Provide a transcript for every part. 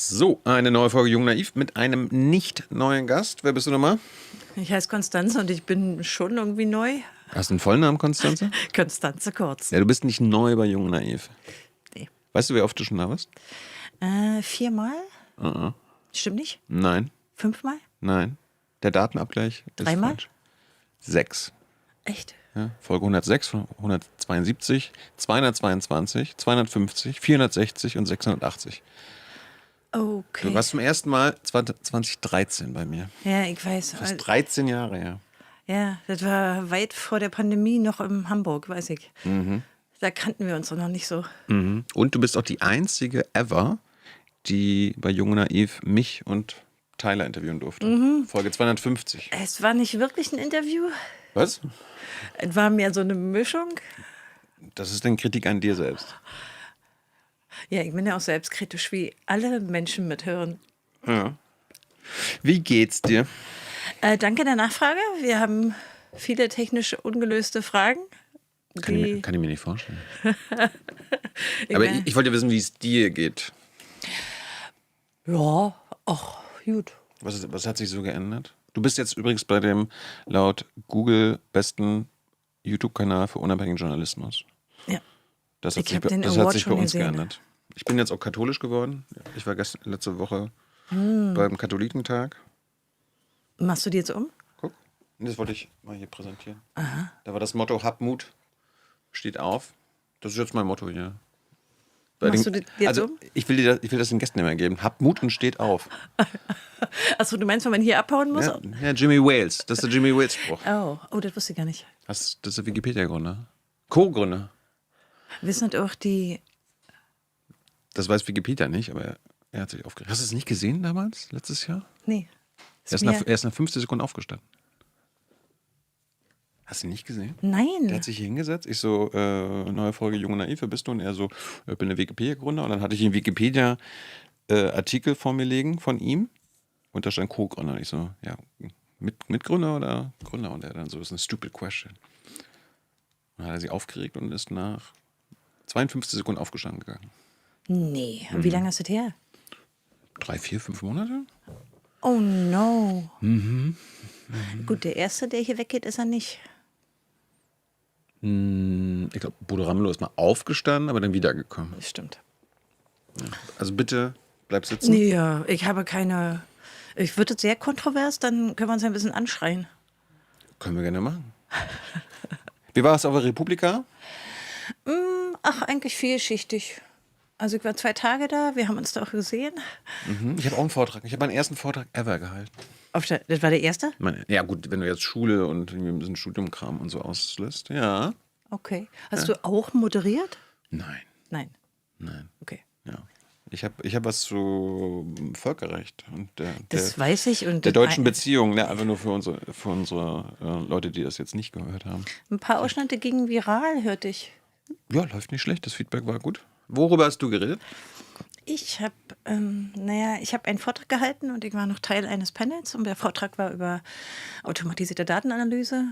So, eine neue Folge Jung Naiv mit einem nicht neuen Gast. Wer bist du nochmal? Ich heiße Konstanze und ich bin schon irgendwie neu. Hast du einen Vollen Konstanze? Konstanze Kurz. Ja, du bist nicht neu bei Jung Naiv. Nee. Weißt du, wie oft du schon da warst? 4-mal? Stimmt nicht? Nein, 5-mal? nein. Der Datenabgleich ist 3-mal? falsch. 6. Echt? Ja, Folge 106, 172, 222, 250, 460 und 680. Okay. Du warst zum ersten Mal 2013 bei mir. Ja, ich weiß. Fast 13 Jahre her. Ja, das war weit vor der Pandemie noch in Hamburg, weiß ich. Da kannten wir uns doch noch nicht so. Mhm. Und du bist auch die einzige ever, die bei Jung Naiv mich und Tyler interviewen durfte. Folge 250. Es war nicht wirklich ein Interview. Was? Es war mehr so eine Mischung. Das ist dann Kritik an dir selbst. Ja, ich bin ja auch selbstkritisch, wie alle Menschen mithören. Ja. Wie geht's dir? Danke der Nachfrage. Wir haben viele technisch ungelöste Fragen. Kann ich mir nicht vorstellen. Ich Aber mein- ich wollte wissen, wie es dir geht. Ja, ach, gut. Was hat sich so geändert? Du bist jetzt übrigens bei dem laut Google besten YouTube-Kanal für unabhängigen Journalismus. Ja. Das hat Ich sich, hab den das Award hat sich bei schon uns gesehen. geändert. Ich bin jetzt auch katholisch geworden. Ich war letzte Woche beim Katholikentag. Machst du die jetzt um? Guck, das wollte ich mal hier präsentieren. Da war das Motto, hab Mut, steht auf. Das ist jetzt mein Motto hier. Machst du das jetzt um? Ich will das den Gästen immer geben. Hab Mut und steht auf. Achso, du meinst, wenn man hier abhauen muss? Ja, Jimmy Wales. Das ist der Jimmy Wales-Spruch. Oh, das wusste ich gar nicht. Das ist der Wikipedia-Gründer. Co-Gründer. Wissen das auch die. Das weiß Wikipedia nicht, aber er hat sich aufgeregt. Hast du es nicht gesehen damals, letztes Jahr? Nee. Er ist nach 15 Sekunden aufgestanden. Hast du ihn nicht gesehen? Der Nein. hat sich hier hingesetzt. Ich so, neue Folge Jung und Naiv, wer bist du? Und er so, ich bin der Wikipedia-Gründer. Und dann hatte ich einen Wikipedia-Artikel vor mir liegen von ihm. Und da stand Co-Gründer. Und ich so, ja, Mitgründer oder Gründer? Und er dann so, das ist eine stupid question. Und dann hat er sich aufgeregt und ist nach 52 Sekunden aufgestanden gegangen. Nee. Wie lange ist das her? 3, 4, 5 Monate? Oh no. Gut, der Erste, der hier weggeht, ist er nicht. Ich glaube, Bodo Ramelow ist mal aufgestanden, aber dann wiedergekommen. Das stimmt. Also bitte, bleib sitzen. Nee, ja, ich habe keine. Ich würde es sehr kontrovers, dann können wir uns ein bisschen anschreien. Können wir gerne machen. Wie war es auf der Republika? Ach, eigentlich vielschichtig. Also ich war 2 Tage da, wir haben uns da auch gesehen. Ich habe auch einen Vortrag. Ich habe meinen ersten Vortrag ever gehalten. Das war der erste? Ja gut, wenn du jetzt Schule und irgendwie ein bisschen Studiumkram und so auslässt. Ja. Okay. Hast du auch moderiert? Nein. Nein. Nein. Okay. Ja. Ich hab was zu Völkerrecht und Das weiß ich. Und der deutschen Beziehung. Ne, einfach nur für unsere Leute, die das jetzt nicht gehört haben. ein paar Ausschnitte gingen viral, hörte ich. Ja, läuft nicht schlecht. Das Feedback war gut. Worüber hast du geredet? Ich habe einen Vortrag gehalten und ich war noch Teil eines Panels und der Vortrag war über automatisierte Datenanalyse,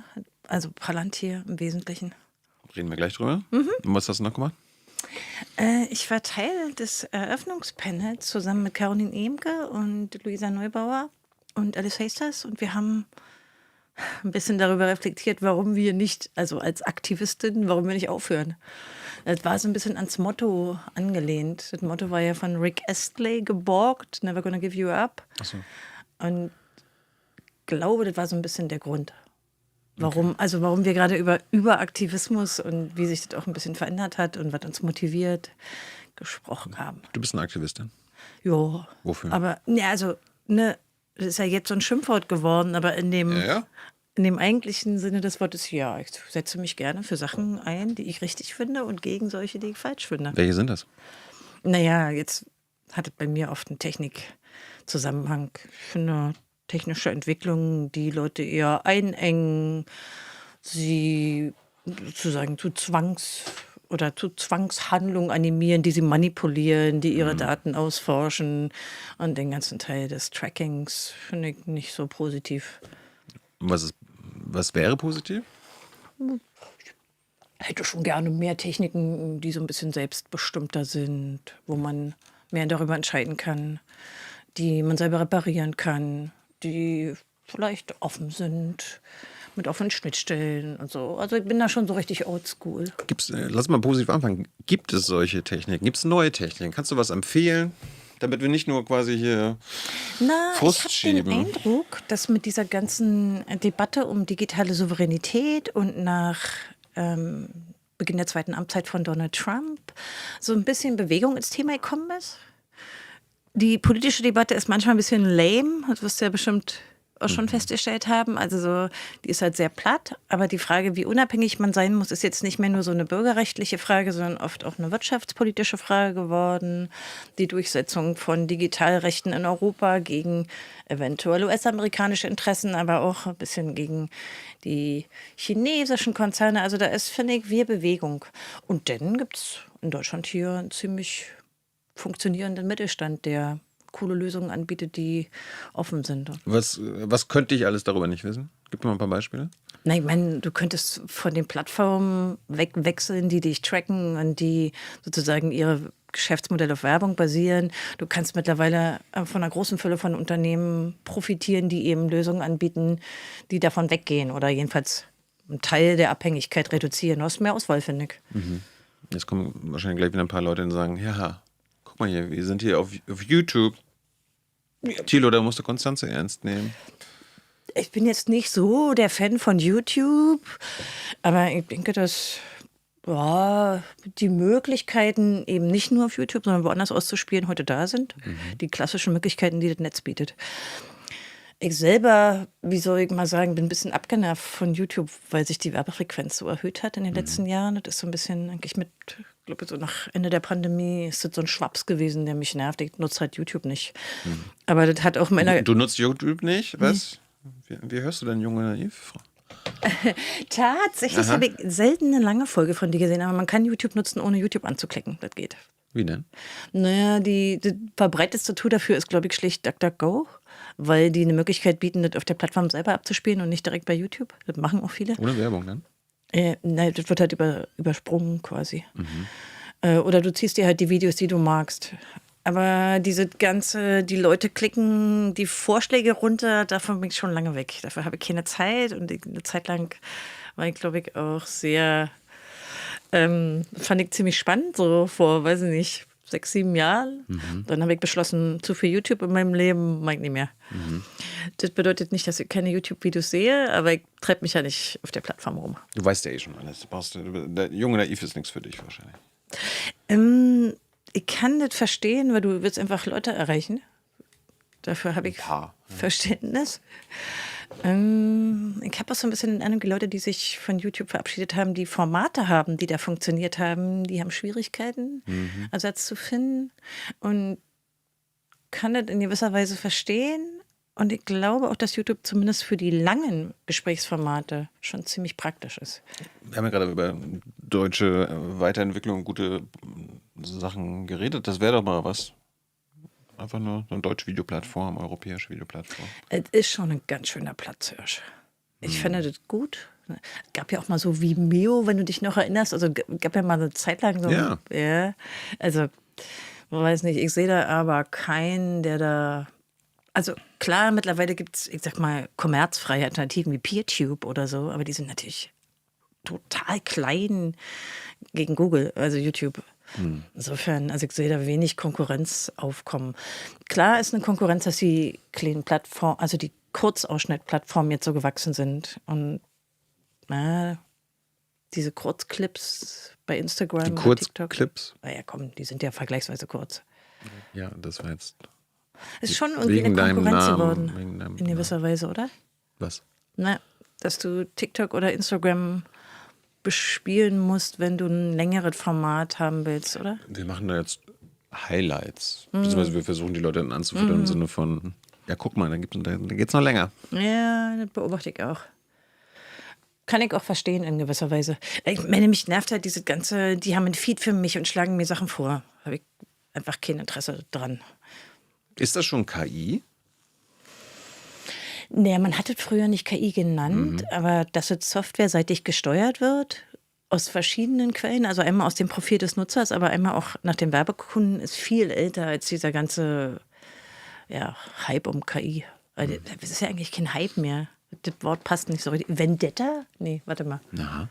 also Palantir im Wesentlichen. Reden wir gleich drüber. Und was hast du noch gemacht? Ich war Teil des Eröffnungspanels zusammen mit Caroline Emke und Luisa Neubauer und Alice Hasters und wir haben ein bisschen darüber reflektiert, warum wir nicht, also als Aktivistin, warum wir nicht aufhören. Das war so ein bisschen ans Motto angelehnt. Das Motto war ja von Rick Astley geborgt, Never Gonna Give You Up. Ach so. Und ich glaube, das war so ein bisschen der Grund. Warum wir gerade über Überaktivismus und wie sich das auch ein bisschen verändert hat und was uns motiviert, gesprochen haben. Du bist eine Aktivistin. Ja. Wofür? Aber, das ist ja jetzt so ein Schimpfwort geworden, aber in dem eigentlichen Sinne des Wortes, ja, ich setze mich gerne für Sachen ein, die ich richtig finde und gegen solche, die ich falsch finde. Welche sind das? Naja, jetzt hat es bei mir oft einen Technikzusammenhang. Ich finde technische Entwicklungen, die Leute eher einengen, sie sozusagen zu Zwangshandlungen animieren, die sie manipulieren, die ihre Daten ausforschen. Und den ganzen Teil des Trackings finde ich nicht so positiv. Was wäre positiv? Hätte schon gerne mehr Techniken, die so ein bisschen selbstbestimmter sind, wo man mehr darüber entscheiden kann, die man selber reparieren kann, die vielleicht offen sind, mit offenen Schnittstellen und so. Also ich bin da schon so richtig oldschool. Lass mal positiv anfangen. Gibt es solche Techniken? Gibt es neue Techniken? Kannst du was empfehlen, damit wir nicht nur quasi hier Frust ich habe den schieben? Eindruck, dass mit dieser ganzen Debatte um digitale Souveränität und nach Beginn der zweiten Amtszeit von Donald Trump so ein bisschen Bewegung ins Thema gekommen ist. Die politische Debatte ist manchmal ein bisschen lame, das wirst du ja bestimmt auch schon festgestellt haben. Also so, die ist halt sehr platt, aber die Frage, wie unabhängig man sein muss, ist jetzt nicht mehr nur so eine bürgerrechtliche Frage, sondern oft auch eine wirtschaftspolitische Frage geworden. Die Durchsetzung von Digitalrechten in Europa gegen eventuell US-amerikanische Interessen, aber auch ein bisschen gegen die chinesischen Konzerne. Also da ist, finde ich, wir Bewegung. Und dann gibt es in Deutschland hier einen ziemlich funktionierenden Mittelstand, der coole Lösungen anbietet, die offen sind. Was könnte ich alles darüber nicht wissen? Gib mir mal ein paar Beispiele. Na, ich meine, du könntest von den Plattformen wegwechseln, die dich tracken und die sozusagen ihre Geschäftsmodelle auf Werbung basieren. Du kannst mittlerweile von einer großen Fülle von Unternehmen profitieren, die eben Lösungen anbieten, die davon weggehen oder jedenfalls einen Teil der Abhängigkeit reduzieren. Du hast mehr Auswahl, finde ich. Jetzt kommen wahrscheinlich gleich wieder ein paar Leute und sagen, ja, guck mal hier, wir sind hier auf YouTube. Thilo, da musst du Konstanze ernst nehmen. Ich bin jetzt nicht so der Fan von YouTube, aber ich denke, dass die Möglichkeiten eben nicht nur auf YouTube, sondern woanders auszuspielen heute da sind. Die klassischen Möglichkeiten, die das Netz bietet. Ich selber, wie soll ich mal sagen, bin ein bisschen abgenervt von YouTube, weil sich die Werbefrequenz so erhöht hat in den letzten Jahren. Das ist so ein bisschen eigentlich ich glaube, so nach Ende der Pandemie ist das so ein Schwaps gewesen, der mich nervt. Ich nutze halt YouTube nicht. Aber das hat auch meiner... Du nutzt YouTube nicht? Was? Wie hörst du denn, junge Naiv? Tatsächlich habe ich selten eine lange Folge von dir gesehen, aber man kann YouTube nutzen, ohne YouTube anzuklicken. Das geht. Wie denn? Naja, das verbreitetste Tool dafür ist, glaube ich, schlicht DuckDuckGo, weil die eine Möglichkeit bieten, das auf der Plattform selber abzuspielen und nicht direkt bei YouTube. Das machen auch viele. Ohne Werbung dann? Nein, das wird halt übersprungen quasi. Oder du ziehst dir halt die Videos, die du magst. Aber die Leute klicken die Vorschläge runter, davon bin ich schon lange weg. Dafür habe ich keine Zeit und eine Zeit lang war ich, glaube ich, auch sehr, fand ich ziemlich spannend, so vor, weiß ich nicht, 6, 7 Jahren. Dann habe ich beschlossen, zu viel YouTube in meinem Leben mag ich nicht mehr. Das bedeutet nicht, dass ich keine YouTube-Videos sehe, aber ich treibe mich ja nicht auf der Plattform rum. Du weißt ja eh schon alles. Der junge Naiv ist nichts für dich wahrscheinlich. Ich kann das verstehen, weil du willst einfach Leute erreichen. Dafür habe ich Verständnis. Ich habe auch so ein bisschen den Eindruck, die Leute, die sich von YouTube verabschiedet haben, die Formate haben, die da funktioniert haben, die haben Schwierigkeiten, Ersatz zu finden. Und kann das in gewisser Weise verstehen. Und ich glaube auch, dass YouTube zumindest für die langen Gesprächsformate schon ziemlich praktisch ist. Wir haben ja gerade über deutsche Weiterentwicklung und gute Sachen geredet. Das wäre doch mal was. Einfach nur so eine deutsche Videoplattform, europäische Videoplattform. Es ist schon ein ganz schöner Platzhirsch. Ich finde das gut. Es gab ja auch mal so Vimeo, wenn du dich noch erinnerst. Also gab ja mal eine Zeit lang so. Ja. Also, man weiß nicht, ich sehe da aber keinen, der da. Also klar, mittlerweile gibt es, ich sag mal, kommerzfreie Alternativen wie PeerTube oder so, aber die sind natürlich total klein gegen Google, also YouTube. Insofern, also ich sehe da wenig Konkurrenz aufkommen. Klar ist eine Konkurrenz, dass die kleinen Plattformen, also die Kurzausschnittplattformen jetzt so gewachsen sind. Und diese Kurzclips bei Instagram, die TikTok. Kurzclips? Naja, komm, die sind ja vergleichsweise kurz. Ja, das war jetzt. Ist schon irgendwie wegen eine Konkurrenz geworden. Wegen deinem In gewisser Weise, oder? Was? Dass du TikTok oder Instagram bespielen musst, wenn du ein längeres Format haben willst, oder? Wir machen da jetzt Highlights. Beziehungsweise wir versuchen die Leute dann anzufüttern im Sinne von, ja, guck mal, da geht's noch länger. Ja, das beobachte ich auch. Kann ich auch verstehen in gewisser Weise. Ich meine, mich nervt halt diese ganze, die haben einen Feed für mich und schlagen mir Sachen vor. Habe ich einfach kein Interesse dran. Ist das schon KI? Naja, man hat es früher nicht KI genannt, aber dass es softwareseitig gesteuert wird, aus verschiedenen Quellen, also einmal aus dem Profil des Nutzers, aber einmal auch nach dem Werbekunden, ist viel älter als dieser ganze Hype um KI. Also, das ist ja eigentlich kein Hype mehr. Das Wort passt nicht so richtig. Vendetta? Nee, warte mal. Aha.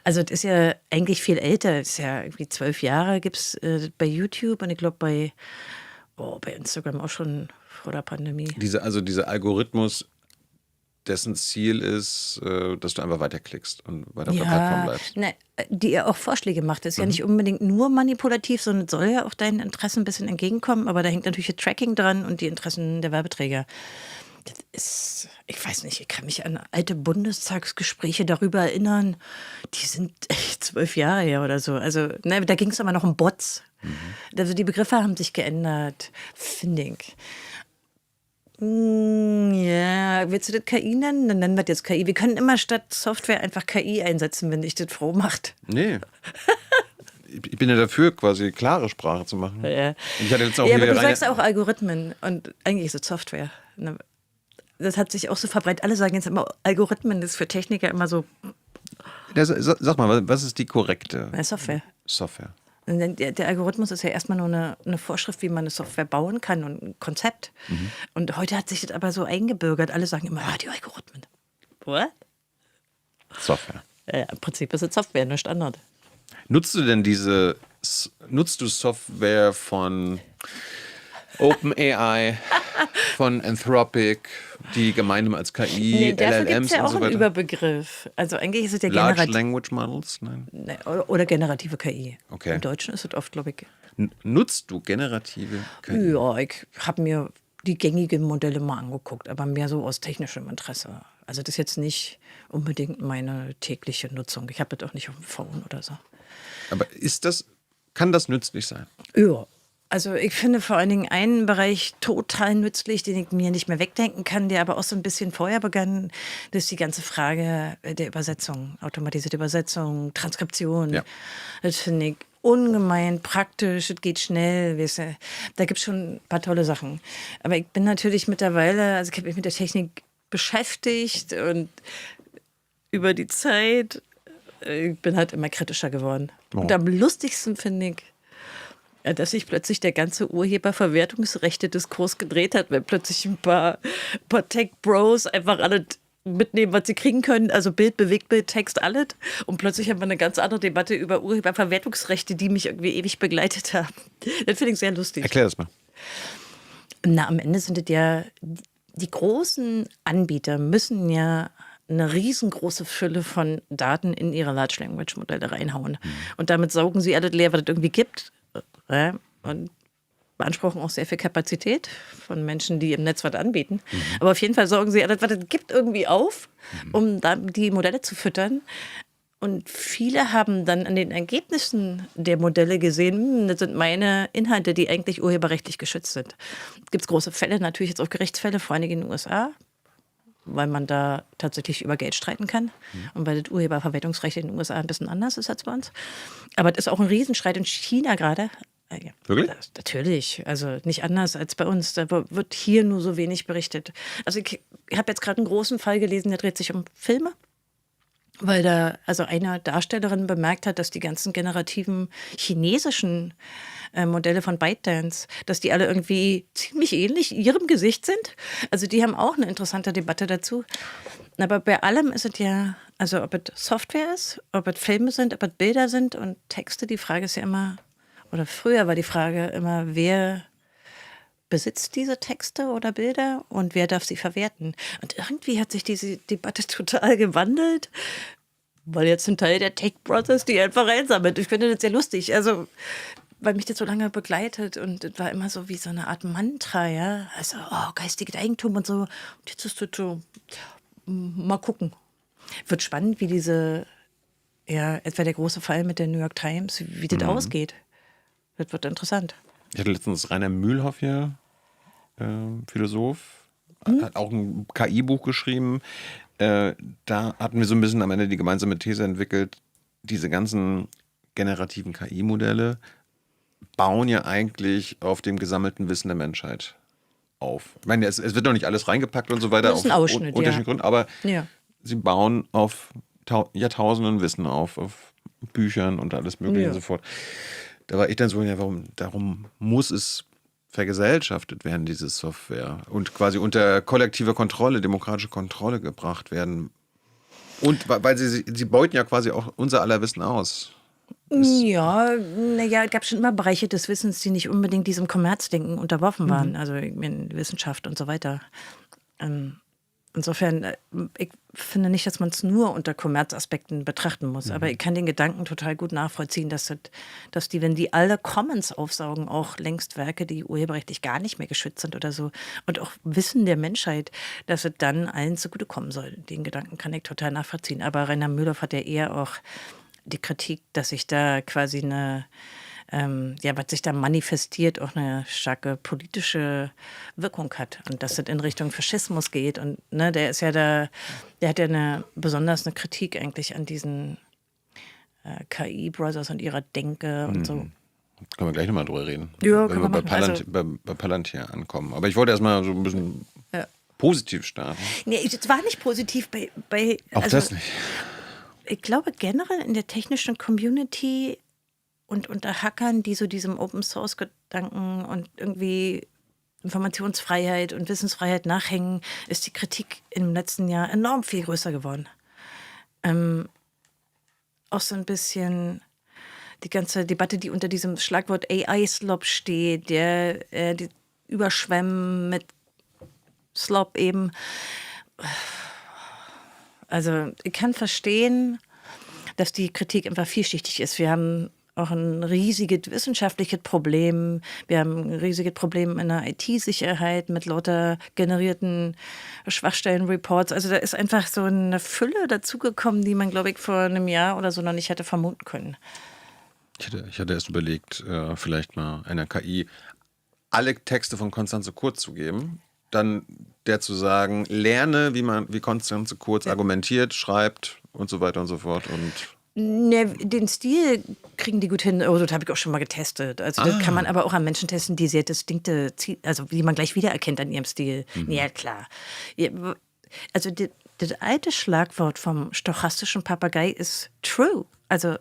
Also das ist ja eigentlich viel älter. Das ist ja irgendwie 12 Jahre gibt es bei YouTube und ich glaube bei Instagram auch schon vor der Pandemie. Dieser Algorithmus, dessen Ziel ist, dass du einfach weiterklickst und weiter auf der Plattform bleibst. Ne, die ja auch Vorschläge macht. Das ist ja nicht unbedingt nur manipulativ, sondern soll ja auch deinen Interessen ein bisschen entgegenkommen. Aber da hängt natürlich das Tracking dran und die Interessen der Werbeträger. Das ist, ich weiß nicht, ich kann mich an alte Bundestagsgespräche darüber erinnern. Die sind echt 12 Jahre her oder so. Also, ne, da ging es aber noch um Bots. Also die Begriffe haben sich geändert, finde ich. Ja, willst du das KI nennen? Dann nennen wir das jetzt KI. Wir können immer statt Software einfach KI einsetzen, wenn dich das froh macht. Nee. Ich bin ja dafür, quasi klare Sprache zu machen. Ja, Ich hatte jetzt auch aber wieder du sagst auch Algorithmen und eigentlich ist es Software. Das hat sich auch so verbreitet. Alle sagen jetzt immer Algorithmen, das ist für Techniker immer so Sag mal, was ist die korrekte Software. Software? Der Algorithmus ist ja erstmal nur eine Vorschrift, wie man eine Software bauen kann und ein Konzept. Und heute hat sich das aber so eingebürgert. Alle sagen immer, die Algorithmen. What? Software. Im Prinzip ist es Software, nicht anders. Nutzt du Software von OpenAI, von Anthropic, die gemeinsam als KI, dafür gibt es LLMs ja und auch so einen weiter? Überbegriff. Also eigentlich ist es ja Large generativ. Language Models? Nein. Oder generative KI. Okay. Im Deutschen ist es oft, glaube ich. Nutzt du generative KI? Ja, ich habe mir die gängigen Modelle mal angeguckt, aber mehr so aus technischem Interesse. Also das ist jetzt nicht unbedingt meine tägliche Nutzung. Ich habe das auch nicht auf dem Phone oder so. Aber kann das nützlich sein? Ja. Also ich finde vor allen Dingen einen Bereich total nützlich, den ich mir nicht mehr wegdenken kann, der aber auch so ein bisschen vorher begann. Das ist die ganze Frage der Übersetzung, automatisierte Übersetzung, Transkription. Ja. Das finde ich ungemein praktisch, es geht schnell. Weißt du. Da gibt es schon ein paar tolle Sachen. Aber ich bin natürlich mittlerweile, also ich habe mich mit der Technik beschäftigt und über die Zeit, ich bin halt immer kritischer geworden. Oh. Und am lustigsten finde ich, dass sich plötzlich der ganze Urheberverwertungsrechte-Diskurs gedreht hat, wenn plötzlich ein paar Tech-Bros einfach alles mitnehmen, was sie kriegen können. Also Bild, Bewegtbild, Text, alles. Und plötzlich haben wir eine ganz andere Debatte über Urheberverwertungsrechte, die mich irgendwie ewig begleitet haben. Das finde ich sehr lustig. Erklär das mal. Na, am Ende sind es ja, die großen Anbieter müssen ja eine riesengroße Fülle von Daten in ihre Large Language Modelle reinhauen. Und damit saugen sie alles leer, was es irgendwie gibt. Und beanspruchen auch sehr viel Kapazität von Menschen, die im Netz was anbieten. Aber auf jeden Fall sorgen sie alles, was es gibt, irgendwie auf, um da die Modelle zu füttern. Und viele haben dann an den Ergebnissen der Modelle gesehen, das sind meine Inhalte, die eigentlich urheberrechtlich geschützt sind. Es gibt große Fälle, natürlich jetzt auch Gerichtsfälle, vor allem in den USA, weil man da tatsächlich über Geld streiten kann. Und weil das Urheberverwertungsrecht in den USA ein bisschen anders ist als bei uns. Aber es ist auch ein Riesenstreit in China gerade. Ja, Wirklich? Natürlich, also nicht anders als bei uns. Da wird hier nur so wenig berichtet. Also ich habe jetzt gerade einen großen Fall gelesen, der dreht sich um Filme. Weil da also eine Darstellerin bemerkt hat, dass die ganzen generativen chinesischen Modelle von ByteDance, dass die alle irgendwie ziemlich ähnlich ihrem Gesicht sind. Also die haben auch eine interessante Debatte dazu. Aber bei allem ist es ja, also ob es Software ist, ob es Filme sind, ob es Bilder sind und Texte, die Frage ist ja immer, oder früher war die Frage immer, wer besitzt diese Texte oder Bilder und wer darf sie verwerten? Und irgendwie hat sich diese Debatte total gewandelt, weil jetzt ein Teil der Tech Brothers die einfach einsammelt. Ich finde das sehr lustig, also weil mich das so lange begleitet und das war immer so wie so eine Art Mantra, ja, also geistiges Eigentum und so. Und jetzt ist das so, mal gucken. Wird spannend, wie etwa der große Fall mit der New York Times, wie das ausgeht. Das wird interessant. Ich hatte letztens Rainer Mühlhoff hier, Philosoph, hat auch ein KI-Buch geschrieben. Da hatten wir so ein bisschen am Ende die gemeinsame These entwickelt, diese ganzen generativen KI-Modelle bauen ja eigentlich auf dem gesammelten Wissen der Menschheit auf. Ich meine, es wird noch nicht alles reingepackt und so weiter, Das ist ein auf Ausschnitt, unterschiedlichen Gründen, aber Ja. sie bauen auf Jahrtausenden Wissen auf Büchern und alles Mögliche Ja. und so fort. Da war ich dann so, ja, darum muss es vergesellschaftet werden, diese Software, und quasi unter kollektiver Kontrolle, demokratische Kontrolle gebracht werden. Und weil sie beuten ja quasi auch unser aller Wissen aus. Ja, naja, es gab schon immer Bereiche des Wissens, die nicht unbedingt diesem Kommerzdenken unterworfen waren. Also ich meine, Wissenschaft und so weiter. Insofern, ich finde nicht, dass man es nur unter Kommerzaspekten betrachten muss. Aber ich kann den Gedanken total gut nachvollziehen, dass die, wenn die alle Commons aufsaugen, auch längst Werke, die urheberrechtlich gar nicht mehr geschützt sind oder so, und auch Wissen der Menschheit, dass es dann allen zugutekommen soll. Den Gedanken kann ich total nachvollziehen. Aber Rainer Mühlhoff hat ja eher auch die Kritik, dass sich da quasi was sich da manifestiert, auch eine starke politische Wirkung hat und dass es in Richtung Faschismus geht. Und ne, der hat ja besonders eine Kritik eigentlich an diesen KI-Brothers und ihrer Denke und so. Können wir gleich nochmal drüber reden, Ja, wenn können wir wir machen. bei Palantir ankommen. Aber ich wollte erstmal so ein bisschen positiv starten. Nee, es war nicht positiv bei Auch das nicht. Ich glaube generell in der technischen Community und unter Hackern, die so diesem Open-Source-Gedanken und irgendwie Informationsfreiheit und Wissensfreiheit nachhängen, ist die Kritik im letzten Jahr enorm viel größer geworden. Auch so ein bisschen die ganze Debatte, die unter diesem Schlagwort AI-Slop steht, die überschwemmen mit Slop eben. Also ich kann verstehen, dass die Kritik einfach vielschichtig ist. Wir haben auch ein riesiges wissenschaftliches Problem. Wir haben ein riesiges Problem in der IT-Sicherheit mit lauter generierten Schwachstellen-Reports. Also da ist einfach so eine Fülle dazugekommen, die man, glaube ich, vor einem Jahr oder so noch nicht hätte vermuten können. Ich hatte erst überlegt, vielleicht mal einer KI alle Texte von Constanze Kurz zu geben, dann der zu sagen, lerne, wie Constanze Kurz argumentiert, schreibt und so weiter und so fort. Und Ne, den Stil kriegen die gut hin. Oh, das habe ich auch schon mal getestet. Also das kann man aber auch an Menschen testen, die sehr distinkte, also die man gleich wiedererkennt an ihrem Stil. Ja, klar. Ja, also das alte Schlagwort vom stochastischen Papagei ist true. Also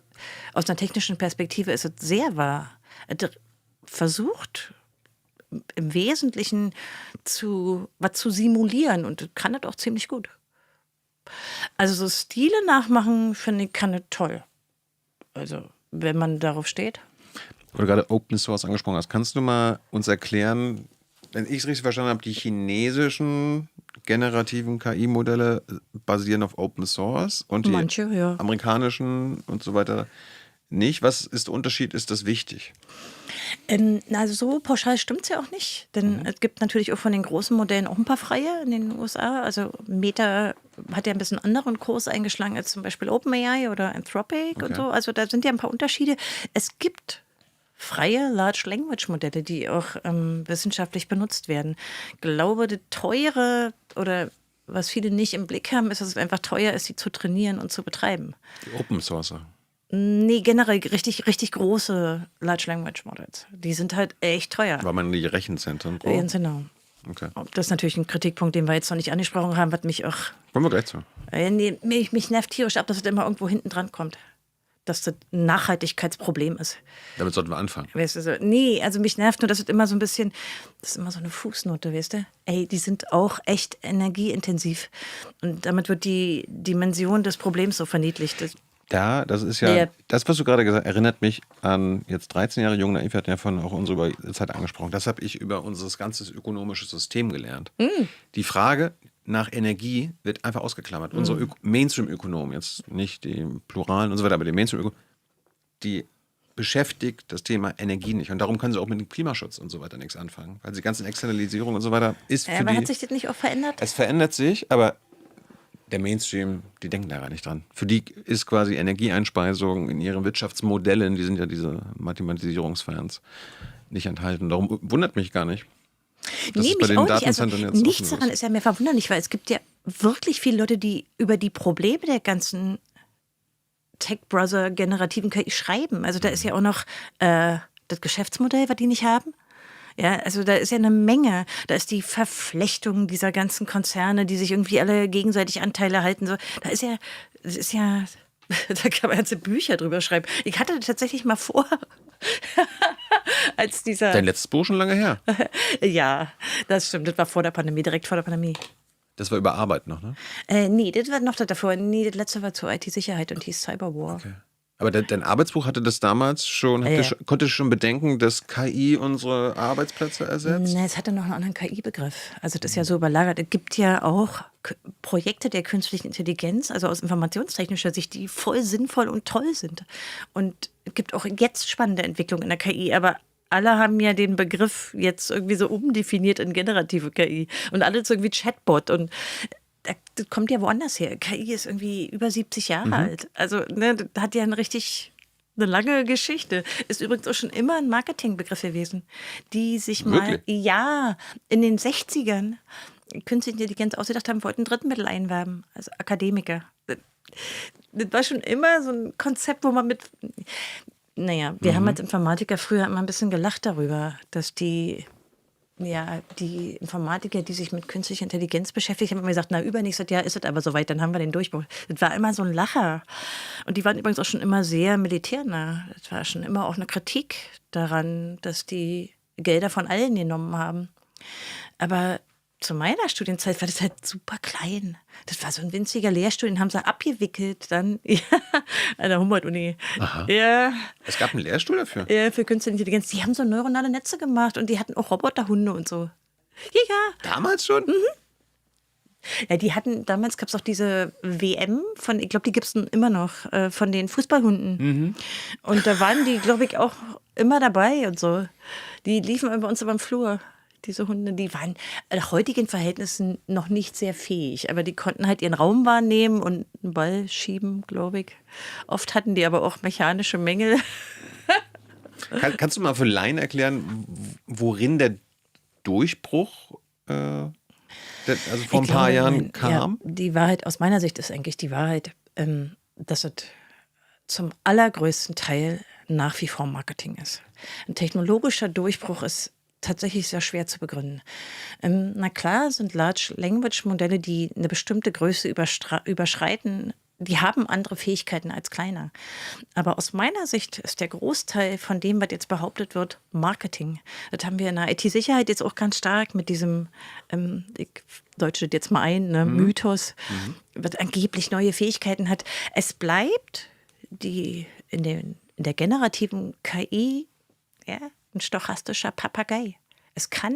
aus einer technischen Perspektive ist es sehr wahr. Es versucht im Wesentlichen was zu simulieren und kann das auch ziemlich gut. Also so Stile nachmachen, finde ich, kann es toll. Also wenn man darauf steht. Wo du gerade Open Source angesprochen hast, kannst du mal uns erklären, wenn ich es richtig verstanden habe, die chinesischen generativen KI-Modelle basieren auf Open Source und die Manche, ja. amerikanischen und so weiter nicht. Was ist der Unterschied? Ist das wichtig? Also so pauschal stimmt es ja auch nicht, denn es gibt natürlich auch von den großen Modellen auch ein paar freie in den USA. Also Meta hat ja ein bisschen anderen Kurs eingeschlagen als zum Beispiel OpenAI oder Anthropic und so. Also da sind ja ein paar Unterschiede. Es gibt freie Large Language Modelle, die auch wissenschaftlich benutzt werden. Ich glaube, das teure oder was viele nicht im Blick haben, ist, dass es einfach teuer ist, sie zu trainieren und zu betreiben. Die Open Sourcer. Nee, generell richtig große Large Language Models. Die sind halt echt teuer. Weil man die Rechenzentren braucht. Ganz genau. Okay. Das ist natürlich ein Kritikpunkt, den wir jetzt noch nicht angesprochen haben, was mich auch. Kommen wir gleich zu. Nee, mich nervt tierisch ab, dass es immer irgendwo hinten dran kommt. Dass das ein Nachhaltigkeitsproblem ist. Damit sollten wir anfangen. Weißt du, so, nee, also mich nervt nur, dass es immer so ein bisschen, das ist immer so eine Fußnote, weißt du? Ey, die sind auch echt energieintensiv. Und damit wird die Dimension des Problems so verniedlicht. Das ist ja, das, was du gerade gesagt hast, erinnert mich an jetzt 13 Jahre Jung Naiv, wir hatten ja von auch unsere Zeit angesprochen. Das habe ich über unser ganzes ökonomisches System gelernt. Die Frage nach Energie wird einfach ausgeklammert. Unsere Mainstream-Ökonomen, jetzt nicht die Pluralen und so weiter, aber die Mainstream-Ökonomen, die beschäftigt das Thema Energie nicht. Und darum können sie auch mit dem Klimaschutz und so weiter nichts anfangen. Weil die ganzen Externalisierungen und so weiter ist für aber die... hat sich das nicht auch verändert? Es verändert sich, aber der Mainstream, die denken da gar nicht dran. Für die ist quasi Energieeinspeisung in ihren Wirtschaftsmodellen, die sind ja diese Mathematisierungsfans, nicht enthalten. Darum wundert mich gar nicht. Nee, mich auch nicht. Also, jetzt nichts daran ist ja mehr verwunderlich, weil es gibt ja wirklich viele Leute, die über die Probleme der ganzen Tech-Browser-generativen KI schreiben. Also da ist ja auch noch das Geschäftsmodell, was die nicht haben. Ja, also da ist ja eine Menge. Da ist die Verflechtung dieser ganzen Konzerne, die sich irgendwie alle gegenseitig Anteile halten. So, das ist ja, da kann man ganze Bücher drüber schreiben. Ich hatte tatsächlich mal vor, als dieser. Dein letztes Buch schon lange her. Ja, das stimmt. Das war vor der Pandemie, direkt vor der Pandemie. Das war über Arbeit noch, ne? Nee, das war noch das davor. Nee, das letzte war zur IT-Sicherheit und hieß Cyberwar. Okay. Aber dein Arbeitsbuch hatte das damals schon, konntest du schon bedenken, dass KI unsere Arbeitsplätze ersetzt? Nee, es hatte noch einen anderen KI-Begriff. Also das ist ja so überlagert. Es gibt ja auch Projekte der künstlichen Intelligenz, also aus informationstechnischer Sicht, die voll sinnvoll und toll sind. Und es gibt auch jetzt spannende Entwicklungen in der KI, aber alle haben ja den Begriff jetzt irgendwie so umdefiniert in generative KI. Und alles irgendwie Chatbot und das kommt ja woanders her. KI ist irgendwie über 70 Jahre alt. Also, ne, das hat ja eine lange Geschichte. Ist übrigens auch schon immer ein Marketingbegriff gewesen, die sich mal, in den 60ern künstliche Intelligenz ausgedacht haben, wollten Drittmittel einwerben, also Akademiker. Das war schon immer so ein Konzept, wo man wir haben als Informatiker früher immer ein bisschen gelacht darüber, dass die Informatiker, die sich mit künstlicher Intelligenz beschäftigt haben, immer gesagt, übernächstes Jahr ist es aber soweit, dann haben wir den Durchbruch. Das war immer so ein Lacher. Und die waren übrigens auch schon immer sehr militärnah. Das war schon immer auch eine Kritik daran, dass die Gelder von allen genommen haben. Aber zu meiner Studienzeit war das halt super klein. Das war so ein winziger Lehrstuhl, den haben sie abgewickelt dann an der Humboldt-Uni. Ja. Es gab einen Lehrstuhl dafür? Ja, für künstliche Intelligenz. Die haben so neuronale Netze gemacht und die hatten auch Roboterhunde und so. Ja. Damals schon? Ja, damals gab es auch diese WM von, ich glaube, die gibt es immer noch, von den Fußballhunden. Und da waren die, glaube ich, auch immer dabei und so. Die liefen bei uns über den Flur. Diese Hunde, die waren nach heutigen Verhältnissen noch nicht sehr fähig, aber die konnten halt ihren Raum wahrnehmen und einen Ball schieben, glaube ich. Oft hatten die aber auch mechanische Mängel. Kannst du mal für Laien erklären, worin der Durchbruch also vor ein paar Jahren kam? Ja, die Wahrheit aus meiner Sicht ist eigentlich die Wahrheit, dass es zum allergrößten Teil nach wie vor Marketing ist. Ein technologischer Durchbruch ist tatsächlich sehr schwer zu begründen. Na klar sind Large Language Modelle, die eine bestimmte Größe überschreiten, die haben andere Fähigkeiten als kleiner. Aber aus meiner Sicht ist der Großteil von dem, was jetzt behauptet wird, Marketing. Das haben wir in der IT-Sicherheit jetzt auch ganz stark mit diesem, ich deutsche das jetzt mal ein, Mythos, was angeblich neue Fähigkeiten hat. Es bleibt in der generativen KI ein stochastischer Papagei. Es kann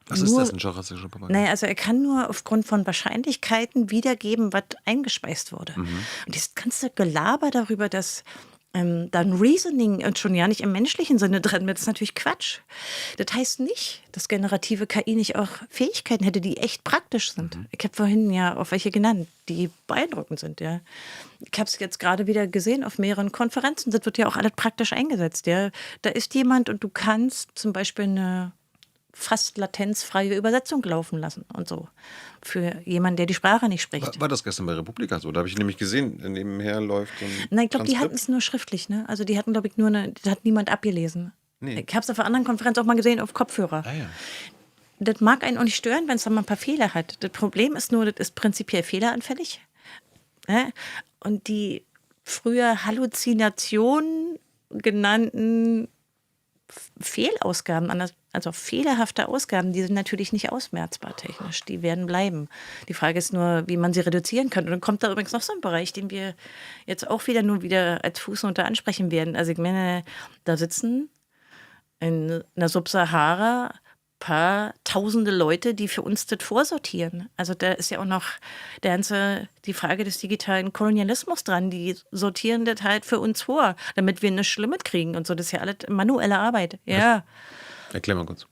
Was ist das, ein stochastischer Papagei? Naja, also er kann nur aufgrund von Wahrscheinlichkeiten wiedergeben, was eingespeist wurde. Und dieses ganze Gelaber darüber, dass dann Reasoning und schon ja nicht im menschlichen Sinne drin wird, ist natürlich Quatsch. Das heißt nicht, dass generative KI nicht auch Fähigkeiten hätte, die echt praktisch sind. Ich habe vorhin ja auch welche genannt, die beeindruckend sind. Ja. Ich habe es jetzt gerade wieder gesehen auf mehreren Konferenzen. Das wird ja auch alles praktisch eingesetzt. Ja. Da ist jemand und du kannst zum Beispiel eine fast latenzfreie Übersetzung laufen lassen und so. Für jemanden, der die Sprache nicht spricht. War das gestern bei Republika so? Da habe ich nämlich gesehen, nebenher läuft so ein Nein, ich glaube, die hatten es nur schriftlich, ne? Also die hatten, glaube ich, das hat niemand abgelesen. Nee. Ich habe es auf einer anderen Konferenz auch mal gesehen auf Kopfhörer. Ja. Das mag einen auch nicht stören, wenn es da mal ein paar Fehler hat. Das Problem ist nur, das ist prinzipiell fehleranfällig. Ne? Und die früher Halluzination genannten Fehlausgaben, also fehlerhafte Ausgaben, die sind natürlich nicht ausmerzbar technisch. Die werden bleiben. Die Frage ist nur, wie man sie reduzieren kann. Und dann kommt da übrigens noch so ein Bereich, den wir jetzt auch wieder als Fußnote ansprechen werden. Also ich meine, da sitzen in der Subsahara paar tausende Leute, die für uns das vorsortieren. Also da ist ja auch noch die Frage des digitalen Kolonialismus dran. Die sortieren das halt für uns vor, damit wir eine Schlimme kriegen und so. Das ist ja alles manuelle Arbeit. Ja. Erklär mal kurz.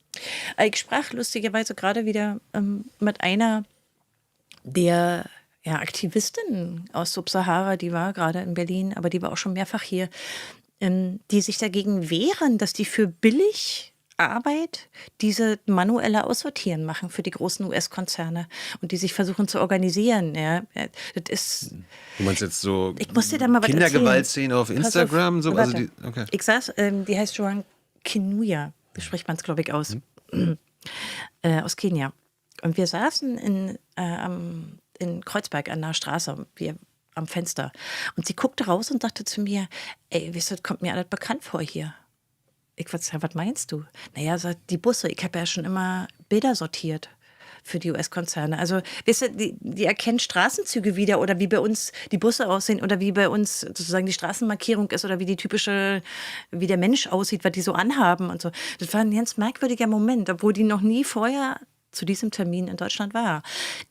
Ich sprach lustigerweise gerade wieder mit einer der Aktivistinnen aus Subsahara, die war gerade in Berlin, aber die war auch schon mehrfach hier, die sich dagegen wehren, dass die für billig Arbeit diese manuelle Aussortieren machen für die großen US-Konzerne und die sich versuchen zu organisieren. Ja. Das ist, du meinst jetzt so ich muss dir da mal Kindergewaltszene auf Instagram? Auf, so, also okay. Ich saß, die heißt Joan Kinuya. spricht man es, glaube ich, aus Kenia. Und wir saßen in Kreuzberg an der Straße, wir am Fenster. Und sie guckte raus und sagte zu mir, ey, weißt du, das kommt mir alles bekannt vor hier. Ich sag, was meinst du? Naja, sagt die Busse, ich habe ja schon immer Bilder sortiert für die US-Konzerne. Also, weißt du, die erkennen Straßenzüge wieder oder wie bei uns die Busse aussehen oder wie bei uns sozusagen die Straßenmarkierung ist oder wie wie der Mensch aussieht, was die so anhaben und so. Das war ein ganz merkwürdiger Moment, obwohl die noch nie vorher zu diesem Termin in Deutschland war.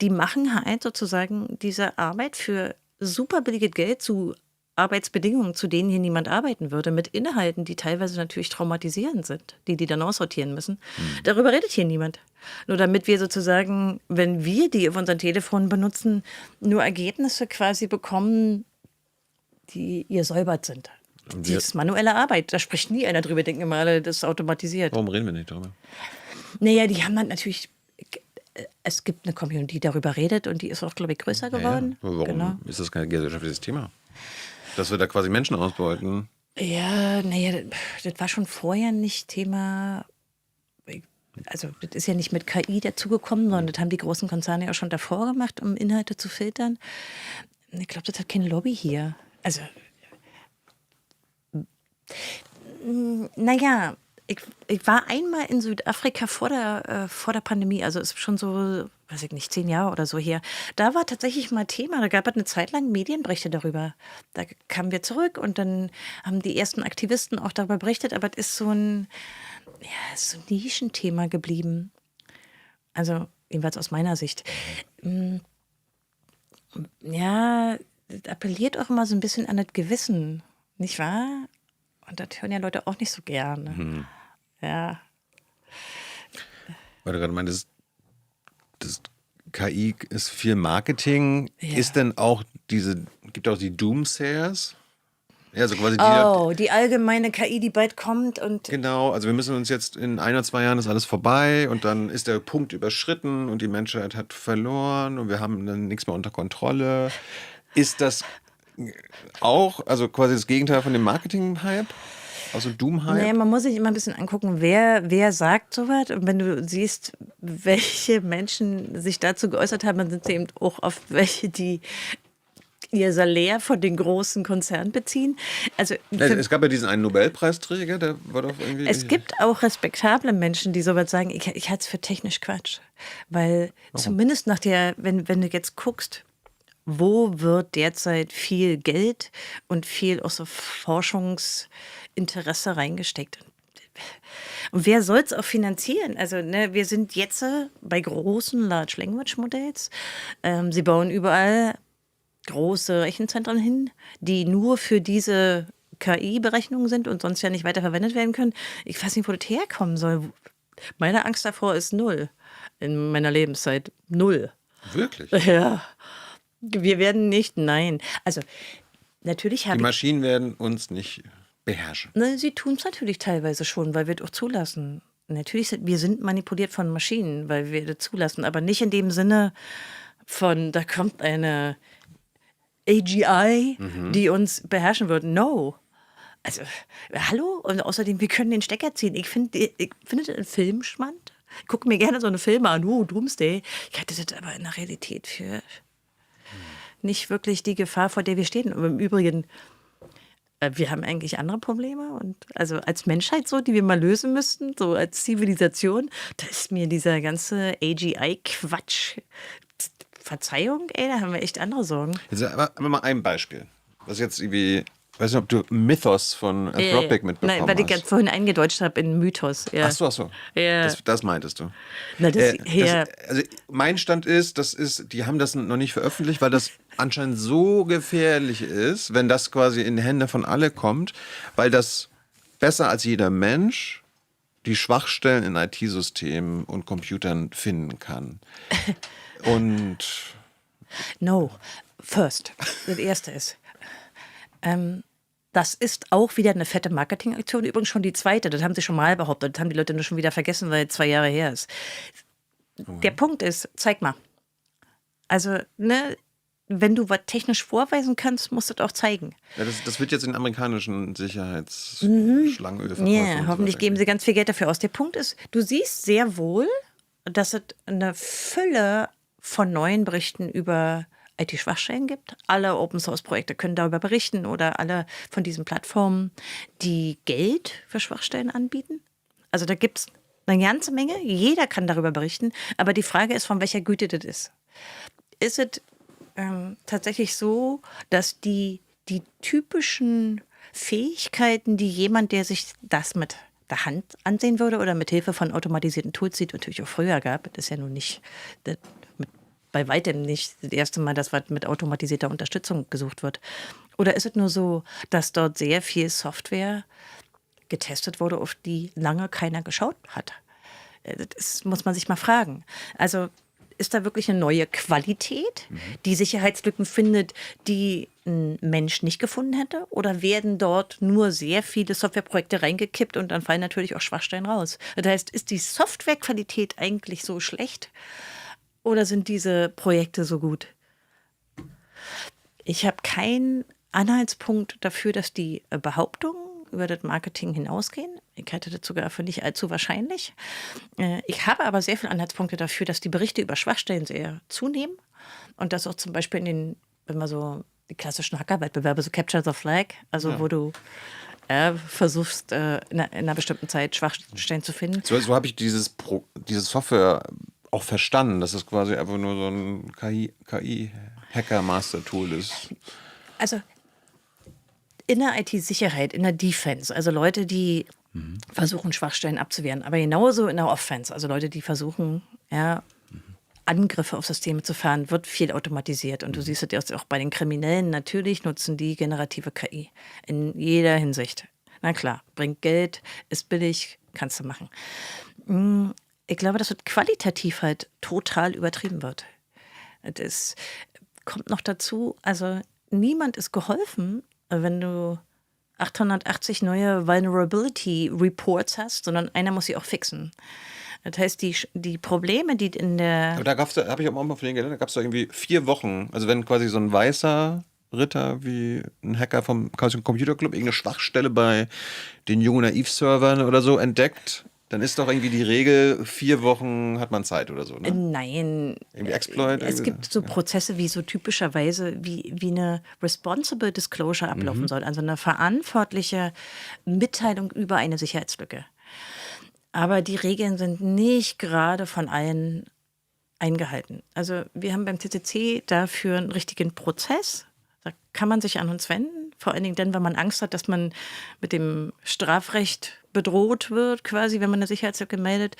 Die machen halt sozusagen diese Arbeit für super billiges Geld zu Arbeitsbedingungen, zu denen hier niemand arbeiten würde, mit Inhalten, die teilweise natürlich traumatisierend sind, die dann aussortieren müssen. Darüber redet hier niemand. Nur damit wir sozusagen, wenn wir die auf unseren Telefonen benutzen, nur Ergebnisse quasi bekommen, die ihr säubert sind. Das ist manuelle Arbeit, da spricht nie einer drüber, denken immer alle, das ist automatisiert. Warum reden wir nicht darüber? Naja, die haben dann natürlich, es gibt eine Community, die darüber redet und die ist auch, glaube ich, größer geworden. Ja. Warum ist das kein gesellschaftliches Thema? Dass wir da quasi Menschen ausbeuten. Ja, naja, das war schon vorher nicht Thema. Also, das ist ja nicht mit KI dazugekommen, sondern das haben die großen Konzerne ja schon davor gemacht, um Inhalte zu filtern. Ich glaube, das hat keine Lobby hier. Also, naja, ich war einmal in Südafrika vor der Pandemie, also ist schon so, weiß ich nicht, 10 Jahre oder so her. Da war tatsächlich mal Thema, da gab es eine Zeit lang Medienberichte darüber. Da kamen wir zurück und dann haben die ersten Aktivisten auch darüber berichtet, aber es ist so ein Nischenthema geblieben. Also, jedenfalls aus meiner Sicht. Ja, das appelliert auch immer so ein bisschen an das Gewissen, nicht wahr? Und das hören ja Leute auch nicht so gerne. Ja. Weil du gerade meintest, das KI ist viel Marketing. Ja. Ist denn auch gibt auch die Doomsayers? Ja, also quasi Die allgemeine KI, die bald kommt und genau, also wir müssen uns jetzt in 1 oder 2 Jahren ist alles vorbei und dann ist der Punkt überschritten und die Menschheit hat verloren und wir haben dann nichts mehr unter Kontrolle. Ist das auch, also quasi das Gegenteil von dem Marketing-Hype? Also Doom-Hype? naja, man muss sich immer ein bisschen angucken, wer sagt sowas. Und wenn du siehst, welche Menschen sich dazu geäußert haben, dann sind sie eben auch oft welche, die ihr Salär von den großen Konzernen beziehen. Also Es gab ja diesen einen Nobelpreisträger, der war doch irgendwie. es gibt auch respektable Menschen, die sowas sagen, ich halte es für technisch Quatsch. Weil zumindest wenn du jetzt guckst, wo wird derzeit viel Geld und viel auch so Forschungsinteresse reingesteckt? Und wer soll es auch finanzieren? Also, ne, wir sind jetzt bei großen Large Language Models. Sie bauen überall große Rechenzentren hin, die nur für diese KI-Berechnungen sind und sonst ja nicht weiter verwendet werden können. Ich weiß nicht, wo das herkommen soll. Meine Angst davor ist 0 in meiner Lebenszeit. 0. Wirklich? Ja. Wir werden nicht, nein. Also, natürlich Die habe ich. Maschinen werden uns nicht beherrschen. Ne, sie tun es natürlich teilweise schon, weil wir es auch zulassen. Natürlich wir sind manipuliert von Maschinen, weil wir das zulassen, aber nicht in dem Sinne von, da kommt eine AGI, die uns beherrschen wird. No. Also, hallo? Und außerdem, wir können den Stecker ziehen. Ich finde das ein Film spannend. Ich gucke mir gerne so eine Filme an. Doomsday. Ich halte das aber in der Realität für nicht wirklich die Gefahr, vor der wir stehen. Und im Übrigen, wir haben eigentlich andere Probleme. Und also als Menschheit so, die wir mal lösen müssten, so als Zivilisation, da ist mir dieser ganze AGI-Quatsch. Verzeihung, ey, da haben wir echt andere Sorgen. Jetzt aber mal ein Beispiel. Was jetzt irgendwie, weiß nicht, ob du Mythos von Anthropic mitbekommen Nein, weil ich hast. gerade vorhin eingedeutscht habe in Mythos. Ja. Ach so. Ja. Das meintest du. Na, Also mein Stand ist, die haben das noch nicht veröffentlicht, weil das anscheinend so gefährlich ist, wenn das quasi in die Hände von alle kommt, weil das besser als jeder Mensch die Schwachstellen in IT-Systemen und Computern finden kann. Und No, first. Das erste ist, das ist auch wieder eine fette Marketingaktion. Übrigens schon die zweite, das haben sie schon mal behauptet. Das haben die Leute nur schon wieder vergessen, weil es 2 Jahre her ist. Der Punkt ist, zeig mal. Also, ne, wenn du was technisch vorweisen kannst, musst du das auch zeigen. Ja, das wird jetzt in amerikanischen Sicherheitsschlangenölverkäufen. Ja, hoffentlich geben sie ganz viel Geld dafür aus. Der Punkt ist, du siehst sehr wohl, dass es eine Fülle von neuen Berichten über IT-Schwachstellen gibt. Alle Open-Source-Projekte können darüber berichten oder alle von diesen Plattformen, die Geld für Schwachstellen anbieten. Also da gibt es eine ganze Menge. Jeder kann darüber berichten. Aber die Frage ist, von welcher Güte das ist. Ist es tatsächlich so, dass die typischen Fähigkeiten, die jemand, der sich das mit der Hand ansehen würde oder mit Hilfe von automatisierten Tools, die es natürlich auch früher gab, das ist ja nun nicht, bei weitem nicht das erste Mal, dass was mit automatisierter Unterstützung gesucht wird. Oder ist es nur so, dass dort sehr viel Software getestet wurde, auf die lange keiner geschaut hat? Das muss man sich mal fragen. Also ist da wirklich eine neue Qualität, die Sicherheitslücken findet, die ein Mensch nicht gefunden hätte? Oder werden dort nur sehr viele Softwareprojekte reingekippt und dann fallen natürlich auch Schwachstellen raus? Das heißt, ist die Softwarequalität eigentlich so schlecht oder sind diese Projekte so gut? Ich habe keinen Anhaltspunkt dafür, dass die Behauptungen über das Marketing hinausgehen. Ich halte das sogar für nicht allzu wahrscheinlich. Ich habe aber sehr viele Anhaltspunkte dafür, dass die Berichte über Schwachstellen sehr zunehmen und dass auch zum Beispiel wenn man so die klassischen Hackerwettbewerbe, so Capture the Flag, also wo du versuchst, in einer bestimmten Zeit Schwachstellen zu finden. So habe ich diese Software auch verstanden, dass es quasi einfach nur so ein KI-Hacker-Master-Tool ist. Also in der IT-Sicherheit, in der Defense, also Leute, die versuchen, Schwachstellen abzuwehren, aber genauso in der Offense, also Leute, die versuchen, Angriffe auf Systeme zu fahren, wird viel automatisiert. Und du siehst es jetzt auch bei den Kriminellen, natürlich nutzen die generative KI in jeder Hinsicht. Na klar, bringt Geld, ist billig, kannst du machen. Ich glaube, dass das qualitativ halt total übertrieben wird. Das kommt noch dazu, also niemand ist geholfen, wenn du 880 neue Vulnerability Reports hast, sondern einer muss sie auch fixen. Das heißt, die Probleme, die in der... Aber da habe ich auch mal von denen gelernt, da gab es da irgendwie 4 Wochen, also wenn quasi so ein weißer Ritter wie ein Hacker vom Chaos Computer Club irgendeine Schwachstelle bei den jungen Naiv-Servern oder so entdeckt, dann ist doch irgendwie die Regel, 4 Wochen hat man Zeit oder so, ne? Nein. Irgendwie Exploit? Es gibt so Prozesse, wie so typischerweise, wie eine Responsible Disclosure ablaufen soll. Also eine verantwortliche Mitteilung über eine Sicherheitslücke. Aber die Regeln sind nicht gerade von allen eingehalten. Also wir haben beim CCC dafür einen richtigen Prozess. Da kann man sich an uns wenden. Vor allen Dingen dann, wenn man Angst hat, dass man mit dem Strafrecht bedroht wird, quasi, wenn man eine Sicherheitslücke meldet.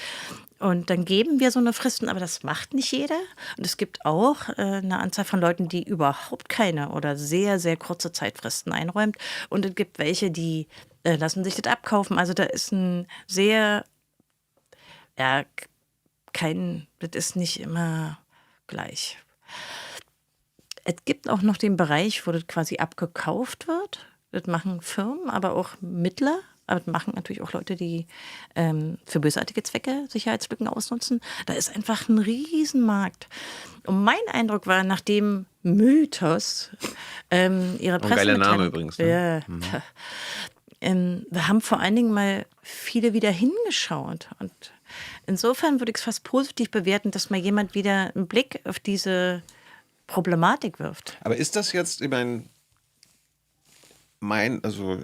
Und dann geben wir so eine Fristen, aber das macht nicht jeder. Und es gibt auch eine Anzahl von Leuten, die überhaupt keine oder sehr, sehr kurze Zeitfristen einräumt. Und es gibt welche, die lassen sich das abkaufen. Also da ist ein sehr, das ist nicht immer gleich. Es gibt auch noch den Bereich, wo das quasi abgekauft wird. Das machen Firmen, aber auch Mittler. Aber das machen natürlich auch Leute, die für bösartige Zwecke Sicherheitslücken ausnutzen. Da ist einfach ein Riesenmarkt. Und mein Eindruck war, nachdem Mythos ihre Pressemitteilung... Geiler Name übrigens. Ne? Da haben vor allen Dingen mal viele wieder hingeschaut. Und insofern würde ich es fast positiv bewerten, dass mal jemand wieder einen Blick auf diese Problematik wirft. Aber ist das jetzt, ich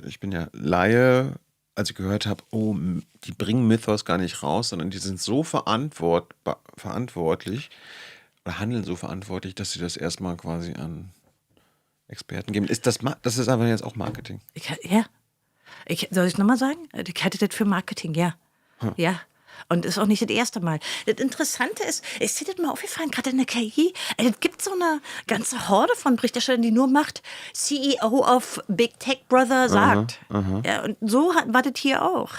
ich bin ja Laie, als ich gehört habe, die bringen Mythos gar nicht raus, sondern die sind so verantwortlich oder handeln so verantwortlich, dass sie das erstmal quasi an Experten geben. Das ist aber jetzt auch Marketing. Soll ich es nochmal sagen? Ich halte das für Marketing, ja. Ja. Und ist auch nicht das erste Mal. Das Interessante ist dir das mal aufgefallen, gerade in der KI, es gibt so eine ganze Horde von Berichterstattern, die nur macht, CEO of Big Tech Brother sagt. Ja, und so war das hier auch.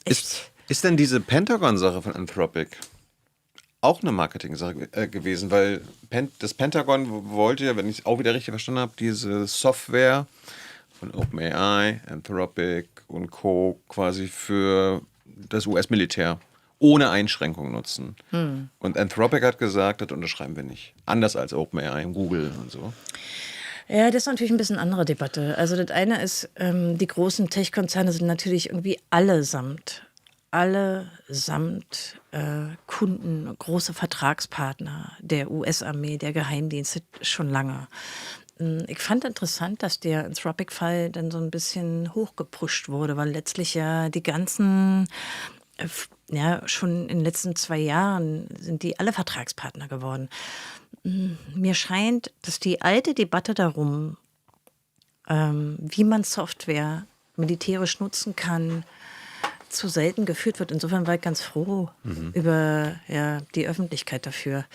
Ist denn diese Pentagon-Sache von Anthropic auch eine Marketing-Sache gewesen? Weil das Pentagon wollte ja, wenn ich es auch wieder richtig verstanden habe, diese Software von OpenAI, Anthropic und Co. quasi für das US-Militär ohne Einschränkung nutzen. Und Anthropic hat gesagt, das unterschreiben wir nicht. Anders als OpenAI und Google und so. Ja, das ist natürlich ein bisschen eine andere Debatte. Also das eine ist, die großen Tech-Konzerne sind natürlich irgendwie allesamt Kunden, große Vertragspartner der US-Armee, der Geheimdienste schon lange. Ich fand interessant, dass der Anthropic-Fall dann so ein bisschen hochgepusht wurde, weil letztlich ja die ganzen, ja, schon in den letzten 2 Jahren sind die alle Vertragspartner geworden. Mir scheint, dass die alte Debatte darum, wie man Software militärisch nutzen kann, zu selten geführt wird. Insofern war ich ganz froh über die Öffentlichkeit dafür.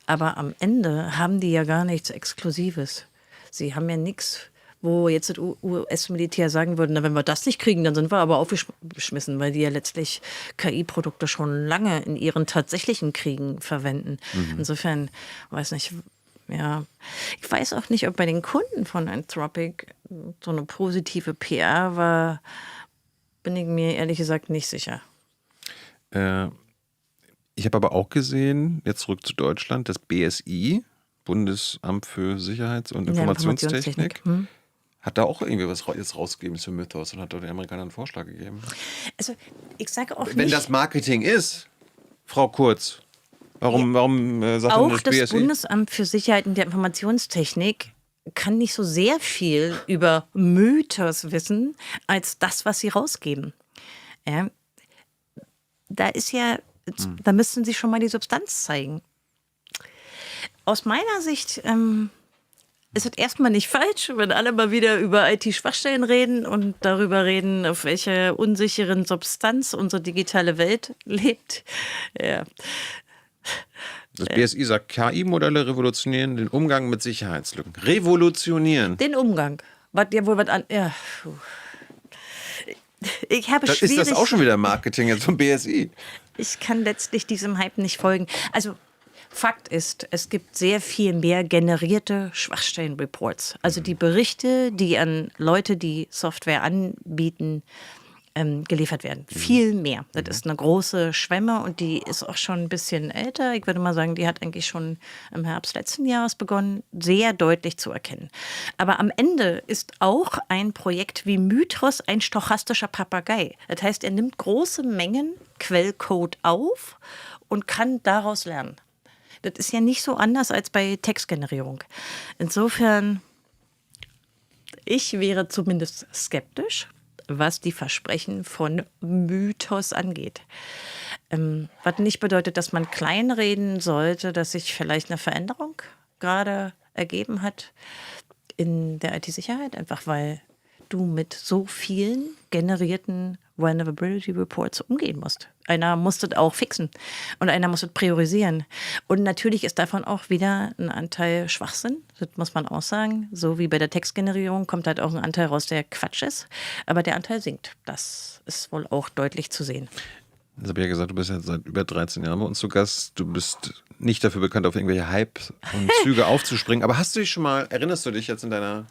Aber am Ende haben die ja gar nichts Exklusives. Sie haben ja nichts, wo jetzt das US-Militär sagen würde, na, wenn wir das nicht kriegen, dann sind wir aber aufgeschmissen, weil die ja letztlich KI-Produkte schon lange in ihren tatsächlichen Kriegen verwenden. Insofern, weiß nicht, ja, ich weiß auch nicht, ob bei den Kunden von Anthropic so eine positive PR war, bin ich mir ehrlich gesagt nicht sicher. Ich habe aber auch gesehen, jetzt zurück zu Deutschland, das BSI, Bundesamt für Sicherheits- und Informationstechnik, hat da auch irgendwie was jetzt rausgegeben zu Mythos und hat dort den Amerikanern einen Vorschlag gegeben. Also, ich sage auch Wenn nicht... das Marketing ist, Frau Kurz, warum sagt denn Auch das das BSI? Bundesamt für Sicherheit und der Informationstechnik kann nicht so sehr viel über Mythos wissen, als das, was sie rausgeben. Ja, da ist ja, da müssten sie schon mal die Substanz zeigen. Aus meiner Sicht ist es erstmal nicht falsch, wenn alle mal wieder über IT-Schwachstellen reden und darüber reden, auf welcher unsicheren Substanz unsere digitale Welt lebt. Ja. Das BSI sagt, KI-Modelle revolutionieren den Umgang mit Sicherheitslücken. Revolutionieren. Den Umgang. Was ja wohl was an. Ja. Ich habe Ist das auch schon wieder Marketing jetzt vom BSI? Ich kann letztlich diesem Hype nicht folgen. Also Fakt ist, es gibt sehr viel mehr generierte Schwachstellen-Reports. Also die Berichte, die an Leute, die Software anbieten, geliefert werden. Viel mehr. Das ist eine große Schwemme und die ist auch schon ein bisschen älter. Ich würde mal sagen, die hat eigentlich schon im Herbst letzten Jahres begonnen, sehr deutlich zu erkennen. Aber am Ende ist auch ein Projekt wie Mythos ein stochastischer Papagei. Das heißt, er nimmt große Mengen Quellcode auf und kann daraus lernen. Das ist ja nicht so anders als bei Textgenerierung. Insofern, ich wäre zumindest skeptisch, was die Versprechen von Mythos angeht. Was nicht bedeutet, dass man kleinreden sollte, dass sich vielleicht eine Veränderung gerade ergeben hat in der IT-Sicherheit, einfach weil du mit so vielen generierten Vulnerability Reports umgehen musst. Einer muss das auch fixen und einer muss das priorisieren. Und natürlich ist davon auch wieder ein Anteil Schwachsinn, das muss man auch sagen. So wie bei der Textgenerierung kommt halt auch ein Anteil raus, der Quatsch ist. Aber der Anteil sinkt. Das ist wohl auch deutlich zu sehen. Ich habe ja gesagt, du bist ja seit über 13 Jahren bei uns zu Gast. Du bist nicht dafür bekannt, auf irgendwelche Hype und Züge aufzuspringen. Aber erinnerst du dich jetzt in deiner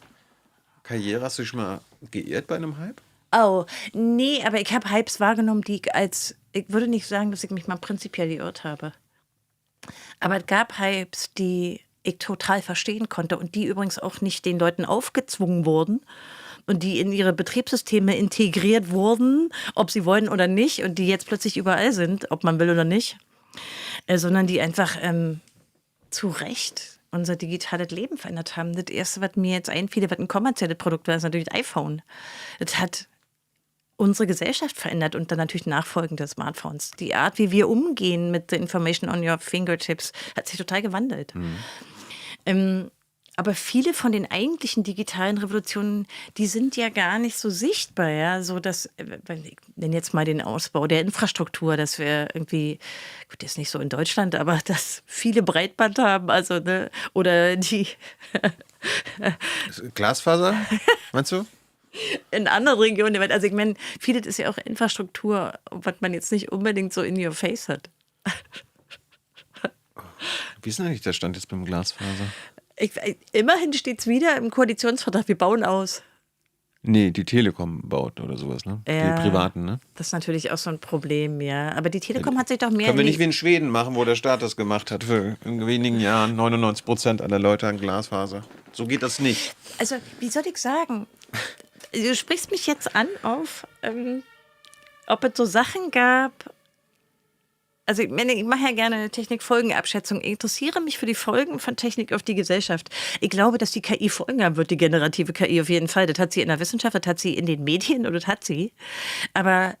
Karriere, hast du dich schon mal geirrt bei einem Hype? Oh, nee, aber ich habe Hypes wahrgenommen, ich würde nicht sagen, dass ich mich mal prinzipiell geirrt habe. Aber es gab Hypes, die ich total verstehen konnte und die übrigens auch nicht den Leuten aufgezwungen wurden und die in ihre Betriebssysteme integriert wurden, ob sie wollen oder nicht und die jetzt plötzlich überall sind, ob man will oder nicht, sondern die einfach zu Recht unser digitales Leben verändert haben. Das Erste, was mir jetzt einfiel, was ein kommerzielles Produkt war, ist natürlich das iPhone. Das hat unsere Gesellschaft verändert und dann natürlich nachfolgende Smartphones. Die Art, wie wir umgehen mit the information on your fingertips, hat sich total gewandelt. Aber viele von den eigentlichen digitalen Revolutionen, die sind ja gar nicht so sichtbar, ja, so dass, ich nenne jetzt mal den Ausbau der Infrastruktur, dass wir irgendwie, gut, jetzt nicht so in Deutschland, aber dass viele Breitband haben, also, ne, oder die Glasfaser, meinst du? in anderen Regionen der Welt. Also ich meine, vieles ist ja auch Infrastruktur, was man jetzt nicht unbedingt so in your face hat. Wie ist denn eigentlich der Stand jetzt beim Glasfaser? Immerhin steht es wieder im Koalitionsvertrag, wir bauen aus. Nee, die Telekom baut oder sowas, ne? Die Ja, privaten, ne? das ist natürlich auch so ein Problem, ja. Aber die Telekom hat sich doch mehr Können wir in nicht wie in Schweden machen, wo der Staat das gemacht hat für in wenigen Jahren 99% aller Leute an Glasfaser. So geht das nicht. Also, wie soll ich sagen? Du sprichst mich jetzt an auf, ob es so Sachen gab. Also, ich mache ja gerne Technikfolgenabschätzung. Ich interessiere mich für die Folgen von Technik auf die Gesellschaft. Ich glaube, dass die KI Folgen haben wird, die generative KI auf jeden Fall. Das hat sie in der Wissenschaft, das hat sie in den Medien und das hat sie. Aber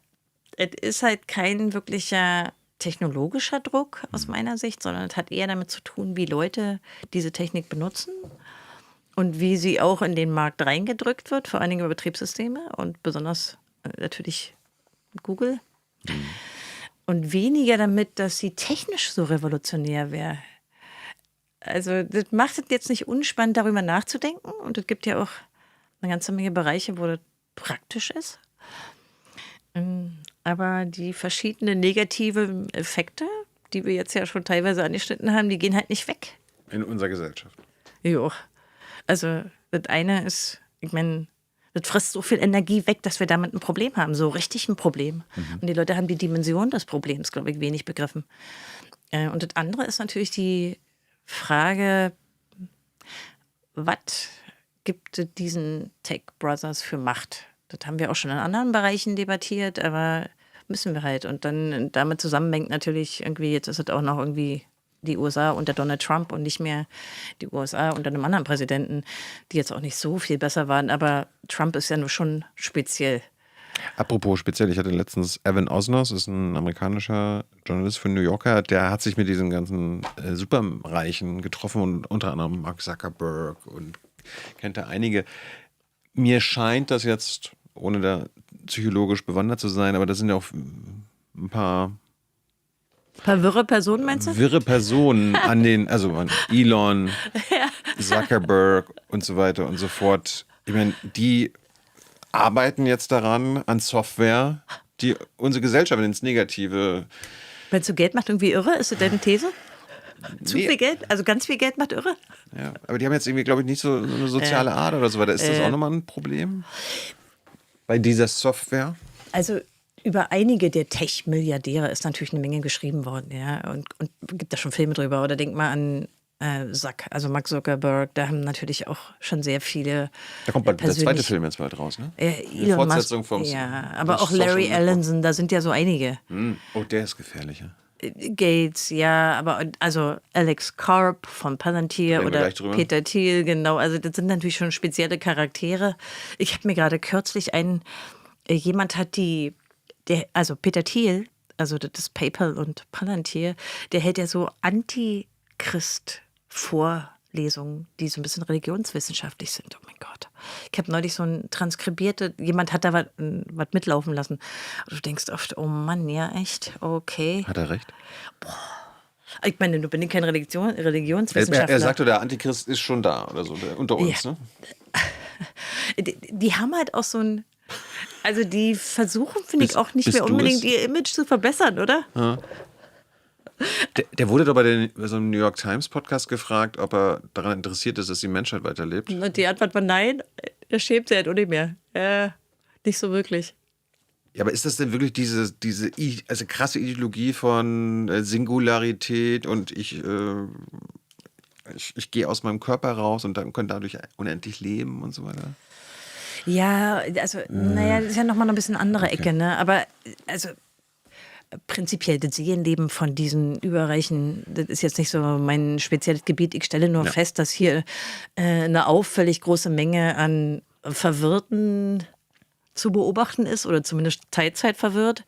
es ist halt kein wirklicher technologischer Druck aus meiner Sicht, sondern es hat eher damit zu tun, wie Leute diese Technik benutzen und wie sie auch in den Markt reingedrückt wird, vor allen Dingen über Betriebssysteme und besonders natürlich Google. Und weniger damit, dass sie technisch so revolutionär wäre. Also das macht es jetzt nicht unspannend, darüber nachzudenken. Und es gibt ja auch eine ganze Menge Bereiche, wo das praktisch ist. Aber die verschiedenen negativen Effekte, die wir jetzt ja schon teilweise angeschnitten haben, die gehen halt nicht weg. In unserer Gesellschaft. Jo. Also das eine ist, ich meine, das frisst so viel Energie weg, dass wir damit ein Problem haben. So richtig ein Problem. Und die Leute haben die Dimension des Problems, glaube ich, wenig begriffen. Und das andere ist natürlich die Frage, was gibt es diesen Tech Brothers für Macht? Das haben wir auch schon in anderen Bereichen debattiert, aber müssen wir halt. Und dann damit zusammenhängt natürlich irgendwie, jetzt ist es auch noch irgendwie die USA unter Donald Trump und nicht mehr die USA unter einem anderen Präsidenten, die jetzt auch nicht so viel besser waren. Aber Trump ist ja nur schon speziell. Apropos speziell, ich hatte letztens Evan Osnos, ist ein amerikanischer Journalist für New Yorker, der hat sich mit diesen ganzen Superreichen getroffen und unter anderem Mark Zuckerberg und kennt da einige. Mir scheint das jetzt, ohne da psychologisch bewandert zu sein, aber das sind ja auch ein paar Wirre Personen, meinst du? wirre Personen an Elon, Zuckerberg und so weiter und so fort. Ich meine, die arbeiten jetzt daran, an Software, die unsere Gesellschaft ins Negative. Meinst du, Geld macht irgendwie irre? Ist das deine These? Zu Nee. viel Geld? Also ganz viel Geld macht irre? Ja, aber die haben jetzt irgendwie, glaube ich, nicht so eine soziale Ader oder so weiter. Ist das auch nochmal ein Problem bei dieser Software? Also über einige der Tech-Milliardäre ist natürlich eine Menge geschrieben worden, ja, und gibt da schon Filme drüber. Oder denk mal an Mark Zuckerberg, da haben natürlich auch schon schon viele Da kommt bald der zweite persönlich. Film jetzt bald raus, ne? Elon Fortsetzung Musk, vom ja, aber das auch Social Larry Network. Ellison, da sind ja so einige. Oh, der ist gefährlicher. Gates, ja, aber also Alex Karp von Palantir Reden wir oder gleich drüber. Peter Thiel, genau. Also das sind natürlich schon spezielle Charaktere. Ich habe mir gerade kürzlich jemand hat also Peter Thiel, also das ist PayPal und Palantir, der hält ja so Antichrist-Vorlesungen, die so ein bisschen religionswissenschaftlich sind. Oh mein Gott. Ich habe neulich so ein jemand hat da was mitlaufen lassen. Und du denkst oft, oh Mann, ja, echt? Okay. Hat er recht? Ich meine, du bist kein Er Religionswissenschaftler. sagte, der Antichrist ist schon da oder so, unter uns, Ja. ne? Die haben halt auch also die versuchen, finde ich, auch nicht bist mehr du unbedingt es? ihr Image zu verbessern, oder? Der wurde doch bei so einem New York Times Podcast gefragt, ob er daran interessiert ist, dass die Menschheit weiterlebt. Und die Antwort war nein, er schämt sich halt auch nicht mehr. Nicht so wirklich. Ja, aber ist das denn wirklich diese also krasse Ideologie von Singularität und ich gehe aus meinem Körper raus und dann kann dadurch unendlich leben und so weiter? Ja, also, naja, das ist ja nochmal eine bisschen andere Ecke, ne? Aber, also, prinzipiell, das Seelenleben von diesen Überreichen, das ist jetzt nicht so mein spezielles Gebiet. Ich stelle nur fest, dass hier eine auffällig große Menge an Verwirrten zu beobachten ist oder zumindest Teilzeit verwirrt.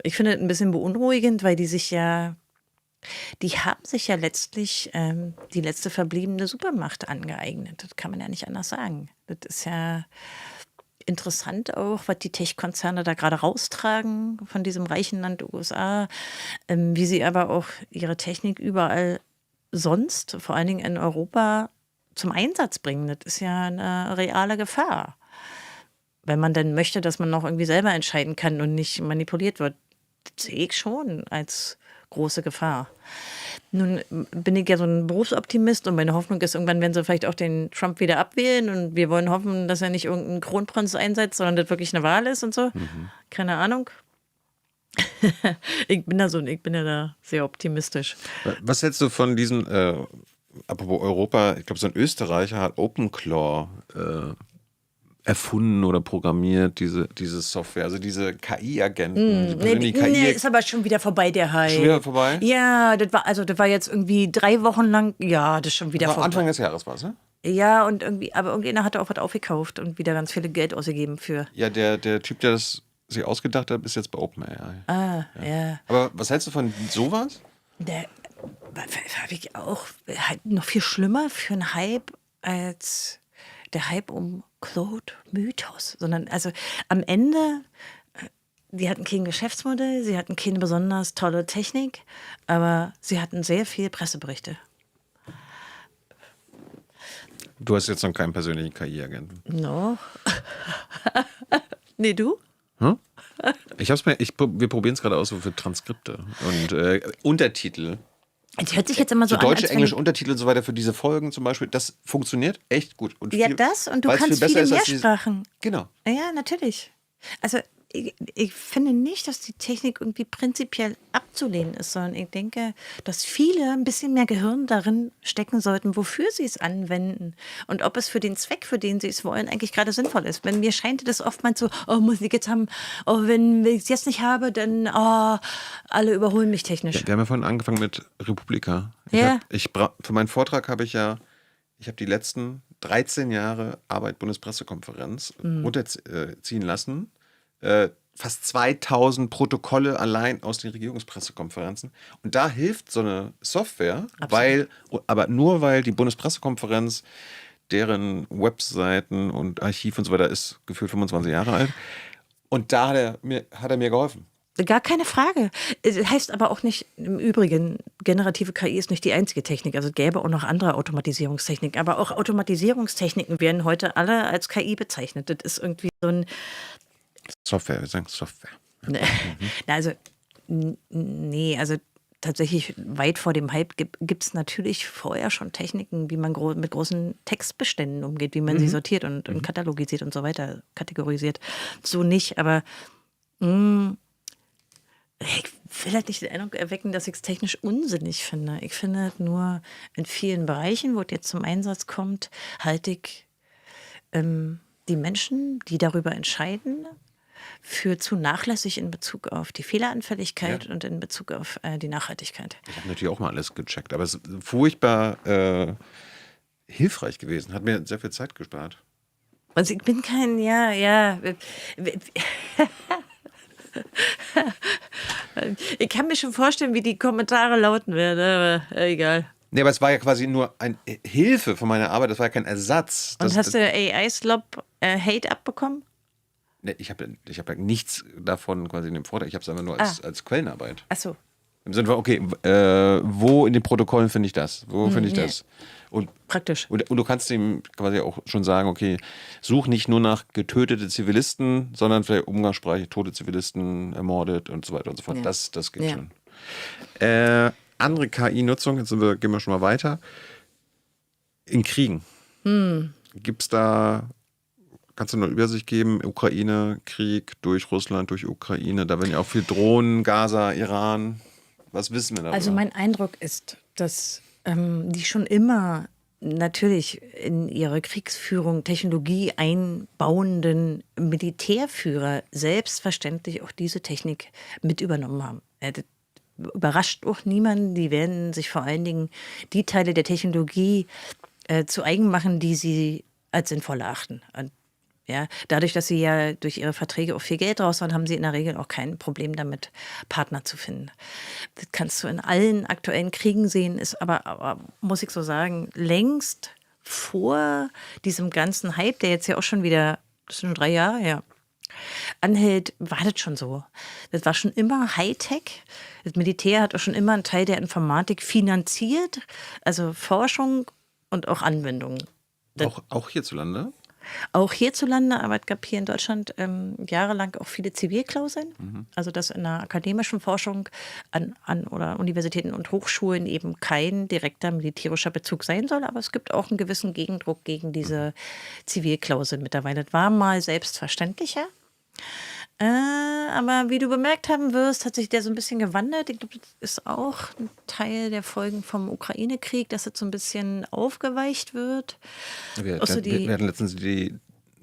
Ich finde es ein bisschen beunruhigend, weil die haben sich ja letztlich die letzte verbliebene Supermacht angeeignet. Das kann man ja nicht anders sagen. Das ist ja interessant auch, was die Tech-Konzerne da gerade raustragen von diesem reichen Land USA, wie sie aber auch ihre Technik überall sonst, vor allen Dingen in Europa, zum Einsatz bringen. Das ist ja eine reale Gefahr. Wenn man denn möchte, dass man noch irgendwie selber entscheiden kann und nicht manipuliert wird, das sehe ich schon als große Gefahr. Nun bin ich ja so ein Berufsoptimist und meine Hoffnung ist, irgendwann werden sie vielleicht auch den Trump wieder abwählen und wir wollen hoffen, dass er nicht irgendeinen Kronprinz einsetzt, sondern das wirklich eine Wahl ist und so. Keine Ahnung. Ich bin ja da sehr optimistisch. Was hältst du von diesen, apropos Europa, ich glaube, so ein Österreicher hat OpenClaw erfunden oder programmiert, diese Software, also diese KI-Agenten. Nee, ist aber schon wieder vorbei, der Hype. Schon wieder vorbei? Ja, das war jetzt irgendwie 3 Wochen lang, ja, das ist schon wieder War vorbei. Anfang des Jahres war es, ne? Ja, und aber irgendjemand hat auch was aufgekauft und wieder ganz viel Geld ausgegeben für. Ja, der Typ, der das sich ausgedacht hat, ist jetzt bei OpenAI. Ja. Aber was hältst du von sowas? Der habe ich auch halt noch viel schlimmer für einen Hype als der Hype um Claude Mythos. Sondern also am Ende, die hatten kein Geschäftsmodell, sie hatten keine besonders tolle Technik, aber sie hatten sehr viel Presseberichte. Du hast jetzt noch keinen persönlichen KI-Agenten. No. Nee, du? Hm? Wir probieren es gerade aus so für Transkripte und Untertitel. Es hört sich jetzt immer so an, deutsche, als wenn englische Untertitel und so weiter für diese Folgen zum Beispiel, das funktioniert echt gut. Und ja, das und du weil's kannst viel besser viele ist als Mehrsprachen. Genau. Ja, natürlich. Also ich finde nicht, dass die Technik irgendwie prinzipiell abzulehnen ist, sondern ich denke, dass viele ein bisschen mehr Gehirn darin stecken sollten, wofür sie es anwenden und ob es für den Zweck, für den sie es wollen, eigentlich gerade sinnvoll ist. Wenn mir scheint das oftmals so, oh, muss ich jetzt haben, oh, wenn ich es jetzt nicht habe, dann, oh, alle überholen mich technisch. Ja, wir haben ja vorhin angefangen mit Republika. Ja. Für meinen Vortrag habe ich die letzten 13 Jahre Arbeit Bundespressekonferenz runterziehen lassen. Fast 2000 Protokolle allein aus den Regierungspressekonferenzen. Und da hilft so eine Software, aber nur weil die Bundespressekonferenz, deren Webseiten und Archiv und so weiter ist gefühlt 25 Jahre alt. Und da hat er mir geholfen. Gar keine Frage. Es heißt aber auch nicht, im Übrigen, generative KI ist nicht die einzige Technik. Also es gäbe auch noch andere Automatisierungstechniken. Aber auch Automatisierungstechniken werden heute alle als KI bezeichnet. Das ist irgendwie so ein... Software, wir sagen Software. Also, nee, also tatsächlich weit vor dem Hype gibt es natürlich vorher schon Techniken, wie man mit großen Textbeständen umgeht, wie man sie sortiert und katalogisiert und so weiter, kategorisiert. So nicht, aber ich will halt nicht den Eindruck erwecken, dass ich es technisch unsinnig finde. Ich finde halt nur in vielen Bereichen, wo es jetzt zum Einsatz kommt, halte ich die Menschen, die darüber entscheiden, für zu nachlässig in Bezug auf die Fehleranfälligkeit und in Bezug auf die Nachhaltigkeit. Ich habe natürlich auch mal alles gecheckt, aber es ist furchtbar hilfreich gewesen. Hat mir sehr viel Zeit gespart. Also ich bin kein, ich kann mir schon vorstellen, wie die Kommentare lauten werden, aber egal. Nee, aber es war ja quasi nur eine Hilfe von meiner Arbeit, das war ja kein Ersatz. Und hast du AI-Slob Hate abbekommen? Nee, ich hab ja nichts davon quasi in dem Vortrag, ich habe es einfach nur als Quellenarbeit. Ach so. Im Sinne von, okay, wo in den Protokollen finde ich das? Wo finde ich das? Und, praktisch. Und du kannst ihm quasi auch schon sagen, okay, such nicht nur nach getötete Zivilisten, sondern vielleicht umgangssprachlich tote Zivilisten, ermordet und so weiter und so fort. Ja. Das geht schon. Andere KI-Nutzung, jetzt gehen wir schon mal weiter. In Kriegen. Gibt es da, kannst du eine Übersicht geben, Ukraine, Krieg durch Russland, durch Ukraine, da werden ja auch viel Drohnen, Gaza, Iran. Was wissen wir darüber? Also mein Eindruck ist, dass die schon immer natürlich in ihre Kriegsführung Technologie einbauenden Militärführer selbstverständlich auch diese Technik mit übernommen haben. Das überrascht auch niemanden. Die werden sich vor allen Dingen die Teile der Technologie zu eigen machen, die sie als sinnvoll erachten. Und ja, dadurch, dass sie ja durch ihre Verträge auch viel Geld raushauen, haben sie in der Regel auch kein Problem damit, Partner zu finden. Das kannst du in allen aktuellen Kriegen sehen, ist aber muss ich so sagen, längst vor diesem ganzen Hype, der jetzt ja auch schon wieder, das sind schon 3 Jahre her, anhält, war das schon so. Das war schon immer Hightech. Das Militär hat auch schon immer einen Teil der Informatik finanziert, also Forschung und auch Anwendungen. Auch hierzulande? auch hierzulande, aber es gab hier in Deutschland jahrelang auch viele Zivilklauseln. Also dass in der akademischen Forschung oder Universitäten und Hochschulen eben kein direkter militärischer Bezug sein soll, aber es gibt auch einen gewissen Gegendruck gegen diese Zivilklauseln mittlerweile. Das war mal selbstverständlicher. Aber wie du bemerkt haben wirst, hat sich der so ein bisschen gewandelt. Ich glaube, das ist auch ein Teil der Folgen vom Ukraine-Krieg, dass es so ein bisschen aufgeweicht wird. Wir wir hatten letztens die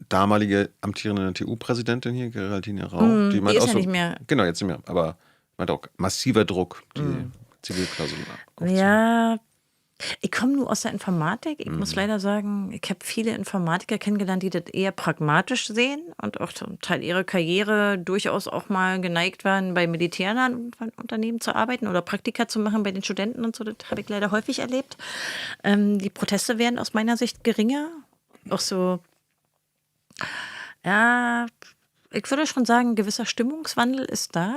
damalige amtierende TU-Präsidentin hier, Geraldine Rau. Die meint ist auch ja nicht mehr. Genau, jetzt nicht mehr. Aber meint auch massiver Druck, die Zivilklauseln aufzunehmen. Ja, ich komme nur aus der Informatik. Ich muss leider sagen, ich habe viele Informatiker kennengelernt, die das eher pragmatisch sehen und auch zum Teil ihrer Karriere durchaus auch mal geneigt waren, bei militärnahen Unternehmen zu arbeiten oder Praktika zu machen bei den Studenten und so. Das habe ich leider häufig erlebt. Die Proteste werden aus meiner Sicht geringer. Auch so, ja, ich würde schon sagen, ein gewisser Stimmungswandel ist da.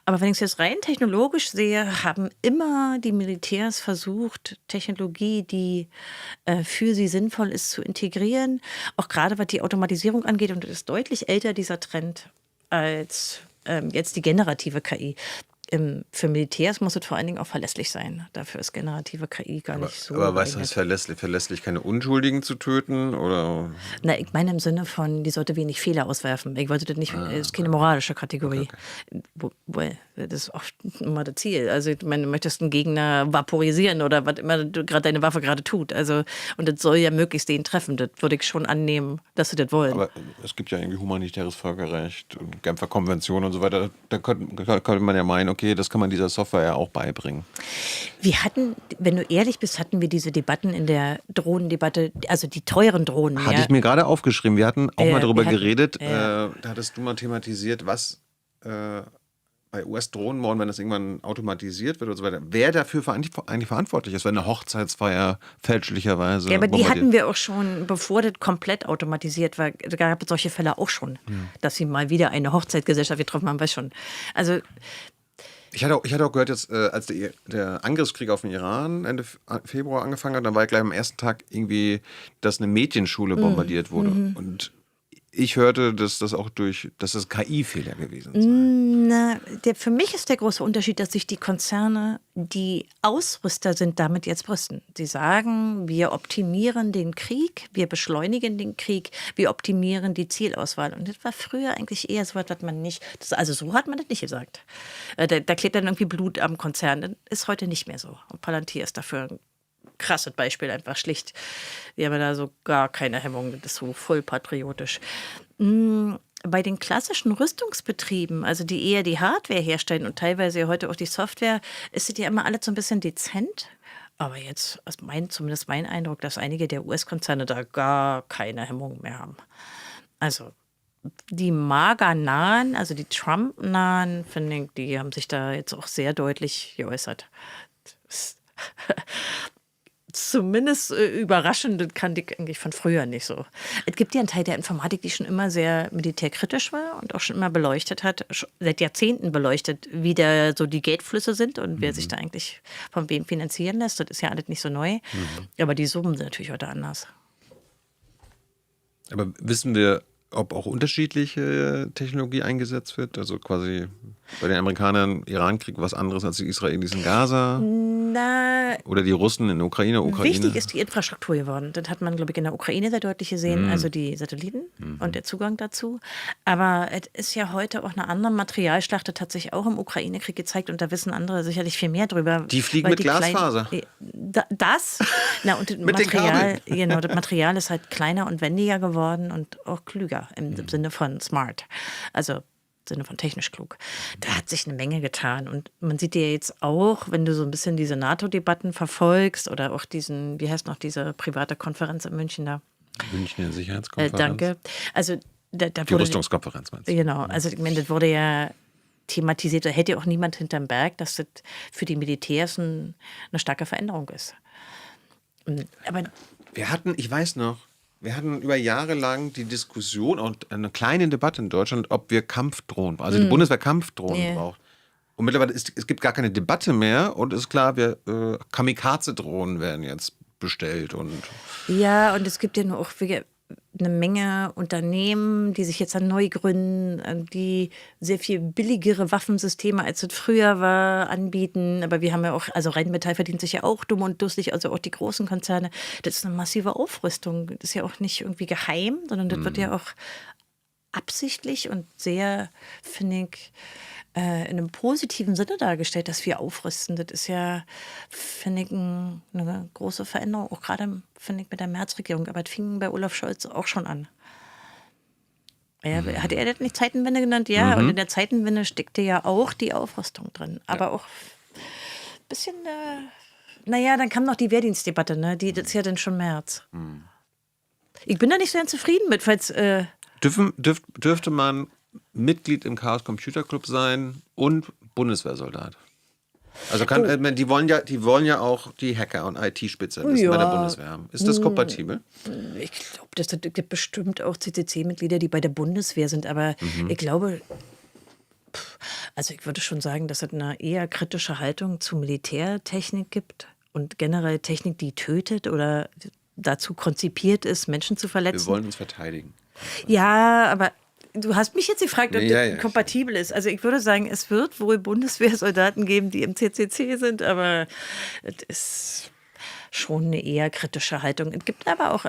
Aber wenn ich es jetzt rein technologisch sehe, haben immer die Militärs versucht, Technologie, die für sie sinnvoll ist, zu integrieren. Auch gerade was die Automatisierung angeht. Und es ist deutlich älter, dieser Trend, als jetzt die generative KI. Für Militärs muss es vor allen Dingen auch verlässlich sein. Dafür ist generative KI gar nicht so. Aber was heißt geeignet. verlässlich? Verlässlich, keine Unschuldigen zu töten? Oder? Na, ich meine im Sinne von, die sollte wenig Fehler auswerfen. Ich wollte das nicht, das ist keine moralische Kategorie. Das ist oft immer das Ziel. Also, ich meine, du möchtest einen Gegner vaporisieren oder was immer deine Waffe gerade tut. Also, und das soll ja möglichst den treffen. Das würde ich schon annehmen, dass sie das wollen. Aber es gibt ja irgendwie humanitäres Völkerrecht und Genfer Konvention und so weiter. Da könnte man ja meinen, okay, das kann man dieser Software ja auch beibringen. Wir hatten, wenn du ehrlich bist, hatten wir diese Debatten in der Drohnendebatte, also die teuren Drohnen. Hatte ich mir gerade aufgeschrieben. Wir hatten auch mal darüber geredet. Ja. Da hattest du mal thematisiert, was bei US-Drohnenmorden, wenn das irgendwann automatisiert wird und so weiter, wer dafür eigentlich verantwortlich ist, wenn eine Hochzeitsfeier fälschlicherweise. Ja, aber die hatten wir auch schon, bevor das komplett automatisiert war. Da gab es solche Fälle auch schon, dass sie mal wieder eine Hochzeitsgesellschaft getroffen haben, weiß schon. Also. Ich hatte auch gehört, jetzt, als der Angriffskrieg auf den Iran Ende Februar angefangen hat, dann war gleich am ersten Tag irgendwie, dass eine Mädchenschule bombardiert wurde. Und ich hörte, dass das KI-Fehler gewesen sei. Für mich ist der große Unterschied, dass sich die Konzerne, die Ausrüster sind, damit jetzt brüsten. Sie sagen, wir optimieren den Krieg, wir beschleunigen den Krieg, wir optimieren die Zielauswahl. Und das war früher eigentlich eher so, was man nicht, also so hat man das nicht gesagt. Da klebt dann irgendwie Blut am Konzern. Das ist heute nicht mehr so. Und Palantir ist dafür ein krasses Beispiel, einfach schlicht. Die haben da so gar keine Hemmung, das ist so voll patriotisch. Bei den klassischen Rüstungsbetrieben, also die eher die Hardware herstellen und teilweise ja heute auch die Software, ist es ja immer alles so ein bisschen dezent. Aber jetzt ist zumindest mein Eindruck, dass einige der US-Konzerne da gar keine Hemmung mehr haben. Also die MAGA-Nahen, also die Trump-Nahen, finde ich, die haben sich da jetzt auch sehr deutlich geäußert. Zumindest überraschend, das kannte ich eigentlich von früher nicht so. Es gibt ja einen Teil der Informatik, die schon immer sehr militärkritisch war und auch schon immer beleuchtet hat, seit Jahrzehnten beleuchtet, wie da so die Geldflüsse sind und wer sich da eigentlich von wem finanzieren lässt. Das ist ja alles nicht so neu. Aber die Summen sind natürlich heute anders. Aber wissen wir, ob auch unterschiedliche Technologie eingesetzt wird? Also quasi bei den Amerikanern Irankrieg was anderes als die Israelis in Gaza? Oder die Russen in der Ukraine? Wichtig ist die Infrastruktur geworden. Das hat man, glaube ich, in der Ukraine sehr deutlich gesehen. Also die Satelliten und der Zugang dazu. Aber es ist ja heute auch eine andere Materialschlacht. Das hat sich auch im Ukraine-Krieg gezeigt. Und da wissen andere sicherlich viel mehr drüber. Die fliegen mit Glasfaser. Und das Material, genau, das Material ist halt kleiner und wendiger geworden und auch klüger im Sinne von smart. Also im Sinne von technisch klug. Da hat sich eine Menge getan. Und man sieht ja jetzt auch, wenn du so ein bisschen diese NATO-Debatten verfolgst oder auch diesen, wie heißt noch diese private Konferenz in München da? Münchner Sicherheitskonferenz. Danke. Also die Rüstungskonferenz meinst du? Genau. Also ich meine, das wurde ja thematisiert, da hätte auch niemand hinterm Berg, dass das für die Militärs eine starke Veränderung ist. Aber wir hatten über Jahre lang die Diskussion und eine kleine Debatte in Deutschland, ob wir Kampfdrohnen, also die Bundeswehr Kampfdrohnen braucht. Und mittlerweile es gibt gar keine Debatte mehr und ist klar, Kamikaze-Drohnen werden jetzt bestellt. Ja, und es gibt ja nur auch eine Menge Unternehmen, die sich jetzt dann neu gründen, die sehr viel billigere Waffensysteme, als es früher war, anbieten. Aber wir haben ja auch, also Rheinmetall verdient sich ja auch dumm und dusselig, also auch die großen Konzerne. Das ist eine massive Aufrüstung. Das ist ja auch nicht irgendwie geheim, sondern das wird ja auch absichtlich und sehr, finde ich, in einem positiven Sinne dargestellt, dass wir aufrüsten. Das ist ja, finde ich, eine große Veränderung, auch gerade, finde ich, mit der Märzregierung. Aber das fing bei Olaf Scholz auch schon an. Ja, hatte er das nicht Zeitenwende genannt? Ja, und in der Zeitenwende steckte ja auch die Aufrüstung drin. Aber auch ein bisschen, naja, dann kam noch die Wehrdienstdebatte, ne? Das ist ja dann schon März. Ich bin da nicht so ganz zufrieden mit, falls... Dürfte man Mitglied im Chaos Computer Club sein und Bundeswehrsoldat? Also die wollen ja auch die Hacker und IT-Spezialisten bei der Bundeswehr haben. Ist das kompatibel? Ich glaube, es gibt bestimmt auch CCC-Mitglieder, die bei der Bundeswehr sind, aber ich glaube, also ich würde schon sagen, dass es eine eher kritische Haltung zu Militärtechnik gibt und generell Technik, die tötet oder dazu konzipiert ist, Menschen zu verletzen. Wir wollen uns verteidigen. Ja, aber du hast mich jetzt gefragt, ob das kompatibel ist. Also ich würde sagen, es wird wohl Bundeswehrsoldaten geben, die im CCC sind, aber es ist schon eine eher kritische Haltung. Es gibt aber auch,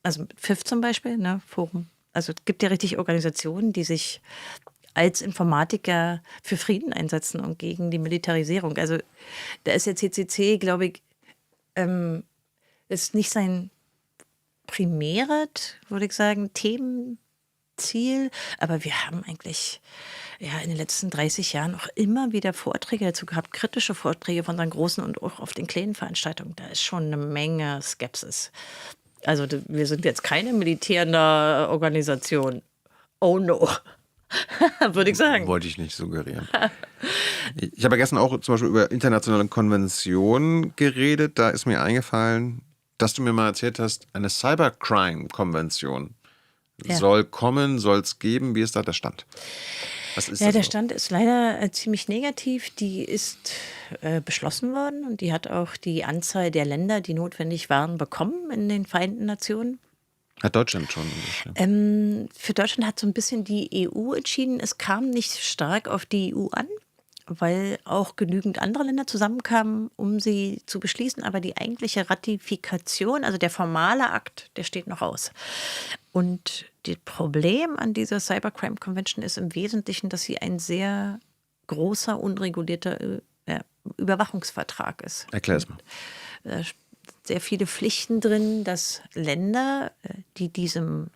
also PFIF zum Beispiel, ne, Forum. Also es gibt ja richtig Organisationen, die sich als Informatiker für Frieden einsetzen und gegen die Militarisierung. Also da ist der CCC, glaube ich, ist nicht sein primäres, würde ich sagen, Themenziel. Aber wir haben eigentlich in den letzten 30 Jahren auch immer wieder Vorträge dazu gehabt, kritische Vorträge von unseren großen und auch auf den kleinen Veranstaltungen. Da ist schon eine Menge Skepsis. Also wir sind jetzt keine militärende Organisation. Oh no. Würde ich sagen. Wollte ich nicht suggerieren. Ich habe ja gestern auch zum Beispiel über internationale Konventionen geredet. Da ist mir eingefallen, dass du mir mal erzählt hast, eine Cybercrime-Konvention soll kommen, soll es geben. Wie ist da der Stand? Was ist das der Stand ist leider ziemlich negativ. Die ist beschlossen worden und die hat auch die Anzahl der Länder, die notwendig waren, bekommen in den Vereinten Nationen. Hat Deutschland schon ungefähr? Für Deutschland hat so ein bisschen die EU entschieden. Es kam nicht stark auf die EU an, weil auch genügend andere Länder zusammenkamen, um sie zu beschließen. Aber die eigentliche Ratifikation, also der formale Akt, der steht noch aus. Und das Problem an dieser Cybercrime Convention ist im Wesentlichen, dass sie ein sehr großer, unregulierter Überwachungsvertrag ist. Erklär es mal. Sehr viele Pflichten drin, dass Länder, die diesem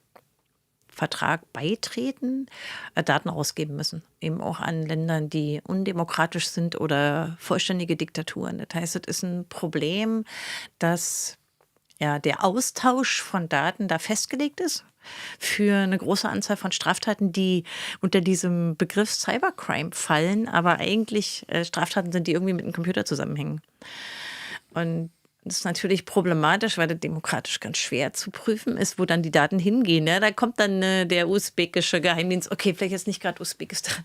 Vertrag beitreten, Daten ausgeben müssen. Eben auch an Ländern, die undemokratisch sind oder vollständige Diktaturen. Das heißt, es ist ein Problem, dass der Austausch von Daten da festgelegt ist für eine große Anzahl von Straftaten, die unter diesem Begriff Cybercrime fallen, aber eigentlich Straftaten sind, die irgendwie mit dem Computer zusammenhängen. Und das ist natürlich problematisch, weil das demokratisch ganz schwer zu prüfen ist, wo dann die Daten hingehen. Ne? Da kommt dann der usbekische Geheimdienst. Okay, vielleicht ist nicht gerade Usbekistan.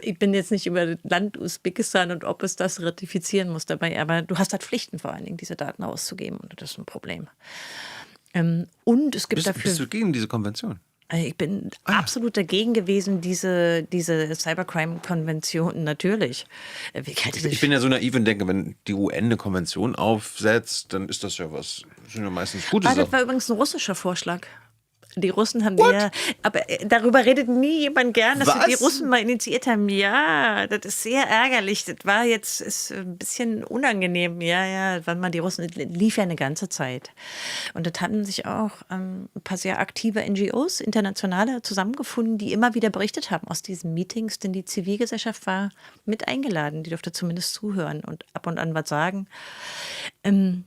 Ich bin jetzt nicht über das Land Usbekistan und ob es das ratifizieren muss dabei, aber du hast halt Pflichten vor allen Dingen, diese Daten auszugeben und das ist ein Problem. Und es gibt dafür... Bist du gegen diese Konvention? Ich bin absolut dagegen gewesen, diese Cybercrime-Konvention, natürlich. Ich bin ja so naiv und denke, wenn die UN eine Konvention aufsetzt, dann ist das ja was, sind ja meistens gute Sachen. Das war übrigens ein russischer Vorschlag. Die Russen haben aber darüber redet nie jemand gern, dass die Russen mal initiiert haben. Ja, das ist sehr ärgerlich. Das ist ein bisschen unangenehm. Ja, wann mal die Russen, das lief ja eine ganze Zeit. Und das haben sich auch ein paar sehr aktive NGOs, internationale, zusammengefunden, die immer wieder berichtet haben aus diesen Meetings, denn die Zivilgesellschaft war mit eingeladen. Die durfte zumindest zuhören und ab und an was sagen. Und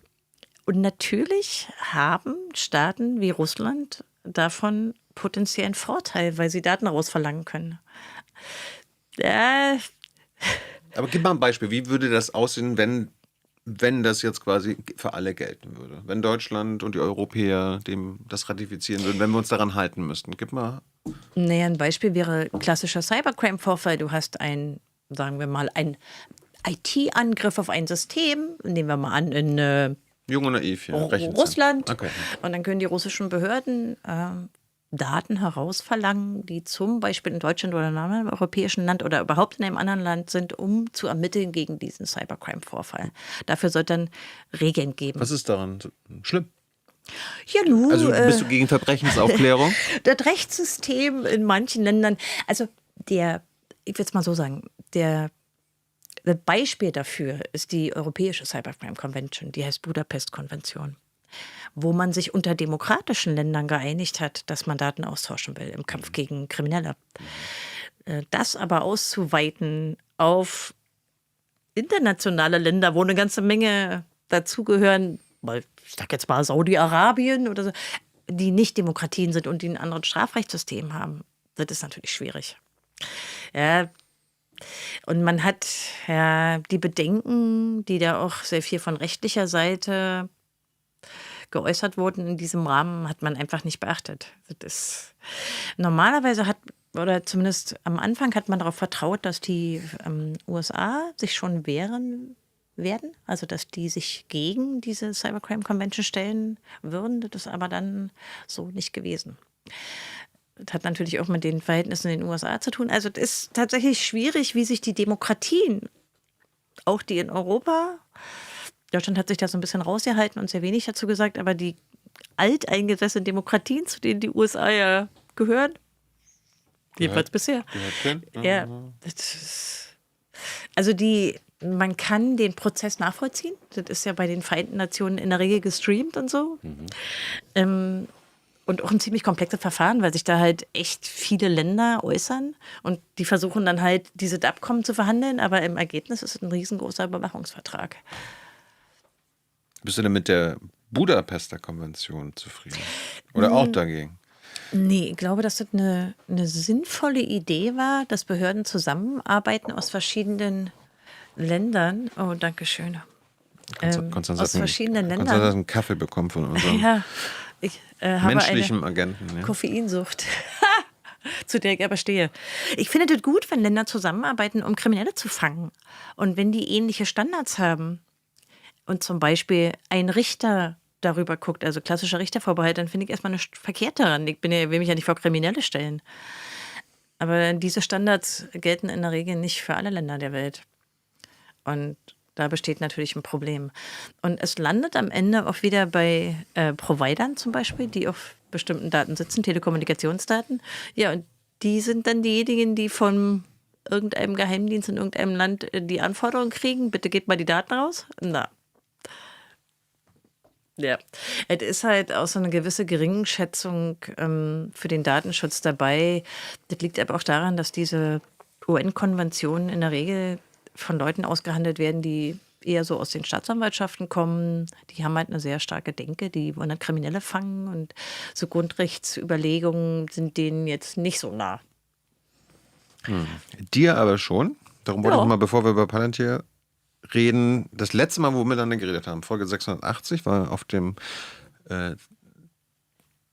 natürlich haben Staaten wie Russland davon potenziellen Vorteil, weil sie Daten rausverlangen können. Aber gib mal ein Beispiel. Wie würde das aussehen, wenn das jetzt quasi für alle gelten würde? Wenn Deutschland und die Europäer das ratifizieren würden, wenn wir uns daran halten müssten. Gib mal. Naja, ein Beispiel wäre klassischer Cybercrime-Vorfall. Du hast sagen wir mal, einen IT-Angriff auf ein System. Nehmen wir mal an, Jung und naiv, ja. Russland. Okay. Und dann können die russischen Behörden Daten herausverlangen, die zum Beispiel in Deutschland oder in einem europäischen Land oder überhaupt in einem anderen Land sind, um zu ermitteln gegen diesen Cybercrime-Vorfall. Dafür soll dann Regeln geben. Was ist daran so schlimm? Ja, nun, Also bist du gegen Verbrechensaufklärung? das Rechtssystem in manchen Ländern, also ich will es mal so sagen, das Beispiel dafür ist die Europäische Cybercrime Convention, die heißt Budapest-Konvention, wo man sich unter demokratischen Ländern geeinigt hat, dass man Daten austauschen will im Kampf gegen Kriminelle. Das aber auszuweiten auf internationale Länder, wo eine ganze Menge dazugehören, weil ich sag jetzt mal Saudi-Arabien oder so, die nicht Demokratien sind und die ein anderes Strafrechtssystem haben, das ist natürlich schwierig. Ja, und man hat ja die Bedenken, die da auch sehr viel von rechtlicher Seite geäußert wurden in diesem Rahmen, hat man einfach nicht beachtet. Normalerweise oder zumindest am Anfang hat man darauf vertraut, dass die USA sich schon wehren werden, also dass die sich gegen diese Cybercrime Convention stellen würden. Das ist aber dann so nicht gewesen. Das hat natürlich auch mit den Verhältnissen in den USA zu tun. Also es ist tatsächlich schwierig, wie sich die Demokratien, auch die in Europa, Deutschland hat sich da so ein bisschen rausgehalten und sehr wenig dazu gesagt, aber die alteingesessenen Demokratien, zu denen die USA ja gehören, jedenfalls bisher. Ja, also man kann den Prozess nachvollziehen. Das ist ja bei den Vereinten Nationen in der Regel gestreamt und so. Und auch ein ziemlich komplexes Verfahren, weil sich da halt echt viele Länder äußern und die versuchen dann halt, diese Abkommen zu verhandeln, aber im Ergebnis ist es ein riesengroßer Überwachungsvertrag. Bist du denn mit der Budapester Konvention zufrieden? Oder auch dagegen? Nee, ich glaube, dass das eine sinnvolle Idee war, dass Behörden zusammenarbeiten aus verschiedenen Ländern. Oh, danke schön. Konstanz aus verschiedenen Ländern. Konstanz hat einen Kaffee bekommen von unserem Ja, ich habe menschlichen eine Agenten. Ja. Koffeinsucht, zu der ich aber stehe. Ich finde das gut, wenn Länder zusammenarbeiten, um Kriminelle zu fangen. Und wenn die ähnliche Standards haben und zum Beispiel ein Richter darüber guckt, also klassischer Richtervorbehalt, dann finde ich erstmal nichts verkehrt daran. Ich will mich ja nicht vor Kriminelle stellen. Aber diese Standards gelten in der Regel nicht für alle Länder der Welt. Und da besteht natürlich ein Problem. Und es landet am Ende auch wieder bei Providern zum Beispiel, die auf bestimmten Daten sitzen, Telekommunikationsdaten. Ja, und die sind dann diejenigen, die von irgendeinem Geheimdienst in irgendeinem Land die Anforderungen kriegen, bitte gebt mal die Daten raus. Na. Ja, es ist halt auch so eine gewisse Geringschätzung für den Datenschutz dabei. Das liegt aber auch daran, dass diese UN-Konventionen in der Regel von Leuten ausgehandelt werden, die eher so aus den Staatsanwaltschaften kommen. Die haben halt eine sehr starke Denke, die wollen dann Kriminelle fangen und so Grundrechtsüberlegungen sind denen jetzt nicht so nah. Dir aber schon. Darum wollte ich mal, bevor wir über Palantir reden, das letzte Mal, wo wir miteinander geredet haben, Folge 680, war auf dem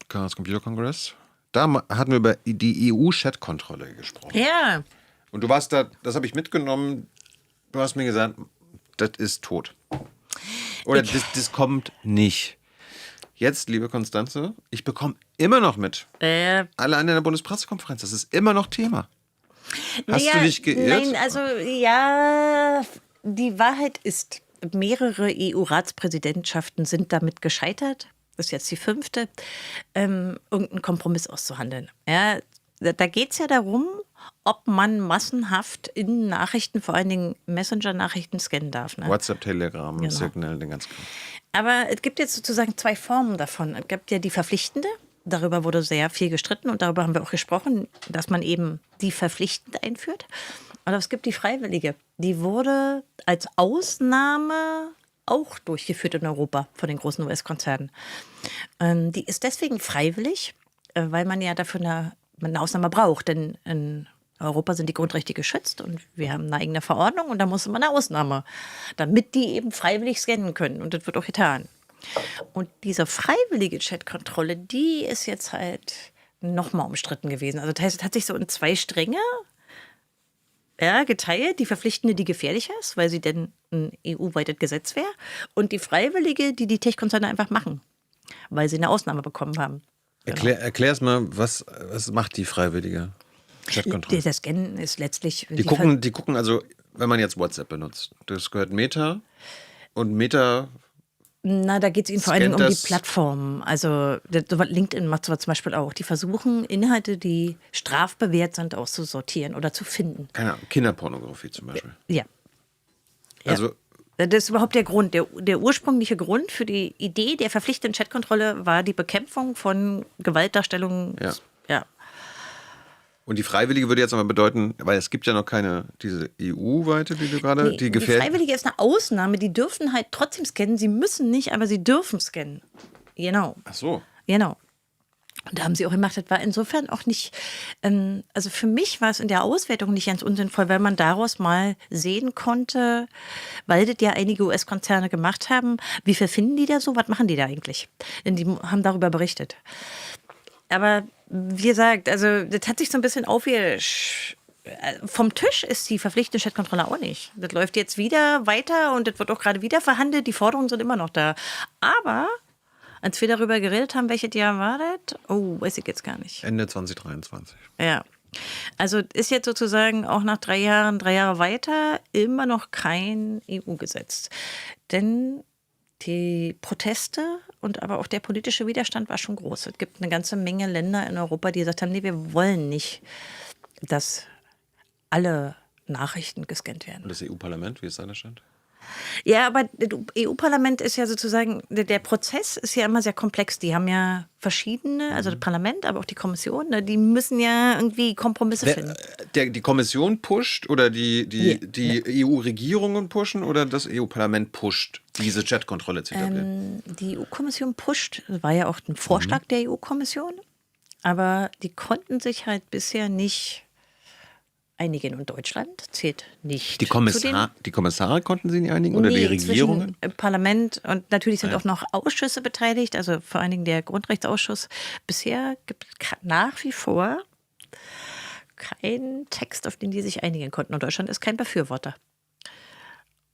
Chaos Computer Congress. Da hatten wir über die EU-Chat-Kontrolle gesprochen. Ja. Und du warst da, das habe ich mitgenommen, du hast mir gesagt, das ist tot. Oder das kommt nicht. Jetzt, liebe Konstanze, ich bekomme immer noch mit. Allein in der Bundespressekonferenz, das ist immer noch Thema. Hast du dich geirrt? Nein, also ja, die Wahrheit ist, mehrere EU-Ratspräsidentschaften sind damit gescheitert. Das ist jetzt die 5. Irgendeinen Kompromiss auszuhandeln. Ja, da geht es ja darum, ob man massenhaft in Nachrichten, vor allen Dingen Messenger-Nachrichten scannen darf. Ne? WhatsApp, Telegram, Genau. Signal, den ganzen Kram. Aber es gibt jetzt sozusagen 2 Formen davon. Es gibt ja die verpflichtende, darüber wurde sehr viel gestritten und darüber haben wir auch gesprochen, dass man eben die verpflichtend einführt. Aber es gibt die freiwillige. Die wurde als Ausnahme auch durchgeführt in Europa von den großen US-Konzernen. Die ist deswegen freiwillig, weil man ja dafür eine Ausnahme braucht. Denn in Europa sind die Grundrechte geschützt und wir haben eine eigene Verordnung und da muss man eine Ausnahme, damit die eben freiwillig scannen können. Und das wird auch getan. Und diese freiwillige Chatkontrolle, die ist jetzt halt nochmal umstritten gewesen. Also das heißt, es hat sich so in 2 Stränge ja, geteilt. Die verpflichtende, die gefährlicher ist, weil sie denn ein EU-weites Gesetz wäre. Und die freiwillige, die die Tech-Konzerne einfach machen, weil sie eine Ausnahme bekommen haben. Erklär's mal, was macht die freiwillige Chatkontrolle? Das Scannen ist letztlich... Die gucken also, wenn man jetzt WhatsApp benutzt, das gehört Meta und Meta... Na, da geht es ihnen vor allen Dingen um die das- Plattformen. Also LinkedIn macht sowas zum Beispiel auch. Die versuchen, Inhalte, die strafbewehrt sind, auszusortieren oder zu finden. Keine Ahnung, Kinderpornografie zum Beispiel. Ja. Ja. Also Das ist überhaupt der Grund. Der ursprüngliche Grund für die Idee der verpflichtenden Chatkontrolle war die Bekämpfung von Gewaltdarstellungen. Ja. Ja. und die Freiwillige würde jetzt aber bedeuten, weil es gibt ja noch keine, diese EU-weite, die du gerade, Nee, die die gefährdet. Freiwillige ist eine Ausnahme. Die dürfen halt trotzdem scannen. Sie müssen nicht, aber sie dürfen scannen. Genau. Ach so. Genau. Und da haben sie auch gemacht, das war insofern auch nicht, also für mich war es in der Auswertung nicht ganz unsinnvoll, weil man daraus mal sehen konnte, weil das ja einige US-Konzerne gemacht haben, wie viel finden die da so, was machen die da eigentlich? Denn die haben darüber berichtet. Aber wie gesagt, also das hat sich so ein bisschen vom Tisch ist die verpflichtende Chatkontrolle auch nicht. Das läuft jetzt wieder weiter und das wird auch gerade wieder verhandelt. Die Forderungen sind immer noch da. Aber als wir darüber geredet haben, welches Jahr war das? Oh, weiß ich jetzt gar nicht. Ende 2023. Ja. Also ist jetzt sozusagen auch nach 3 Jahre weiter, immer noch kein EU-Gesetz. Denn die Proteste und aber auch der politische Widerstand war schon groß. Es gibt eine ganze Menge Länder in Europa, die gesagt haben, nee, wir wollen nicht, dass alle Nachrichten gescannt werden. Und das EU-Parlament, wie ist da der Stand? Ja, aber das EU-Parlament ist ja sozusagen, der Prozess ist ja immer sehr komplex. Die haben ja verschiedene, also das Parlament, aber auch die Kommission, ne, die müssen ja irgendwie Kompromisse finden. Die Kommission pusht oder die EU-Regierungen pushen oder das EU-Parlament pusht, diese Chatkontrolle zu etablieren? Die EU-Kommission pusht, das war ja auch ein Vorschlag der EU-Kommission, aber die konnten sich halt bisher nicht einigen und Deutschland zählt nicht. Die Kommissare konnten sie nicht einigen oder die Regierungen? Im Parlament und natürlich sind auch noch Ausschüsse beteiligt, also vor allen Dingen der Grundrechtsausschuss. Bisher gibt es nach wie vor keinen Text, auf den die sich einigen konnten. Und Deutschland ist kein Befürworter.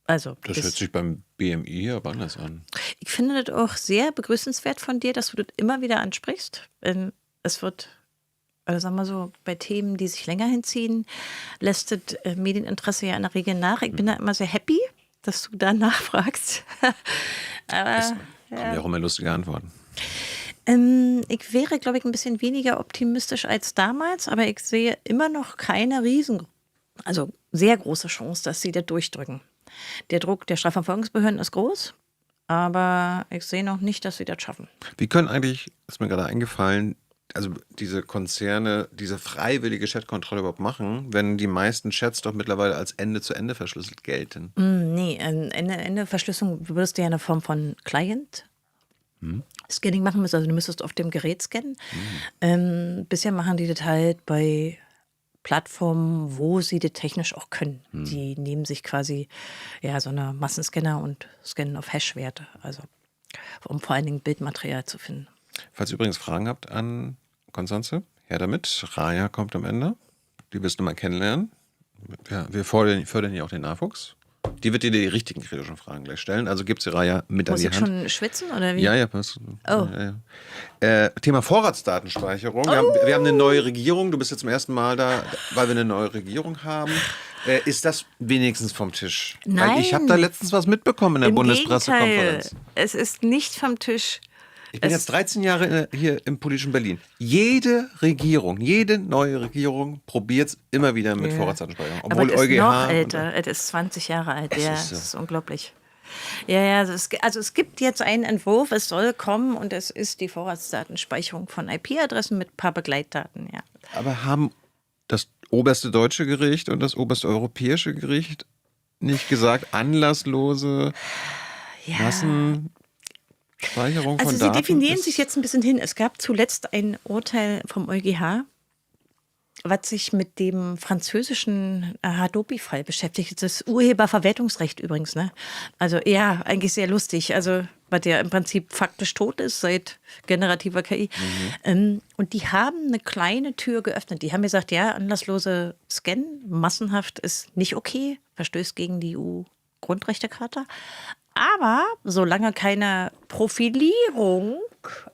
Also, Das hört sich beim BMI aber anders an. ich finde das auch sehr begrüßenswert von dir, dass du das immer wieder ansprichst. Es wird, also sagen wir so, bei Themen, die sich länger hinziehen, lässt das Medieninteresse ja in der Regel nach. Ich bin da immer sehr happy, dass du da nachfragst. Aber Kommen ja auch immer lustige Antworten. ich wäre, glaube ich, ein bisschen weniger optimistisch als damals, aber ich sehe immer noch keine also sehr große Chance, dass sie das durchdrücken. Der Druck der Strafverfolgungsbehörden ist groß, aber ich sehe noch nicht, dass sie das schaffen. Wie können eigentlich, ist mir gerade eingefallen, also diese Konzerne diese freiwillige Chatkontrolle überhaupt machen, wenn die meisten Chats doch mittlerweile als Ende-zu-Ende verschlüsselt gelten? Nee, Ende-Verschlüsselung würdest du ja in der Form von Client Scanning machen müssen. Also du müsstest auf dem Gerät scannen. Bisher machen die das halt bei Plattformen, wo sie das technisch auch können. Die nehmen sich quasi ja so eine Massenscanner und scannen auf Hash-Werte, also um vor allen Dingen Bildmaterial zu finden. Falls ihr übrigens Fragen habt an Constanze, her damit. Raya kommt am Ende. Die wirst du mal kennenlernen. Ja, wir fördern ja auch den Nachwuchs. Die wird dir die richtigen kritischen Fragen gleich stellen. Also gibt sie Raya mit an Muss die ich Hand. schon schwitzen oder wie? Ja, passt. Oh. Ja. Thema Vorratsdatenspeicherung. Wir haben eine neue Regierung. Du bist jetzt zum ersten Mal da, weil wir eine neue Regierung haben. Ist das wenigstens vom Tisch? Nein. Weil ich habe da letztens was mitbekommen in der Im Bundespressekonferenz. Gegenteil. Es ist nicht vom Tisch. Ich bin jetzt 13 Jahre hier im politischen Berlin. Jede neue Regierung probiert es immer wieder mit Vorratsdatenspeicherung. Aber Obwohl es ist noch EuGH. älter. Es ist 20 Jahre alt. Ja, ist so. das ist unglaublich. Ja, also es gibt jetzt einen Entwurf, es soll kommen und es ist die Vorratsdatenspeicherung von IP-Adressen mit ein paar Begleitdaten, ja. Aber haben das oberste deutsche Gericht und das oberste europäische Gericht nicht gesagt, anlasslose Massenspeicherung von Also sie Daten? definieren sich jetzt ein bisschen hin. Es gab zuletzt ein Urteil vom EuGH, was sich mit dem französischen Hadopi-Fall beschäftigt. Das ist Urheberverwertungsrecht übrigens, ne? Also ja, eigentlich sehr lustig. Also, was ja im Prinzip faktisch tot ist seit generativer KI. Und die haben eine kleine Tür geöffnet. Die haben gesagt, ja, anlasslose Scannen, massenhaft ist nicht okay, verstößt gegen die EU-Grundrechtecharta. Aber solange keine Profilierung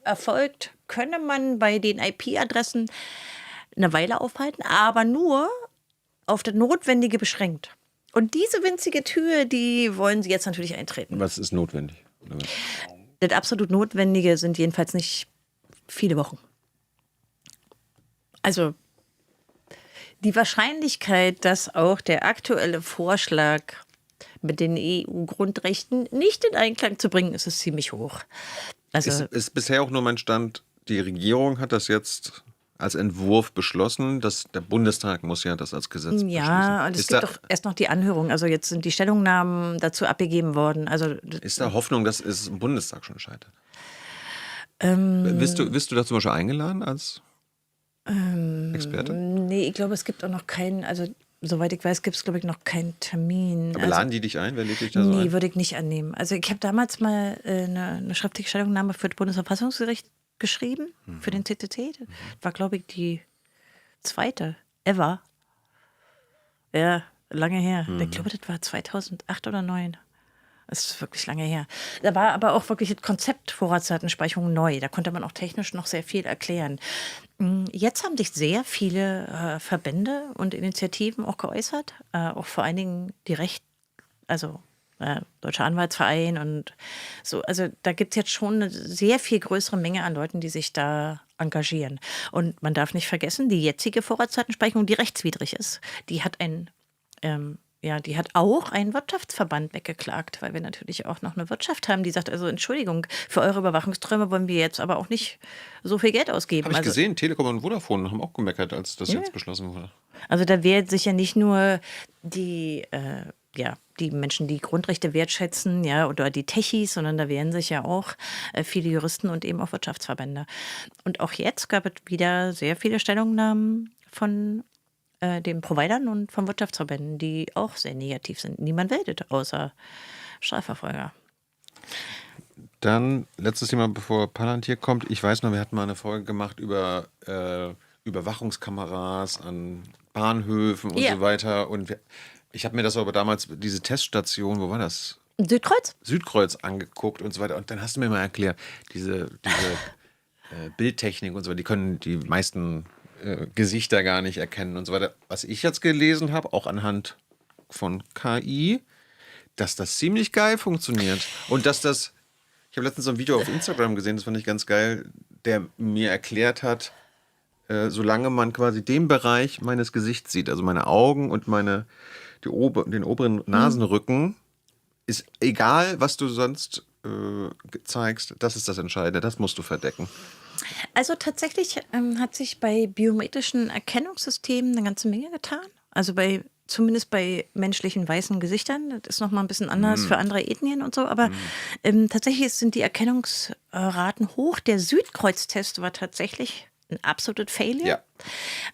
erfolgt, könne man bei den IP-Adressen eine Weile aufhalten, aber nur auf das Notwendige beschränkt. Und diese winzige Tür, die wollen sie jetzt natürlich eintreten. Was ist notwendig? Das absolut Notwendige sind jedenfalls nicht viele Wochen. Also die Wahrscheinlichkeit, dass auch der aktuelle Vorschlag mit den EU-Grundrechten nicht in Einklang zu bringen, ist es ziemlich hoch. Also Ist bisher auch nur mein Stand, die Regierung hat das jetzt als Entwurf beschlossen. Der Bundestag muss ja das als Gesetz beschließen. ja, und es gibt doch erst noch die Anhörung. Also jetzt sind die Stellungnahmen dazu abgegeben worden. Also Ist da Hoffnung, dass es im Bundestag schon scheitert? Wirst du da zum Beispiel eingeladen als Experte? nee, ich glaube, es gibt auch noch keinen, also soweit ich weiß, gibt es, glaube ich, noch keinen Termin. Aber laden die dich ein? Wer lädt dich da so Nee, ein? würde ich nicht annehmen. Also ich habe damals mal eine schriftliche Stellungnahme für das Bundesverfassungsgericht geschrieben, für den CCC. Das war, glaube ich, die zweite ever. Ja, lange her. Ich glaube, das war 2008 oder 2009. Das ist wirklich lange her. Da war aber auch wirklich das Konzept Vorratsdatenspeicherung neu. Da konnte man auch technisch noch sehr viel erklären. Jetzt haben sich sehr viele Verbände und Initiativen auch geäußert. Auch vor allen Dingen die also Deutscher Anwaltsverein und so. Also da gibt es jetzt schon eine sehr viel größere Menge an Leuten, die sich da engagieren. Und man darf nicht vergessen, die jetzige Vorratsdatenspeicherung, die rechtswidrig ist, die hat die hat auch einen Wirtschaftsverband weggeklagt, weil wir natürlich auch noch eine Wirtschaft haben, die sagt, also Entschuldigung, für eure Überwachungsträume wollen wir jetzt aber auch nicht so viel Geld ausgeben. Habe ich Also, gesehen, Telekom und Vodafone haben auch gemeckert, als das jetzt beschlossen wurde. also da wehren sich ja nicht nur die Menschen, die Grundrechte wertschätzen, ja, oder die Techies, sondern da wehren sich ja auch viele Juristen und eben auch Wirtschaftsverbände. Und auch jetzt gab es wieder sehr viele Stellungnahmen von den Providern und von Wirtschaftsverbänden, die auch sehr negativ sind. Niemand meldet, außer Strafverfolger. Dann, letztes Thema, bevor Palantir kommt. Ich weiß noch, wir hatten mal eine Folge gemacht über Überwachungskameras an Bahnhöfen und Ja. so weiter. Und ich habe mir das aber damals, diese Teststation, wo war das? Südkreuz? Südkreuz angeguckt und so weiter. Und dann hast du mir mal erklärt, diese Bildtechnik und so weiter, die können die meisten Gesichter gar nicht erkennen und so weiter. Was ich jetzt gelesen habe, auch anhand von KI, dass das ziemlich geil funktioniert. Und ich habe letztens so ein Video auf Instagram gesehen, das fand ich ganz geil, der mir erklärt hat, solange man quasi den Bereich meines Gesichts sieht, also meine Augen und den oberen Nasenrücken, ist egal, was du sonst zeigst, das ist das Entscheidende, das musst du verdecken. Also tatsächlich hat sich bei biometrischen Erkennungssystemen eine ganze Menge getan. Also zumindest bei menschlichen weißen Gesichtern. Das ist nochmal ein bisschen anders für andere Ethnien und so. Aber tatsächlich sind die Erkennungsraten hoch. Der Südkreuz-Test war tatsächlich ein absolutes Failure. Ja.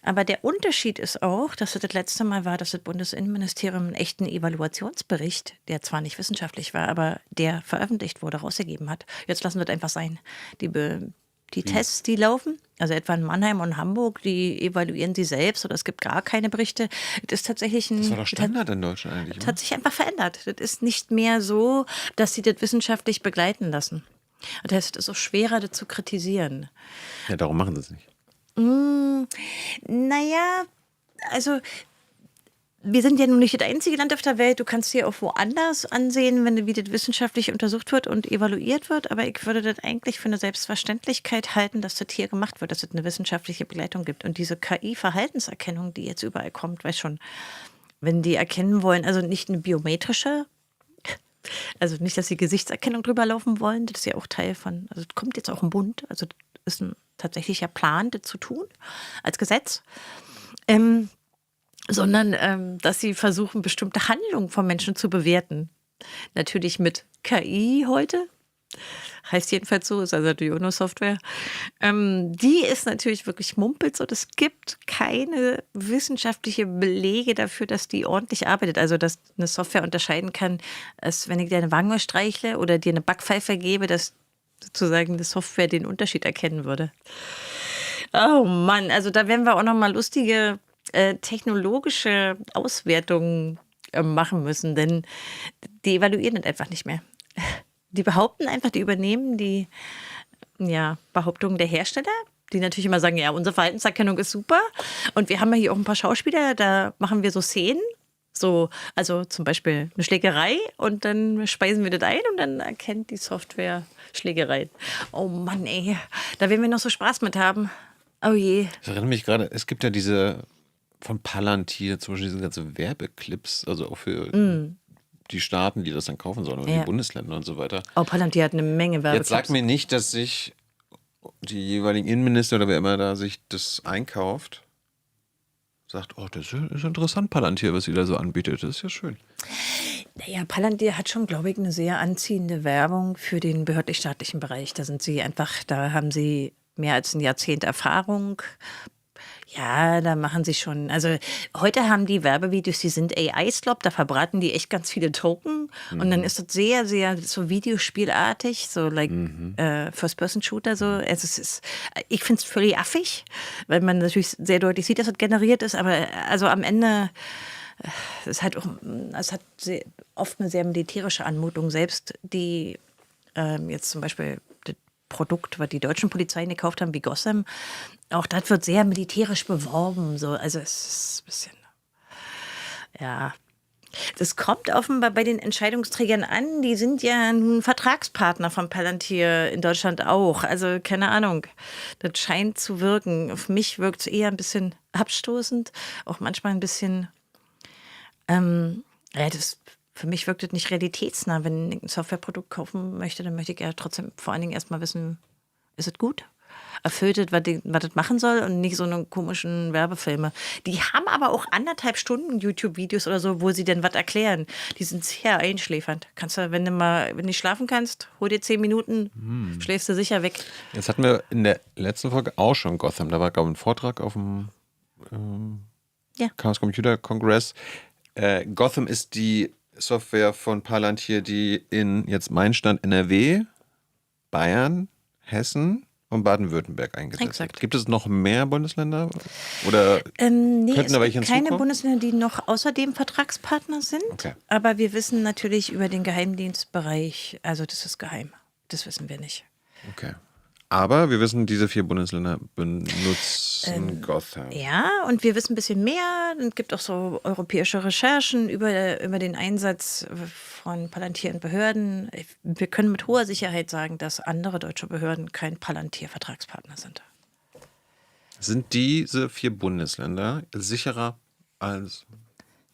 Aber der Unterschied ist auch, dass es das letzte Mal war, dass das Bundesinnenministerium einen echten Evaluationsbericht, der zwar nicht wissenschaftlich war, aber der veröffentlicht wurde, rausgegeben hat. Jetzt lassen wir das einfach sein. Die Tests, die laufen, also etwa in Mannheim und Hamburg, die evaluieren sie selbst oder es gibt gar keine Berichte. Das ist tatsächlich Das war doch Standard in Deutschland eigentlich. Das hat sich einfach verändert. Das ist nicht mehr so, dass sie das wissenschaftlich begleiten lassen. Das heißt, es ist auch schwerer, das zu kritisieren. Ja, darum machen sie es nicht. Naja, also wir sind ja nun nicht das einzige Land auf der Welt. Du kannst dir auch woanders ansehen, wie das wissenschaftlich untersucht wird und evaluiert wird. Aber ich würde das eigentlich für eine Selbstverständlichkeit halten, dass das hier gemacht wird, dass es eine wissenschaftliche Begleitung gibt. Und diese KI-Verhaltenserkennung, die jetzt überall kommt, weiß schon, wenn die erkennen wollen, also nicht eine biometrische, also nicht, dass sie Gesichtserkennung drüber laufen wollen, das ist ja auch Teil von, also das kommt jetzt auch im Bund, also das ist ein tatsächlicher Plan, das zu tun, als Gesetz. Sondern dass sie versuchen, bestimmte Handlungen von Menschen zu bewerten. Natürlich mit KI heute, Heißt jedenfalls so, ist also die UNO-Software. Die ist natürlich wirklich Mumpitz und es gibt keine wissenschaftliche Belege dafür, dass die ordentlich arbeitet. Also, dass eine Software unterscheiden kann, als wenn ich dir eine Wange streichle oder dir eine Backpfeife gebe, dass sozusagen eine Software den Unterschied erkennen würde. Oh Mann, also da werden wir auch noch mal lustige technologische Auswertungen machen müssen, denn die evaluieren das einfach nicht mehr. Die behaupten einfach, die übernehmen die Behauptungen der Hersteller, die natürlich immer sagen, ja, unsere Verhaltenserkennung ist super. Und wir haben ja hier auch ein paar Schauspieler, da machen wir so Szenen. So, also zum Beispiel eine Schlägerei und dann speisen wir das ein und dann erkennt die Software Schlägereien. Oh Mann, ey, da werden wir noch so Spaß mit haben. Oh je. Ich erinnere mich gerade, es gibt ja diese von Palantir, zum Beispiel diese ganzen Werbeclips, also auch für die Staaten, die das dann kaufen sollen, oder Ja. die Bundesländer und so weiter. Oh, Palantir hat eine Menge Jetzt sag Werbeclips. mir nicht, dass sich die jeweiligen Innenminister oder wer immer da sich das einkauft, sagt, oh, das ist interessant, Palantir, was sie da so anbietet. Das ist ja schön. Naja, Palantir hat schon, glaube ich, eine sehr anziehende Werbung für den behördlich-staatlichen Bereich. Da haben sie mehr als ein Jahrzehnt Erfahrung. Ja, da machen sie schon. Also heute haben die Werbevideos, die sind AI-Slop, da verbraten die echt ganz viele Token. Und dann ist das sehr, sehr so Videospielartig, so like First-Person-Shooter. So. Also ich finde es völlig affig, weil man natürlich sehr deutlich sieht, dass das generiert ist. Aber also am Ende, es hat oft eine sehr militärische Anmutung. Selbst die jetzt zum Beispiel das Produkt, was die deutschen Polizeien gekauft haben, wie Gotham, auch das wird sehr militärisch beworben. So. Also es ist ein bisschen, ja. Das kommt offenbar bei den Entscheidungsträgern an. Die sind ja nun Vertragspartner von Palantir in Deutschland auch. Also keine Ahnung. Das scheint zu wirken. Auf mich wirkt es eher ein bisschen abstoßend. Auch manchmal ein bisschen, für mich wirkt es nicht realitätsnah. Wenn ich ein Softwareprodukt kaufen möchte, dann möchte ich ja trotzdem vor allen Dingen erstmal wissen, ist es gut? Erfüllt es, was das machen soll und nicht so eine komischen Werbefilme. Die haben aber auch 1,5 Stunden YouTube-Videos oder so, wo sie denn was erklären. Die sind sehr einschläfernd. Kannst du, wenn du nicht schlafen kannst, hol dir 10 Minuten, schläfst du sicher weg. Jetzt hatten wir in der letzten Folge auch schon Gotham. Da war, glaube ich, ein Vortrag auf dem Chaos Computer Congress. Gotham ist die Software von Palantir, die in jetzt mein Stand NRW, Bayern, Hessen und Baden-Württemberg eingesetzt Exakt. wird. Gibt es noch mehr Bundesländer? Oder Nee, könnten es da welche gibt keine hinzukommen? Bundesländer, die noch außerdem Vertragspartner sind. Okay. Aber wir wissen natürlich über den Geheimdienstbereich, also das ist geheim. Das wissen wir nicht. Okay. Aber wir wissen, diese 4 Bundesländer benutzen Gotham. Ja, und wir wissen ein bisschen mehr. Es gibt auch so europäische Recherchen über den Einsatz von Palantir in Behörden. Wir können mit hoher Sicherheit sagen, dass andere deutsche Behörden kein Palantir-Vertragspartner sind. Sind diese 4 Bundesländer sicherer als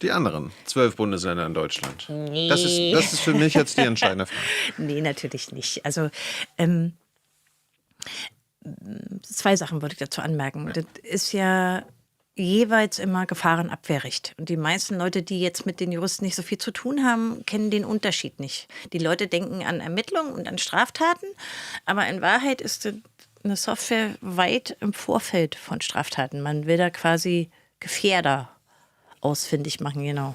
die anderen 12 Bundesländer in Deutschland? Nee. Das ist für mich jetzt die entscheidende Frage. Nee, natürlich nicht. Also 2 Sachen würde ich dazu anmerken. Das ist ja jeweils immer Gefahrenabwehrrecht. Und die meisten Leute, die jetzt mit den Juristen nicht so viel zu tun haben, kennen den Unterschied nicht. Die Leute denken an Ermittlungen und an Straftaten, aber in Wahrheit ist das eine Software weit im Vorfeld von Straftaten. Man will da quasi Gefährder ausfindig machen, genau.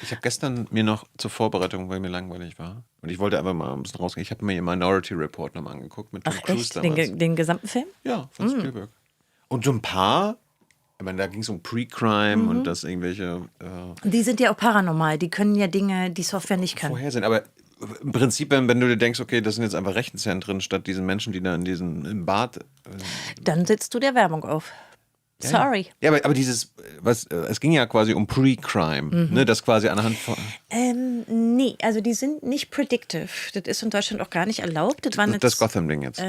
Ich habe gestern mir noch zur Vorbereitung, weil mir langweilig war, und ich wollte einfach mal ein bisschen rausgehen, ich habe mir Minority Report nochmal angeguckt mit Tom Ach Cruise echt? damals. Den gesamten Film? Ja, von Spielberg. Und so ein paar, ich meine, da ging es um Pre-Crime und das irgendwelche Die sind ja auch paranormal. Die können ja Dinge, die Software nicht kann. vorhersehen. Aber im Prinzip, wenn du dir denkst, okay, das sind jetzt einfach Rechenzentren statt diesen Menschen, die da im Bad. Dann sitzt du der Werbung auf. Sorry. Ja, aber dieses, es ging ja quasi um Pre-Crime, ne, das quasi anhand von. Nee, also die sind nicht predictive. Das ist in Deutschland auch gar nicht erlaubt. Das waren Das Gotham-Ding jetzt.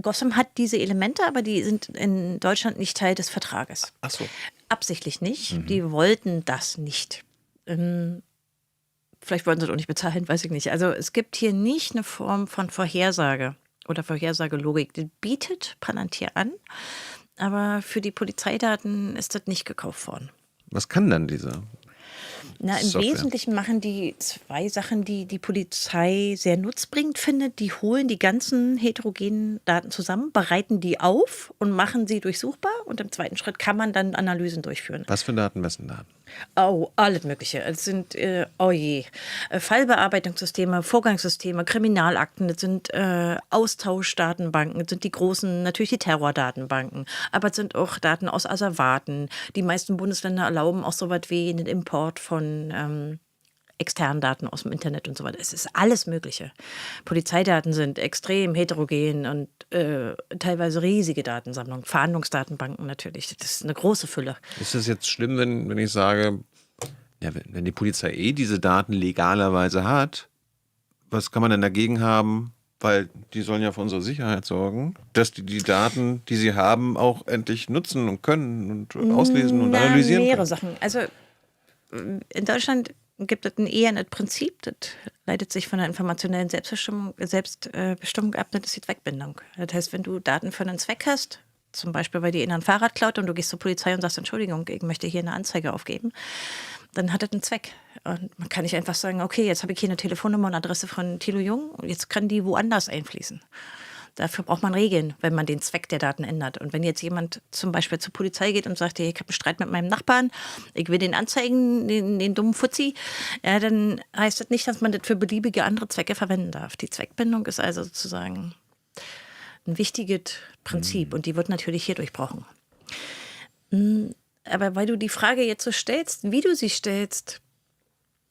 Gotham hat diese Elemente, aber die sind in Deutschland nicht Teil des Vertrages. Ach so. Absichtlich nicht. Die wollten das nicht. Vielleicht wollten sie das auch nicht bezahlen, weiß ich nicht. Also es gibt hier nicht eine Form von Vorhersage oder Vorhersagelogik. Die bietet Palantir an, aber für die Polizeidaten ist das nicht gekauft worden. Was kann dann dieser? Na, im Software. Wesentlichen machen die zwei Sachen, die die Polizei sehr nutzbringend findet. Die holen die ganzen heterogenen Daten zusammen, bereiten die auf und machen sie durchsuchbar. Und im zweiten Schritt kann man dann Analysen durchführen. Was für Daten, wessen Daten? Oh, alles Mögliche. Es sind, oh je, Fallbearbeitungssysteme, Vorgangssysteme, Kriminalakten, das sind Austauschdatenbanken, das sind die großen, natürlich die Terrordatenbanken, aber es sind auch Daten aus Asservaten. Die meisten Bundesländer erlauben auch so was wie den Import von externen Daten aus dem Internet und so weiter. Es ist alles Mögliche. Polizeidaten sind extrem heterogen und teilweise riesige Datensammlungen, Fahndungsdatenbanken natürlich. Das ist eine große Fülle. Ist das jetzt schlimm, wenn ich sage, ja, wenn die Polizei diese Daten legalerweise hat, was kann man denn dagegen haben? Weil die sollen ja für unsere Sicherheit sorgen, dass die Daten, die sie haben, auch endlich nutzen und können und auslesen und analysieren Mehrere können. Sachen. Also in Deutschland gibt es eher ein Prinzip, das leitet sich von der informationellen Selbstbestimmung ab, das ist die Zweckbindung. Das heißt, wenn du Daten für einen Zweck hast, zum Beispiel, weil dir einer ein Fahrrad klaut und du gehst zur Polizei und sagst, Entschuldigung, ich möchte hier eine Anzeige aufgeben, dann hat das einen Zweck. Und man kann nicht einfach sagen, okay, jetzt habe ich hier eine Telefonnummer und Adresse von Thilo Jung und jetzt kann die woanders einfließen. Dafür braucht man Regeln, wenn man den Zweck der Daten ändert. Und wenn jetzt jemand zum Beispiel zur Polizei geht und sagt, hey, ich habe einen Streit mit meinem Nachbarn, ich will den anzeigen, den dummen Fuzzi, ja, dann heißt das nicht, dass man das für beliebige andere Zwecke verwenden darf. Die Zweckbindung ist also sozusagen ein wichtiges Prinzip und die wird natürlich hier durchbrochen. Aber weil du die Frage jetzt so stellst, wie du sie stellst,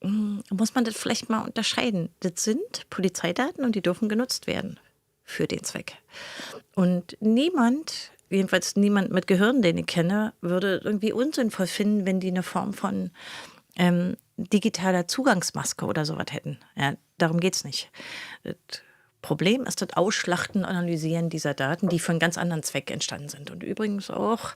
muss man das vielleicht mal unterscheiden. Das sind Polizeidaten und die dürfen genutzt werden für den Zweck. Und niemand, jedenfalls niemand mit Gehirn, den ich kenne, würde irgendwie unsinnvoll finden, wenn die eine Form von digitaler Zugangsmaske oder sowas hätten. Ja, darum geht es nicht. Das Problem ist das Ausschlachten, Analysieren dieser Daten, die für einen ganz anderen Zweck entstanden sind. Und übrigens auch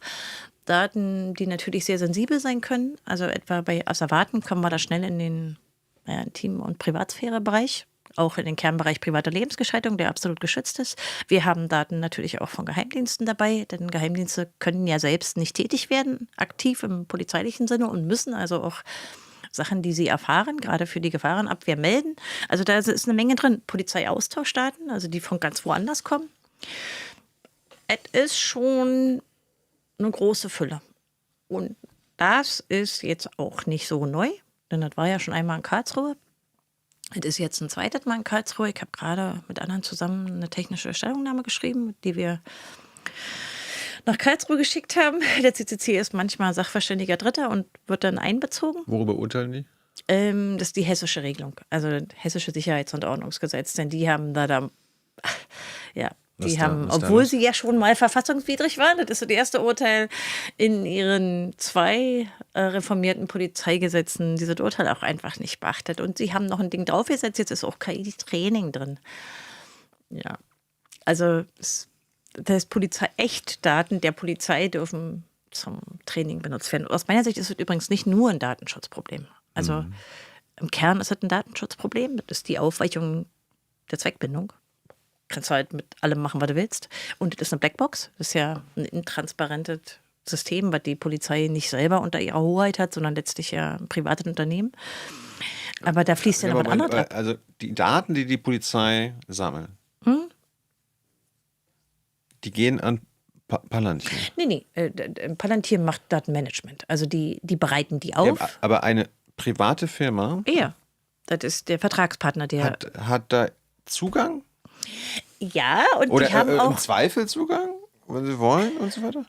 Daten, die natürlich sehr sensibel sein können. Also etwa bei Asservaten kommen wir da schnell in den Intim- und Privatsphäre-Bereich. Auch in den Kernbereich private Lebensgestaltung, der absolut geschützt ist. Wir haben Daten natürlich auch von Geheimdiensten dabei, denn Geheimdienste können ja selbst nicht tätig werden, aktiv im polizeilichen Sinne und müssen also auch Sachen, die sie erfahren, gerade für die Gefahrenabwehr melden. Also da ist eine Menge drin. Polizeiaustauschdaten, also die von ganz woanders kommen. Es ist schon eine große Fülle. Und das ist jetzt auch nicht so neu, denn das war ja schon einmal in Karlsruhe. Es ist jetzt ein zweites Mal in Karlsruhe. Ich habe gerade mit anderen zusammen eine technische Stellungnahme geschrieben, die wir nach Karlsruhe geschickt haben. Der CCC ist manchmal Sachverständiger Dritter und wird dann einbezogen. Worüber urteilen die? Das ist die hessische Regelung, also das hessische Sicherheits- und Ordnungsgesetz. Denn die haben ja, die haben, obwohl sie ja schon mal verfassungswidrig waren, das ist so das erste Urteil in ihren 2 reformierten Polizeigesetzen, dieses Urteil auch einfach nicht beachtet. Und sie haben noch ein Ding draufgesetzt, jetzt ist auch KI-Training drin. Ja, also das Echtdaten der Polizei dürfen zum Training benutzt werden. Aus meiner Sicht ist es übrigens nicht nur ein Datenschutzproblem. Also im Kern ist es ein Datenschutzproblem. Das ist die Aufweichung der Zweckbindung. Kannst du halt mit allem machen, was du willst. Und das ist eine Blackbox. Das ist ja ein intransparentes System, was die Polizei nicht selber unter ihrer Hoheit hat, sondern letztlich ja ein privates Unternehmen. Aber da fließt ja noch was anderes ab. Also die Daten, die die Polizei sammelt, die gehen an Palantir. Nee. Palantir macht Datenmanagement. Also die bereiten die auf. Ja, aber eine private Firma Ja, das ist der Vertragspartner, der. hat da Zugang? Ja, und Oder die haben im auch. Zweifel Zugang, wenn sie wollen und so weiter?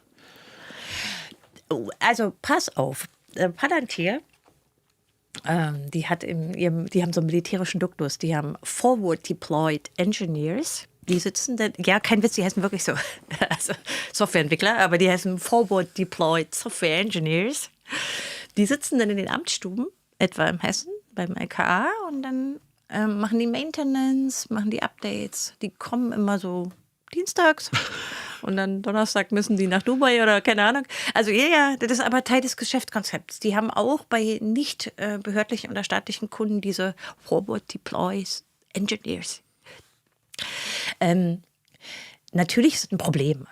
Also pass auf, Palantir, die haben so einen militärischen Duktus, die haben Forward Deployed Engineers. Die sitzen dann, ja, kein Witz, die heißen wirklich so, also Softwareentwickler, aber die heißen Forward Deployed Software Engineers. Die sitzen dann in den Amtsstuben, etwa in Hessen, beim LKA, und dann machen die Maintenance, machen die Updates. Die kommen immer so dienstags und dann Donnerstag müssen die nach Dubai oder keine Ahnung. Also ja, das ist aber Teil des Geschäftskonzepts. Die haben auch bei nicht behördlichen oder staatlichen Kunden diese Forward Deployed Engineers. Natürlich ist es ein Problem.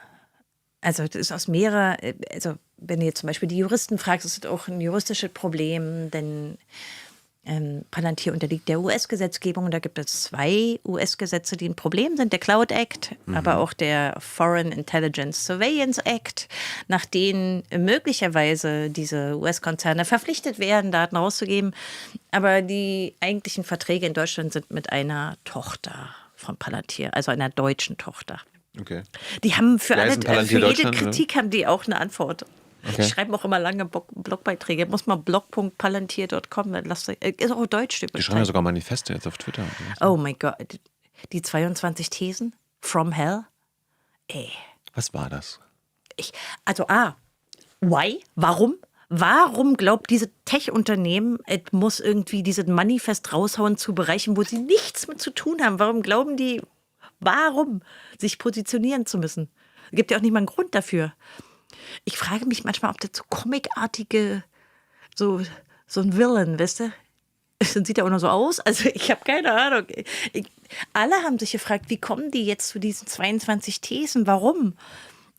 Also das ist aus mehrerer, also wenn du jetzt zum Beispiel die Juristen fragst, ist es auch ein juristisches Problem, denn Palantir unterliegt der US-Gesetzgebung. Da gibt es 2 US-Gesetze, die ein Problem sind. Der Cloud Act, aber auch der Foreign Intelligence Surveillance Act, nach denen möglicherweise diese US-Konzerne verpflichtet werden, Daten rauszugeben. Aber die eigentlichen Verträge in Deutschland sind mit einer Tochter von Palantir, also einer deutschen Tochter. Okay. Die haben für, Die heißen Palantir jede Deutschland, oder? Kritik haben die auch eine Antwort. Okay. Die schreiben auch immer lange Blogbeiträge. Muss mal blog.palantir.com, ist auch deutsch Die übrigens. schreiben ja sogar Manifeste jetzt auf Twitter. Oh mein Gott, die 22 Thesen from hell. Ey. Was war das? Why? Warum? Warum glaubt diese Tech-Unternehmen, es muss irgendwie dieses Manifest raushauen zu Bereichen, wo sie nichts mit zu tun haben? Warum glauben die, sich positionieren zu müssen? Es gibt ja auch nicht mal einen Grund dafür. Ich frage mich manchmal, ob das so comicartige, so ein Villain, weißt du? Dann sieht er auch noch so aus. Also ich habe keine Ahnung. Alle haben sich gefragt, wie kommen die jetzt zu diesen 22 Thesen? Warum?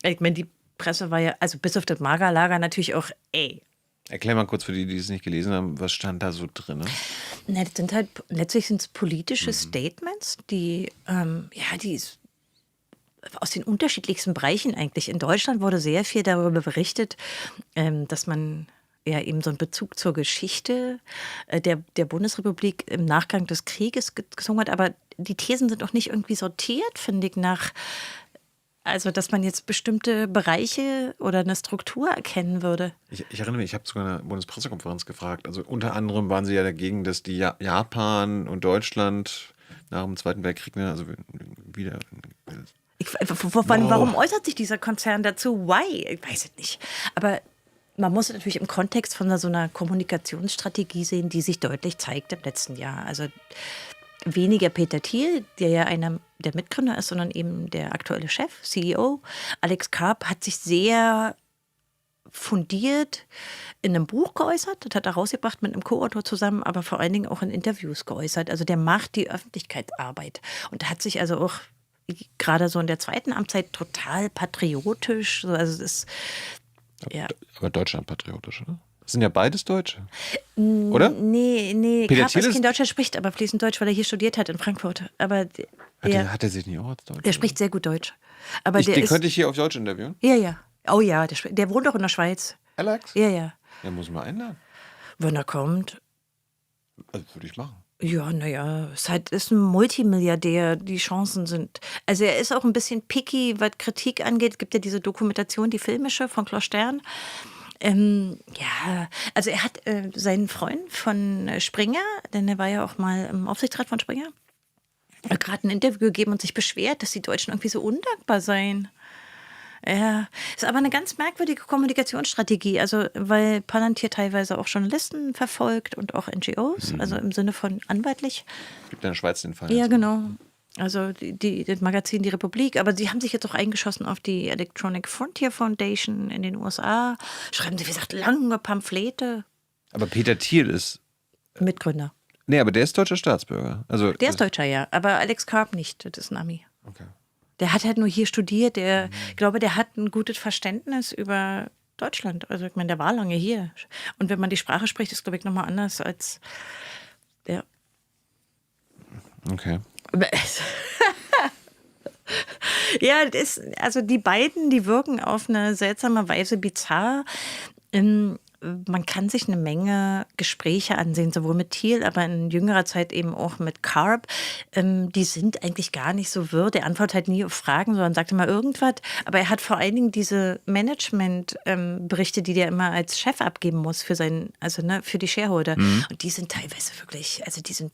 Ich meine, die Presse war ja, also bis auf das Magerlager natürlich auch, Erklär mal kurz für die es nicht gelesen haben, was stand da so drin? Na, das sind halt, letztlich sind es politische Statements, die aus den unterschiedlichsten Bereichen eigentlich. In Deutschland wurde sehr viel darüber berichtet, dass man ja eben so einen Bezug zur Geschichte der Bundesrepublik im Nachgang des Krieges gezogen hat. Aber die Thesen sind auch nicht irgendwie sortiert, finde ich, also dass man jetzt bestimmte Bereiche oder eine Struktur erkennen würde. Ich erinnere mich, ich habe sogar eine Bundespressekonferenz gefragt. Also unter anderem waren sie ja dagegen, dass die Japan und Deutschland nach dem Zweiten Weltkrieg, also wieder... Warum äußert sich dieser Konzern dazu? Why? Ich weiß es nicht. Aber man muss es natürlich im Kontext von so einer Kommunikationsstrategie sehen, die sich deutlich zeigt im letzten Jahr. Also weniger Peter Thiel, der ja einer der Mitgründer ist, sondern eben der aktuelle Chef, CEO. Alex Karp hat sich sehr fundiert in einem Buch geäußert. Das hat er rausgebracht mit einem Co-Autor zusammen, aber vor allen Dingen auch in Interviews geäußert. Also der macht die Öffentlichkeitsarbeit und hat sich also auch gerade so in der zweiten Amtszeit total patriotisch. Also es ist, ja. Aber Deutschland patriotisch, oder? Das sind ja beides Deutsche, oder? Nee, Peter Karp Thiel ist ist- kein Deutscher, spricht aber fließend Deutsch, weil er hier studiert hat in Frankfurt. Aber Hat er sich nicht auch als Deutsch? der spricht sehr gut Deutsch. Aber Den ist, könnte ich hier auf Deutsch interviewen. ja. Oh ja, der wohnt doch in der Schweiz. Alex? Ja. Der muss mal einladen. Wenn er kommt. Also würde ich machen. Ja, naja, ist ein Multimilliardär, die Chancen sind. Also er ist auch ein bisschen picky, was Kritik angeht. Es gibt ja diese Dokumentation, die filmische von Klaus Stern. Also er hat seinen Freund von Springer, denn er war ja auch mal im Aufsichtsrat von Springer, hat gerade ein Interview gegeben und sich beschwert, dass die Deutschen irgendwie so undankbar seien. Ja, ist aber eine ganz merkwürdige Kommunikationsstrategie, also weil Palantir teilweise auch Journalisten verfolgt und auch NGOs, also im Sinne von anwaltlich. Es gibt in der Schweiz den Fall. Ja, genau. Also das Magazin Die Republik, aber sie haben sich jetzt auch eingeschossen auf die Electronic Frontier Foundation in den USA. Schreiben sie, wie gesagt, lange Pamphlete. Aber Peter Thiel ist... Mitgründer. Nee, aber der ist deutscher Staatsbürger. Also, Der ist Deutscher, ja, aber Alex Karp nicht, das ist ein Ami. Okay. Der hat halt nur hier studiert, ich glaube, der hat ein gutes Verständnis über Deutschland. Also ich meine, der war lange hier. Und wenn man die Sprache spricht, ist, glaube ich, nochmal anders als der. Okay. Ja, also die beiden, die wirken auf eine seltsame Weise bizarr. Man kann sich eine Menge Gespräche ansehen, sowohl mit Thiel, aber in jüngerer Zeit eben auch mit Karp. Die sind eigentlich gar nicht so wirr. Der antwortet halt nie auf Fragen, sondern sagt immer irgendwas. Aber er hat vor allen Dingen diese Management-Berichte, die der immer als Chef abgeben muss für für die Shareholder. Und die sind teilweise wirklich, also die sind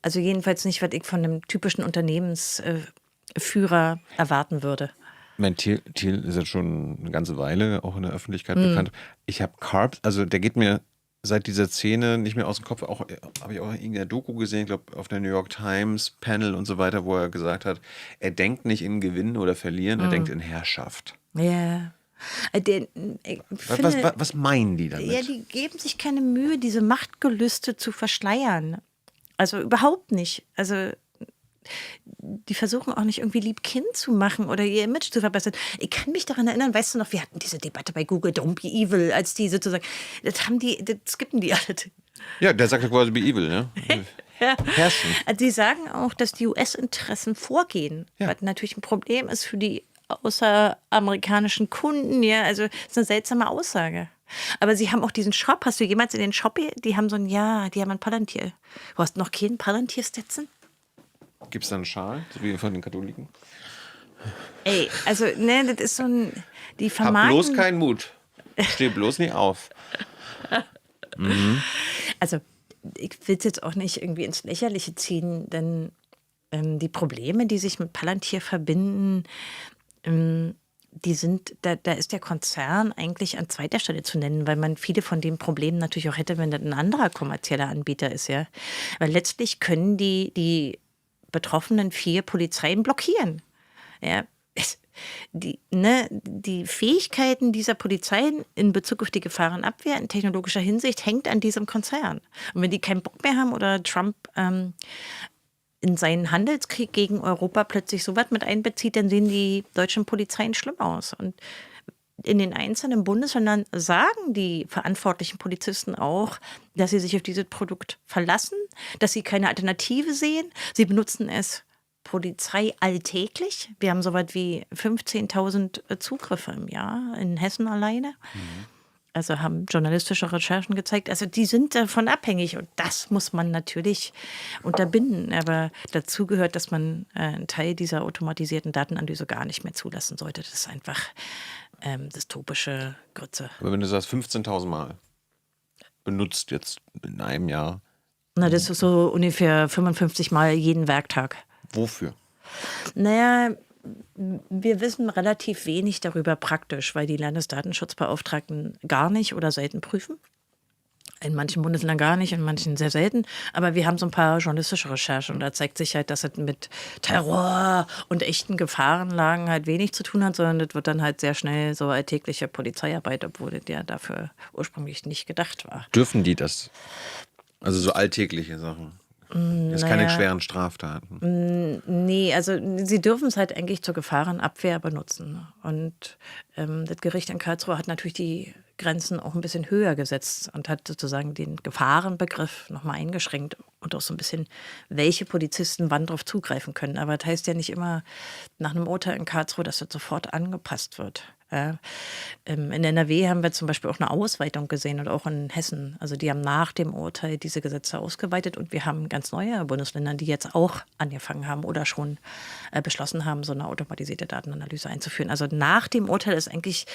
also jedenfalls nicht, was ich von einem typischen Unternehmensführer erwarten würde. Ich meine, Thiel ist jetzt schon eine ganze Weile auch in der Öffentlichkeit bekannt. Ich habe Karp, also der geht mir seit dieser Szene nicht mehr aus dem Kopf. Auch habe ich auch in irgendeiner Doku gesehen, ich glaube auf der New York Times Panel und so weiter, wo er gesagt hat, er denkt nicht in Gewinnen oder Verlieren, er denkt in Herrschaft. Ja. Was meinen die damit? Ja, die geben sich keine Mühe, diese Machtgelüste zu verschleiern. Also überhaupt nicht. Also die versuchen auch nicht irgendwie lieb Kind zu machen oder ihr Image zu verbessern. Ich kann mich daran erinnern, weißt du noch, wir hatten diese Debatte bei Google, Don't be evil, als die sozusagen, das skippen die alle. Ja, der sagt ja quasi be evil, ne? Ja. Herrschen. Also sie sagen auch, dass die US-Interessen vorgehen, Ja. was natürlich ein Problem ist für die außeramerikanischen Kunden. Ja, also das ist eine seltsame Aussage. Aber sie haben auch diesen Shop. Hast du jemals in den Shop? Die haben so ein, ja, die haben ein Palantir. Du hast noch keinen Palantir-Stetson? Gibt es da einen Schal, so wie von den Katholiken? Ey, also, ne, das ist so ein, die Hab vermarkten... bloß keinen Mut. Steh bloß nicht auf. Also, ich will es jetzt auch nicht irgendwie ins Lächerliche ziehen, denn die Probleme, die sich mit Palantir verbinden, die sind, da ist der Konzern eigentlich an zweiter Stelle zu nennen, weil man viele von den Problemen natürlich auch hätte, wenn das ein anderer kommerzieller Anbieter ist, ja. Weil letztlich können die betroffenen 4 Polizeien blockieren. Ja. Die Fähigkeiten dieser Polizeien in Bezug auf die Gefahrenabwehr in technologischer Hinsicht hängt an diesem Konzern. Und wenn die keinen Bock mehr haben oder Trump in seinen Handelskrieg gegen Europa plötzlich so was mit einbezieht, dann sehen die deutschen Polizeien schlimm aus. Und in den einzelnen Bundesländern sagen die verantwortlichen Polizisten auch, dass sie sich auf dieses Produkt verlassen, dass sie keine Alternative sehen. Sie benutzen es Polizei alltäglich. Wir haben so weit wie 15.000 Zugriffe im Jahr in Hessen alleine. Also haben journalistische Recherchen gezeigt. Also die sind davon abhängig und das muss man natürlich unterbinden. Aber dazu gehört, dass man einen Teil dieser automatisierten Datenanalyse gar nicht mehr zulassen sollte. Das ist einfach dystopische Grütze. Aber wenn du sagst 15.000 Mal benutzt jetzt in einem Jahr, Na, das ist so ungefähr 55 Mal jeden Werktag. wofür? Naja, wir wissen relativ wenig darüber praktisch, weil die Landesdatenschutzbeauftragten gar nicht oder selten prüfen. In manchen Bundesländern gar nicht, in manchen sehr selten. Aber wir haben so ein paar journalistische Recherchen und da zeigt sich halt, dass es mit Terror und echten Gefahrenlagen halt wenig zu tun hat, sondern das wird dann halt sehr schnell so alltägliche Polizeiarbeit, obwohl das ja dafür ursprünglich nicht gedacht war. Dürfen die das? Also so alltägliche Sachen. Das ist keine schweren Straftaten. Nee, also sie dürfen es halt eigentlich zur Gefahrenabwehr benutzen. Und das Gericht in Karlsruhe hat natürlich die Grenzen auch ein bisschen höher gesetzt und hat sozusagen den Gefahrenbegriff nochmal eingeschränkt und auch so ein bisschen, welche Polizisten wann drauf zugreifen können. Aber das heißt ja nicht immer nach einem Urteil in Karlsruhe, dass das sofort angepasst wird. Ja. In NRW haben wir zum Beispiel auch eine Ausweitung gesehen und auch in Hessen. Also die haben nach dem Urteil diese Gesetze ausgeweitet und wir haben ganz neue Bundesländer, die jetzt auch angefangen haben oder schon beschlossen haben, so eine automatisierte Datenanalyse einzuführen. Also nach dem Urteil ist eigentlich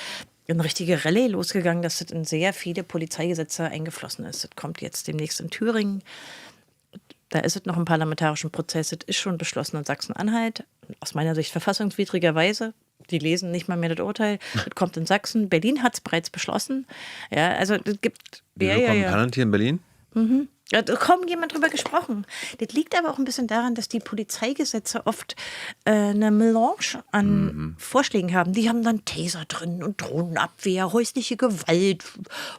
eine richtige Rallye losgegangen, dass das in sehr viele Polizeigesetze eingeflossen ist. Das kommt jetzt demnächst in Thüringen. Da ist es noch im parlamentarischen Prozess. Das ist schon beschlossen in Sachsen-Anhalt. Aus meiner Sicht verfassungswidrigerweise. Die lesen nicht mal mehr das Urteil. Das kommt in Sachsen. Berlin hat es bereits beschlossen. Ja, also es gibt. Wieso kommt Palantir in Berlin? Ja, da hat kaum jemand drüber gesprochen. Das liegt aber auch ein bisschen daran, dass die Polizeigesetze oft eine Melange an Vorschlägen haben. Die haben dann Taser drin und Drohnenabwehr, häusliche Gewalt,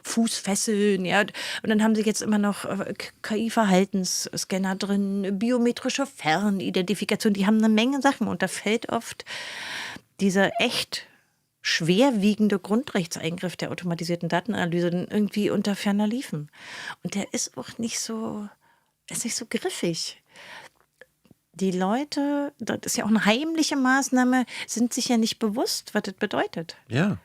Fußfesseln. Ja. Und dann haben sie jetzt immer noch KI-Verhaltensscanner drin, biometrische Fernidentifikation. Die haben eine Menge Sachen und da fällt oft dieser echt schwerwiegende Grundrechtseingriff der automatisierten Datenanalyse dann irgendwie unter ferner Liefen. Und der ist auch nicht so griffig. Die Leute, das ist ja auch eine heimliche Maßnahme, sind sich ja nicht bewusst, was das bedeutet. Ja.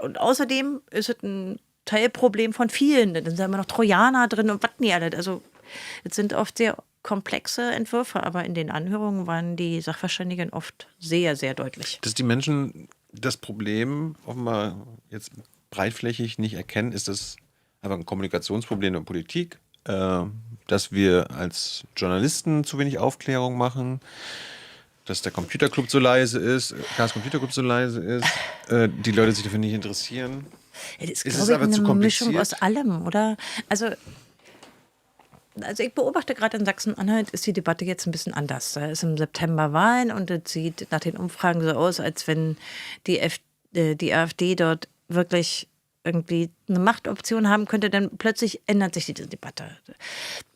Und außerdem ist es ein Teilproblem von vielen. Dann sind immer noch Trojaner drin und was nicht alles. Also es sind oft sehr komplexe Entwürfe, aber in den Anhörungen waren die Sachverständigen oft sehr, sehr deutlich. Dass die Menschen das Problem offenbar jetzt breitflächig nicht erkennen, ist das einfach ein Kommunikationsproblem der Politik, dass wir als Journalisten zu wenig Aufklärung machen, dass der Computerclub so leise ist, Chaos Computerclub so leise ist, die Leute sich dafür nicht interessieren. Ja, das ist, Ist es glaube ich, aber zu eine Mischung kompliziert? aus allem, oder? Also ich beobachte gerade in Sachsen-Anhalt ist die Debatte jetzt ein bisschen anders. Da ist im September Wahlen und es sieht nach den Umfragen so aus, als wenn die AfD dort wirklich irgendwie eine Machtoption haben könnte, dann plötzlich ändert sich diese Debatte.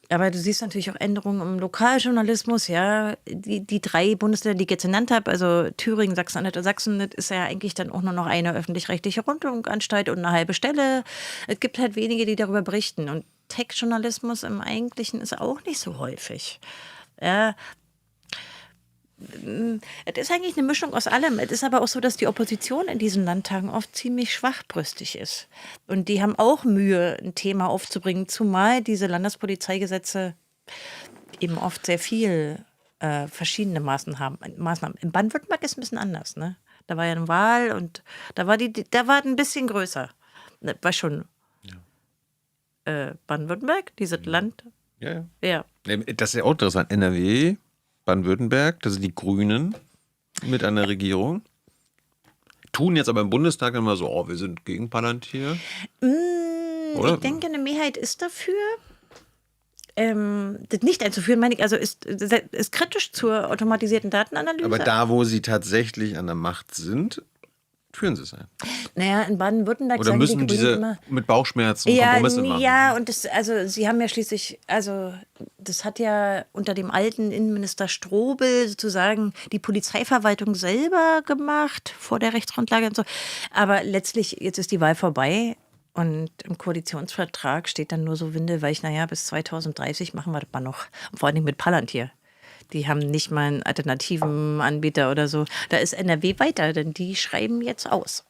Aber du siehst natürlich auch Änderungen im Lokaljournalismus, ja. Die 3 Bundesländer, die ich jetzt genannt habe, also Thüringen, Sachsen-Anhalt und Sachsen, das ist ja eigentlich dann auch nur noch eine öffentlich-rechtliche Rundfunkanstalt und eine halbe Stelle. Es gibt halt wenige, die darüber berichten. Und Tech-Journalismus im Eigentlichen ist auch nicht so häufig. Ja. Es ist eigentlich eine Mischung aus allem. Es ist aber auch so, dass die Opposition in diesen Landtagen oft ziemlich schwachbrüstig ist. Und die haben auch Mühe, ein Thema aufzubringen, zumal diese Landespolizeigesetze eben oft sehr viel verschiedene Maßnahmen. In Baden-Württemberg ist es ein bisschen anders. Ne? Da war ja eine Wahl und da war ein bisschen größer. War schon Baden-Württemberg, dieses Land. Ja. Ja. Das ist ja auch interessant. NRW, Baden-Württemberg, das sind die Grünen mit an der Regierung. Tun jetzt aber im Bundestag immer so, wir sind gegen Palantir. Oder? Ich denke, eine Mehrheit ist dafür. Das nicht einzuführen, meine ich, also ist kritisch zur automatisierten Datenanalyse. Aber da, wo sie tatsächlich an der Macht sind, führen sie es ein. Naja, in Baden-Württemberg Oder sagen müssen die Grünen diese immer, mit Bauchschmerzen Kompromisse machen? Ja, und sie haben ja schließlich, das hat ja unter dem alten Innenminister Strobel sozusagen die Polizeiverwaltung selber gemacht, vor der Rechtsgrundlage und so. Aber letztlich, jetzt ist die Wahl vorbei und im Koalitionsvertrag steht dann nur so windelweich, bis 2030 machen wir das mal noch. Und vor allem mit Palantir. Die haben nicht mal einen alternativen Anbieter oder so. Da ist NRW weiter, denn die schreiben jetzt aus.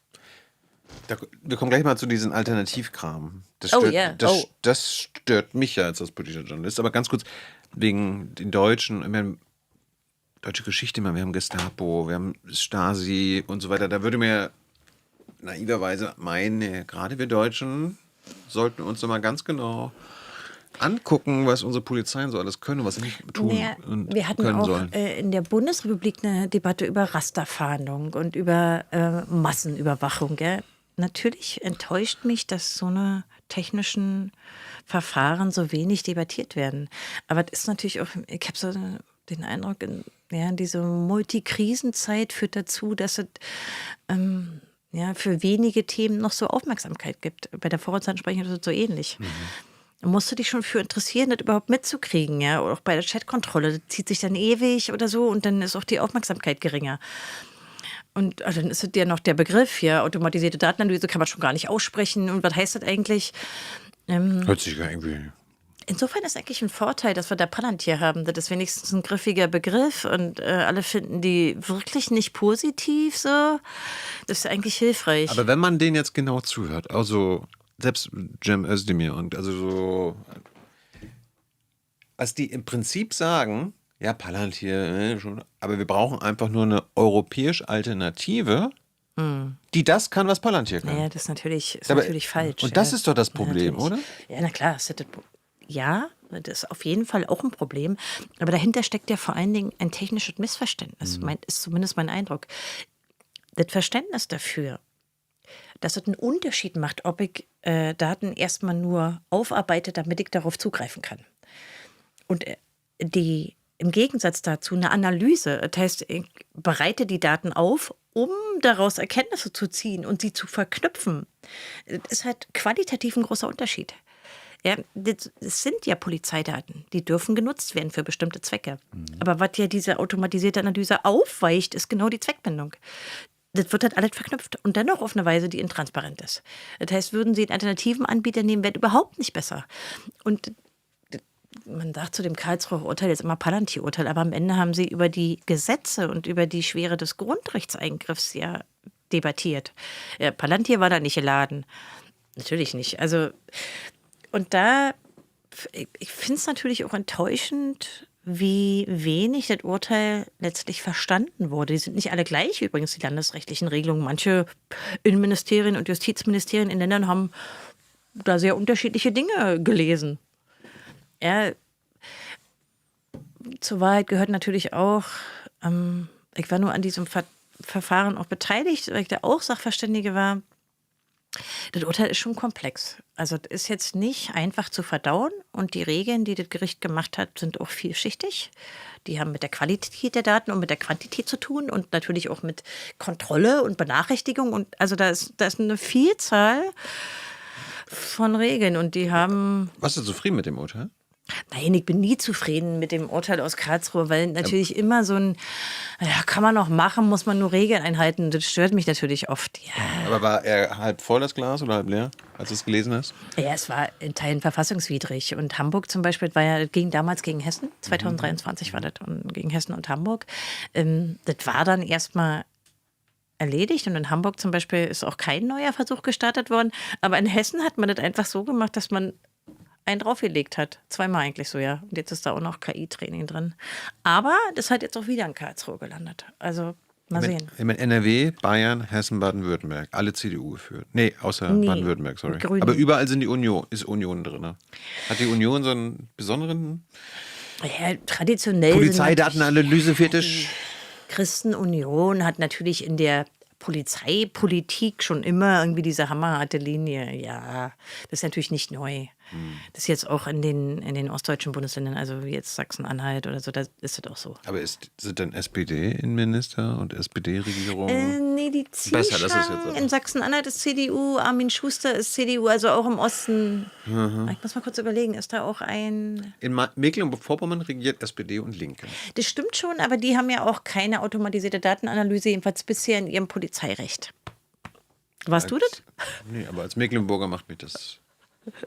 Wir kommen gleich mal zu diesem Alternativkram. Das stört mich ja als politischer Journalist. Aber ganz kurz, wegen den Deutschen, ich meine, deutsche Geschichte, wir haben Gestapo, wir haben Stasi und so weiter. Da würde mir naiverweise meinen, gerade wir Deutschen sollten uns noch mal ganz genau angucken, was unsere Polizeien so alles können, was sie nicht tun und wir hatten können auch sollen. In der Bundesrepublik eine Debatte über Rasterfahndung und über Massenüberwachung. Gell? Natürlich enttäuscht mich, dass so eine technischen Verfahren so wenig debattiert werden. Aber das ist natürlich auch, ich habe so den Eindruck, diese Multikrisenzeit führt dazu, dass es für wenige Themen noch so Aufmerksamkeit gibt. Bei der Vorratsansprechung ist es so ähnlich. Da musst du dich schon für interessieren, das überhaupt mitzukriegen, ja. Oder auch bei der Chatkontrolle, das zieht sich dann ewig oder so und dann ist auch die Aufmerksamkeit geringer. Und dann ist es ja noch der Begriff, automatisierte Datenanalyse kann man schon gar nicht aussprechen. Und was heißt das eigentlich? Hört sich ja irgendwie. Insofern ist eigentlich ein Vorteil, dass wir da Palantir haben. Das ist wenigstens ein griffiger Begriff und alle finden die wirklich nicht positiv so. Das ist eigentlich hilfreich. Aber wenn man denen jetzt genau zuhört, also selbst Cem Özdemir und also so, was die im Prinzip sagen, ja, Palantir, schon, aber wir brauchen einfach nur eine europäische Alternative, die das kann, was Palantir kann. Ja, das ist natürlich falsch. Und das ist doch das Problem, oder? Ja, na klar. Das ist auf jeden Fall auch ein Problem. Aber dahinter steckt ja vor allen Dingen ein technisches Missverständnis, ist zumindest mein Eindruck. Das Verständnis dafür, dass es einen Unterschied macht, ob ich Daten erstmal nur aufarbeite, damit ich darauf zugreifen kann. Und im Gegensatz dazu eine Analyse, das heißt, ich bereite die Daten auf, um daraus Erkenntnisse zu ziehen und sie zu verknüpfen. Das ist halt qualitativ ein großer Unterschied. Ja, das sind ja Polizeidaten, die dürfen genutzt werden für bestimmte Zwecke. Aber was ja diese automatisierte Analyse aufweicht, ist genau die Zweckbindung. Das wird halt alles verknüpft und dennoch auf eine Weise, die intransparent ist. Das heißt, würden Sie einen alternativen Anbieter nehmen, wäre überhaupt nicht besser. Und man sagt zu dem Karlsruher Urteil jetzt immer Palantir-Urteil, aber am Ende haben sie über die Gesetze und über die Schwere des Grundrechtseingriffs ja debattiert. Palantir war da nicht geladen. Natürlich nicht. Also, und ich finde es natürlich auch enttäuschend, wie wenig das Urteil letztlich verstanden wurde. Die sind nicht alle gleich übrigens, die landesrechtlichen Regelungen. Manche Innenministerien und Justizministerien in Ländern haben da sehr unterschiedliche Dinge gelesen. Ja, zur Wahrheit gehört natürlich auch, ich war nur an diesem Verfahren auch beteiligt, weil ich da auch Sachverständige war. Das Urteil ist schon komplex. Also das ist jetzt nicht einfach zu verdauen und die Regeln, die das Gericht gemacht hat, sind auch vielschichtig. Die haben mit der Qualität der Daten und mit der Quantität zu tun und natürlich auch mit Kontrolle und Benachrichtigung. Und also da ist eine Vielzahl von Regeln und die haben... Warst du zufrieden mit dem Urteil? Nein, ich bin nie zufrieden mit dem Urteil aus Karlsruhe, weil natürlich immer so ein, ja, kann man noch machen, muss man nur Regeln einhalten. Das stört mich natürlich oft. Ja, Aber war er halb voll das Glas oder halb leer, als du es gelesen hast? ja, es war in Teilen verfassungswidrig. Und Hamburg zum Beispiel war ja, ging damals gegen Hessen, 2023 war das, und gegen Hessen und Hamburg. Das war dann erstmal erledigt. Und in Hamburg zum Beispiel ist auch kein neuer Versuch gestartet worden. Aber in Hessen hat man das einfach so gemacht, dass man einen draufgelegt hat. Zweimal eigentlich so, ja. Und jetzt ist da auch noch KI-Training drin. Aber das hat jetzt auch wieder in Karlsruhe gelandet. Also mal sehen. Ich meine, NRW, Bayern, Hessen, Baden-Württemberg, alle CDU geführt. Nee, außer Nee, Baden-Württemberg, sorry. Grüne. Aber überall sind ist Union drin. Ne? Hat die Union so einen besonderen Ja, traditionell Polizeidatenanalyse-Fetisch? Christenunion hat natürlich in der Polizeipolitik schon immer irgendwie diese hammerharte Linie. Ja, das ist natürlich nicht neu. Das ist jetzt auch in den ostdeutschen Bundesländern, also wie jetzt Sachsen-Anhalt oder so, da ist es auch so. Aber sind dann SPD-Innenminister und SPD-Regierung? Nee, die Besser, das ist jetzt Zielschlangen so. in Sachsen-Anhalt ist CDU, Armin Schuster ist CDU, also auch im Osten. Ich muss mal kurz überlegen, ist da auch ein... In Mecklenburg-Vorpommern regiert SPD und Linke. Das stimmt schon, aber die haben ja auch keine automatisierte Datenanalyse, jedenfalls bisher in ihrem Polizeirecht. Warst du das? Nee, aber als Mecklenburger macht mich das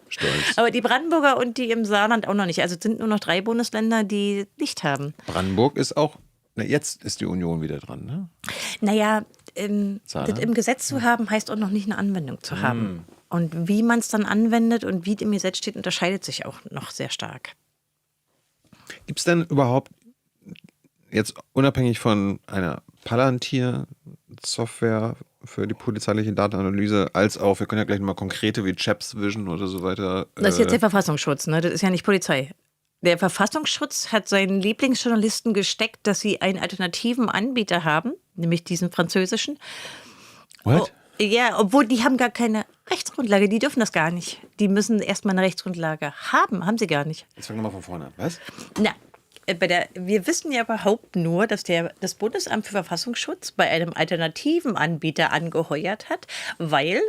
stolz. Aber die Brandenburger und die im Saarland auch noch nicht. Also es sind nur noch 3 Bundesländer, die nicht haben. Brandenburg ist auch, na jetzt ist die Union wieder dran, ne? Naja, das Saarland? im Gesetz zu haben, heißt auch noch nicht eine Anwendung zu haben. Und wie man es dann anwendet und wie es im Gesetz steht, unterscheidet sich auch noch sehr stark. Gibt es denn überhaupt, jetzt unabhängig von einer Palantir-Software für die polizeiliche Datenanalyse, als auch, wir können ja gleich nochmal konkrete wie Chaps Vision oder so weiter. Das ist jetzt der Verfassungsschutz, ne? Das ist ja nicht Polizei. Der Verfassungsschutz hat seinen Lieblingsjournalisten gesteckt, dass sie einen alternativen Anbieter haben, nämlich diesen französischen. What? Ja, obwohl die haben gar keine Rechtsgrundlage, die dürfen das gar nicht. Die müssen erstmal eine Rechtsgrundlage haben sie gar nicht. Jetzt fangen wir mal von vorne an. Was? Na, wir wissen ja überhaupt nur, dass das Bundesamt für Verfassungsschutz bei einem alternativen Anbieter angeheuert hat, weil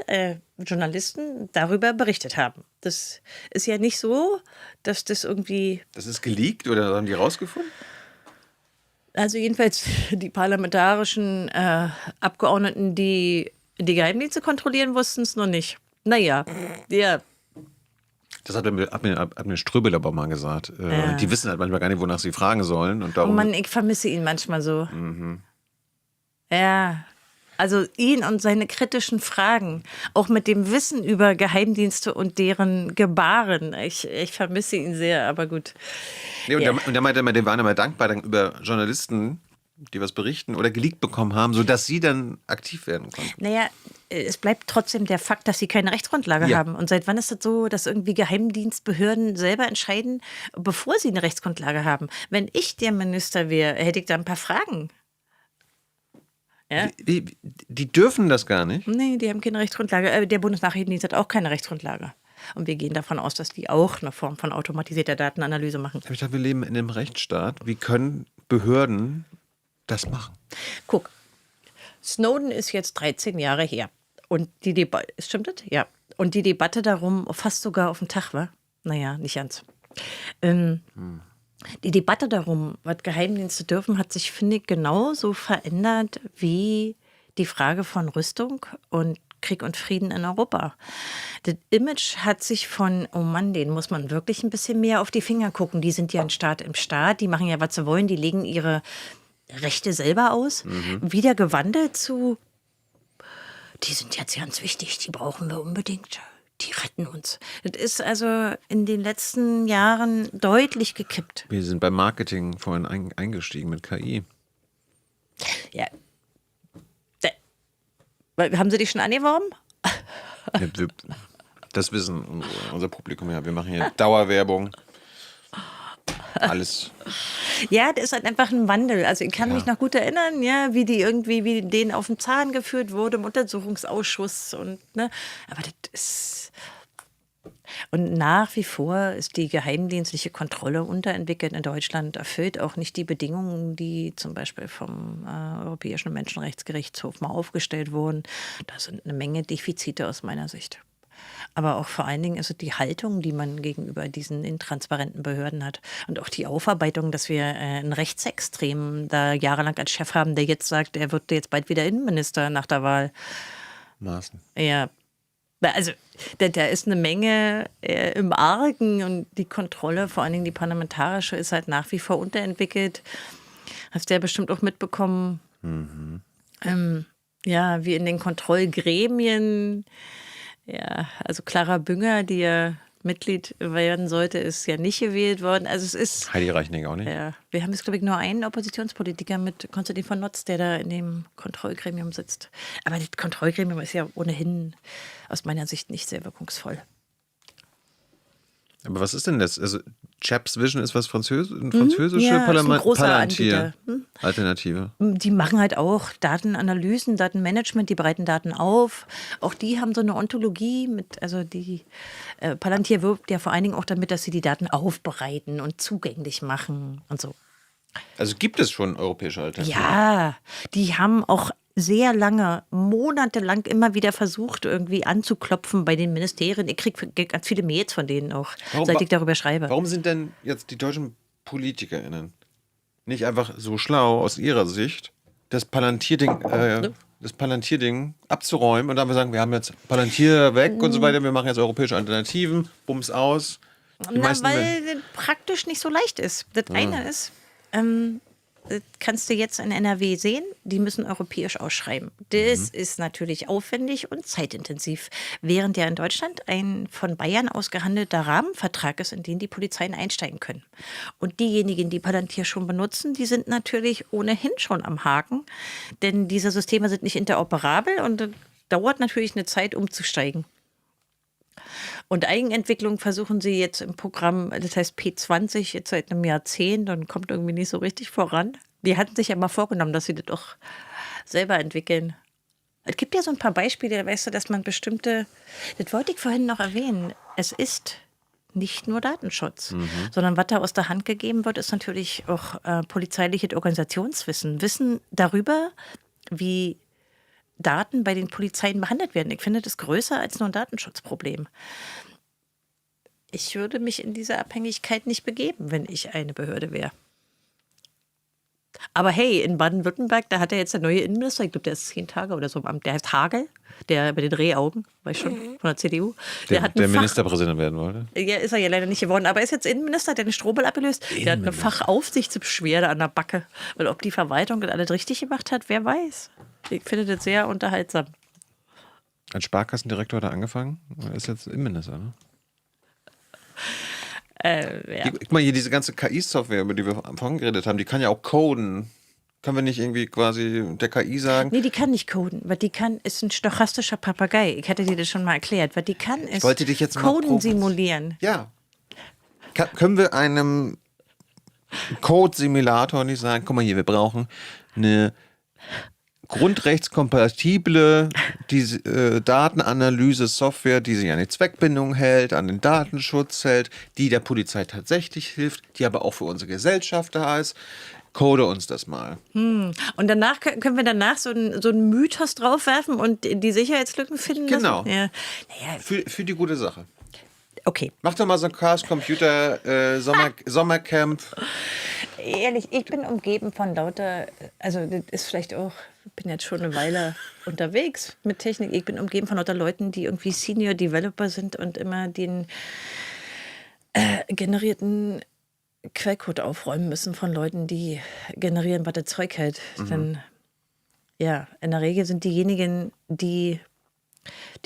Journalisten darüber berichtet haben. Das ist ja nicht so, dass das irgendwie, Das ist geleakt oder haben die rausgefunden? also jedenfalls die parlamentarischen Abgeordneten, die die Geheimdienste kontrollieren, wussten es noch nicht. Naja, ja. Das hat mir Ströbel aber mal gesagt. Die wissen halt manchmal gar nicht, wonach sie fragen sollen. Und Oh darum Mann, ich vermisse ihn manchmal so. Ja, also ihn und seine kritischen Fragen, auch mit dem Wissen über Geheimdienste und deren Gebaren. Ich vermisse ihn sehr, aber gut. Nee, und Ja. der meinte immer, die waren immer dankbar dann über Journalisten, die was berichten oder geleakt bekommen haben, sodass sie dann aktiv werden konnten. Naja, es bleibt trotzdem der Fakt, dass sie keine Rechtsgrundlage Ja. haben. Und seit wann ist das so, dass irgendwie Geheimdienstbehörden selber entscheiden, bevor sie eine Rechtsgrundlage haben? Wenn ich der Minister wäre, hätte ich da ein paar Fragen. Ja? Die dürfen das gar nicht. Nee, die haben keine Rechtsgrundlage. Der Bundesnachrichtendienst hat auch keine Rechtsgrundlage. Und wir gehen davon aus, dass die auch eine Form von automatisierter Datenanalyse machen. Ich dachte, wir leben in einem Rechtsstaat. Wie können Behörden das machen? Guck, Snowden ist jetzt 13 Jahre her. Und die Debatte, stimmt das? Ja. Und die Debatte darum fast sogar auf den Tag war. Naja, nicht ganz. Die Debatte darum, was Geheimdienste dürfen, hat sich, finde ich, genauso verändert wie die Frage von Rüstung und Krieg und Frieden in Europa. Das Image hat sich von, oh Mann, denen muss man wirklich ein bisschen mehr auf die Finger gucken. Die sind ja ein Staat im Staat, die machen ja, was sie wollen, die legen ihre Rechte selber aus. Wieder gewandelt zu, die sind jetzt ganz wichtig, die brauchen wir unbedingt. Die retten uns. Das ist also in den letzten Jahren deutlich gekippt. Wir sind beim Marketing vorhin eingestiegen mit KI. Ja. Haben Sie dich schon angeworben? Das wissen unser Publikum ja. Wir machen hier Dauerwerbung. Alles. Ja, das ist halt einfach ein Wandel. Also ich kann mich noch gut erinnern, ja, wie denen auf den Zahn geführt wurde im Untersuchungsausschuss und ne, aber das ist und nach wie vor ist die geheimdienstliche Kontrolle unterentwickelt in Deutschland, erfüllt auch nicht die Bedingungen, die zum Beispiel vom Europäischen Menschenrechtsgerichtshof mal aufgestellt wurden. Da sind eine Menge Defizite aus meiner Sicht. Aber auch vor allen Dingen also die Haltung, die man gegenüber diesen intransparenten Behörden hat. Und auch die Aufarbeitung, dass wir einen Rechtsextremen da jahrelang als Chef haben, der jetzt sagt, er wird jetzt bald wieder Innenminister nach der Wahl. Maßen. Ja, also da ist eine Menge im Argen und die Kontrolle, vor allen Dingen die parlamentarische, ist halt nach wie vor unterentwickelt. Hast du ja bestimmt auch mitbekommen, ja, wie in den Kontrollgremien, ja, also Clara Bünger, die ja Mitglied werden sollte, ist ja nicht gewählt worden. Also es ist, Heidi Reichning auch nicht. ja, wir haben jetzt, glaube ich, nur einen Oppositionspolitiker mit Konstantin von Notz, der da in dem Kontrollgremium sitzt. Aber das Kontrollgremium ist ja ohnehin aus meiner Sicht nicht sehr wirkungsvoll. Aber was ist denn das? Also Chaps Vision ist was französische Ja, ist ein großer Palantir-Alternative. Die machen halt auch Datenanalysen, Datenmanagement, die bereiten Daten auf. Auch die haben so eine Ontologie mit, also die Palantir wirbt ja vor allen Dingen auch damit, dass sie die Daten aufbereiten und zugänglich machen und so. Also gibt es schon europäische Alternativen? Ja, die haben auch sehr lange, monatelang immer wieder versucht, irgendwie anzuklopfen bei den Ministerien. Ich kriege ganz viele Mails von denen auch, seit ich darüber schreibe. Warum sind denn jetzt die deutschen PolitikerInnen nicht einfach so schlau aus ihrer Sicht, das Palantierding abzuräumen und dann sagen, wir haben jetzt Palantir weg und so weiter, wir machen jetzt europäische Alternativen, bums aus. Weil das praktisch nicht so leicht ist. Das eine ist, das kannst du jetzt in NRW sehen, die müssen europäisch ausschreiben. Das ist natürlich aufwendig und zeitintensiv. Während ja in Deutschland ein von Bayern ausgehandelter Rahmenvertrag ist, in den die Polizeien einsteigen können. Und diejenigen, die Palantir schon benutzen, die sind natürlich ohnehin schon am Haken, denn diese Systeme sind nicht interoperabel und das dauert natürlich eine Zeit umzusteigen. Und Eigenentwicklung versuchen sie jetzt im Programm, das heißt P20, jetzt seit einem Jahrzehnt und kommt irgendwie nicht so richtig voran. Die hatten sich ja mal vorgenommen, dass sie das doch selber entwickeln. Es gibt ja so ein paar Beispiele, weißt du, dass man bestimmte, das wollte ich vorhin noch erwähnen, es ist nicht nur Datenschutz, sondern was da aus der Hand gegeben wird, ist natürlich auch polizeiliches Organisationswissen. Wissen darüber, wie Daten bei den Polizeien behandelt werden. Ich finde das größer als nur ein Datenschutzproblem. Ich würde mich in diese Abhängigkeit nicht begeben, wenn ich eine Behörde wäre. Aber hey, in Baden-Württemberg, da hat er jetzt der neue Innenminister, ich glaube, der ist 10 Tage oder so im Amt, der heißt Hagel, der mit den Rehaugen, weiß schon, von der CDU. Der Ministerpräsident werden wollte. Ja, ist er ja leider nicht geworden, aber er ist jetzt Innenminister, der den Strobel abgelöst. Der hat eine Fachaufsichtsbeschwerde an der Backe. Weil ob die Verwaltung das alles richtig gemacht hat, wer weiß. Ich finde das sehr unterhaltsam. Als Sparkassendirektor hat er angefangen, er ist jetzt Innenminister, ne? Ja. Guck mal hier, diese ganze KI-Software, über die wir vorhin geredet haben, die kann ja auch coden. Können wir nicht irgendwie quasi der KI sagen? Nee, die kann nicht coden. Was die kann, ist ein stochastischer Papagei. Ich hatte dir das schon mal erklärt. Was die kann, ist wollte dich jetzt mal Coden simulieren. Ja. Können wir einem Code-Simulator nicht sagen, guck mal hier, wir brauchen eine grundrechtskompatible Datenanalyse-Software, die sich an die Zweckbindung hält, an den Datenschutz hält, die der Polizei tatsächlich hilft, die aber auch für unsere Gesellschaft da ist. Code uns das mal. Und danach können wir danach so einen Mythos draufwerfen und die Sicherheitslücken finden lassen? Genau. Ja. Naja, Für die gute Sache. okay. Mach doch mal so ein Chaos Computer Sommercamp. Ehrlich, ich bin umgeben von lauter, also das ist vielleicht auch, ich bin jetzt schon eine Weile unterwegs mit Technik, ich bin umgeben von lauter Leuten, die irgendwie Senior Developer sind und immer den generierten Quellcode aufräumen müssen von Leuten, die generieren, was das Zeug hält. Denn ja, in der Regel sind diejenigen, die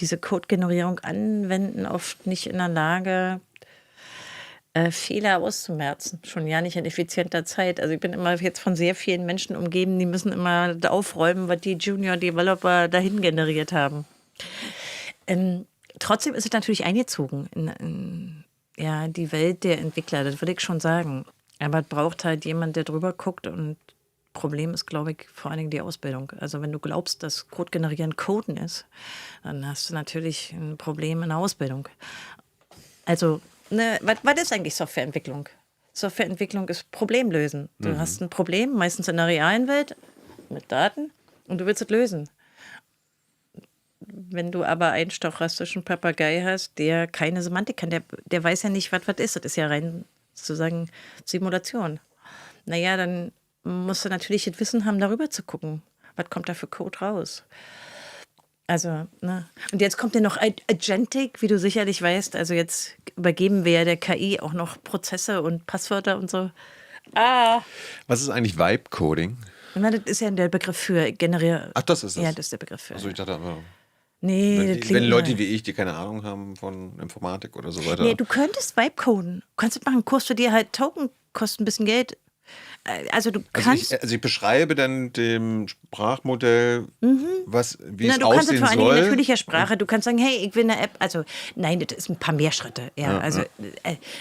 diese Code-Generierung anwenden, oft nicht in der Lage, Fehler auszumerzen. Schon ja nicht in effizienter Zeit. Also ich bin immer jetzt von sehr vielen Menschen umgeben, die müssen immer aufräumen, was die Junior Developer dahin generiert haben. Trotzdem ist es natürlich eingezogen in die Welt der Entwickler, das würde ich schon sagen. Aber es braucht halt jemand, der drüber guckt und Problem ist, glaube ich, vor allen Dingen die Ausbildung. Also wenn du glaubst, dass Code generieren Coden ist, dann hast du natürlich ein Problem in der Ausbildung. Also, was ist eigentlich Softwareentwicklung? Softwareentwicklung ist Problemlösen. Du hast ein Problem, meistens in der realen Welt, mit Daten, und du willst es lösen. wenn du aber einen stochastischen Papagei hast, der keine Semantik kann, der weiß ja nicht, was ist. Das ist ja rein sozusagen Simulation. Naja, dann musst du natürlich das Wissen haben, darüber zu gucken. Was kommt da für Code raus? Also, ne? Und jetzt kommt ja noch Agentic, wie du sicherlich weißt. Also jetzt übergeben wir ja der KI auch noch Prozesse und Passwörter und so. Was ist eigentlich Vibe-Coding? Na, das ist ja der Begriff für generieren. Ach, das ist es. Ja, das ist der Begriff für. Also ich dachte aber, Nee, das wenn klingt Leute mal. wie ich, die keine Ahnung haben von Informatik oder so weiter. Nee, du könntest Vibe coden. Du kannst das machen. Kurs für dir halt Token, kostet ein bisschen Geld. Also du kannst. Ich beschreibe dann dem Sprachmodell, wie Na, es du kannst es aussehen vor allem in soll. natürlicher Sprache. Du kannst sagen, hey, ich will eine App. Also, nein, das ist ein paar mehr Schritte. Ja, also,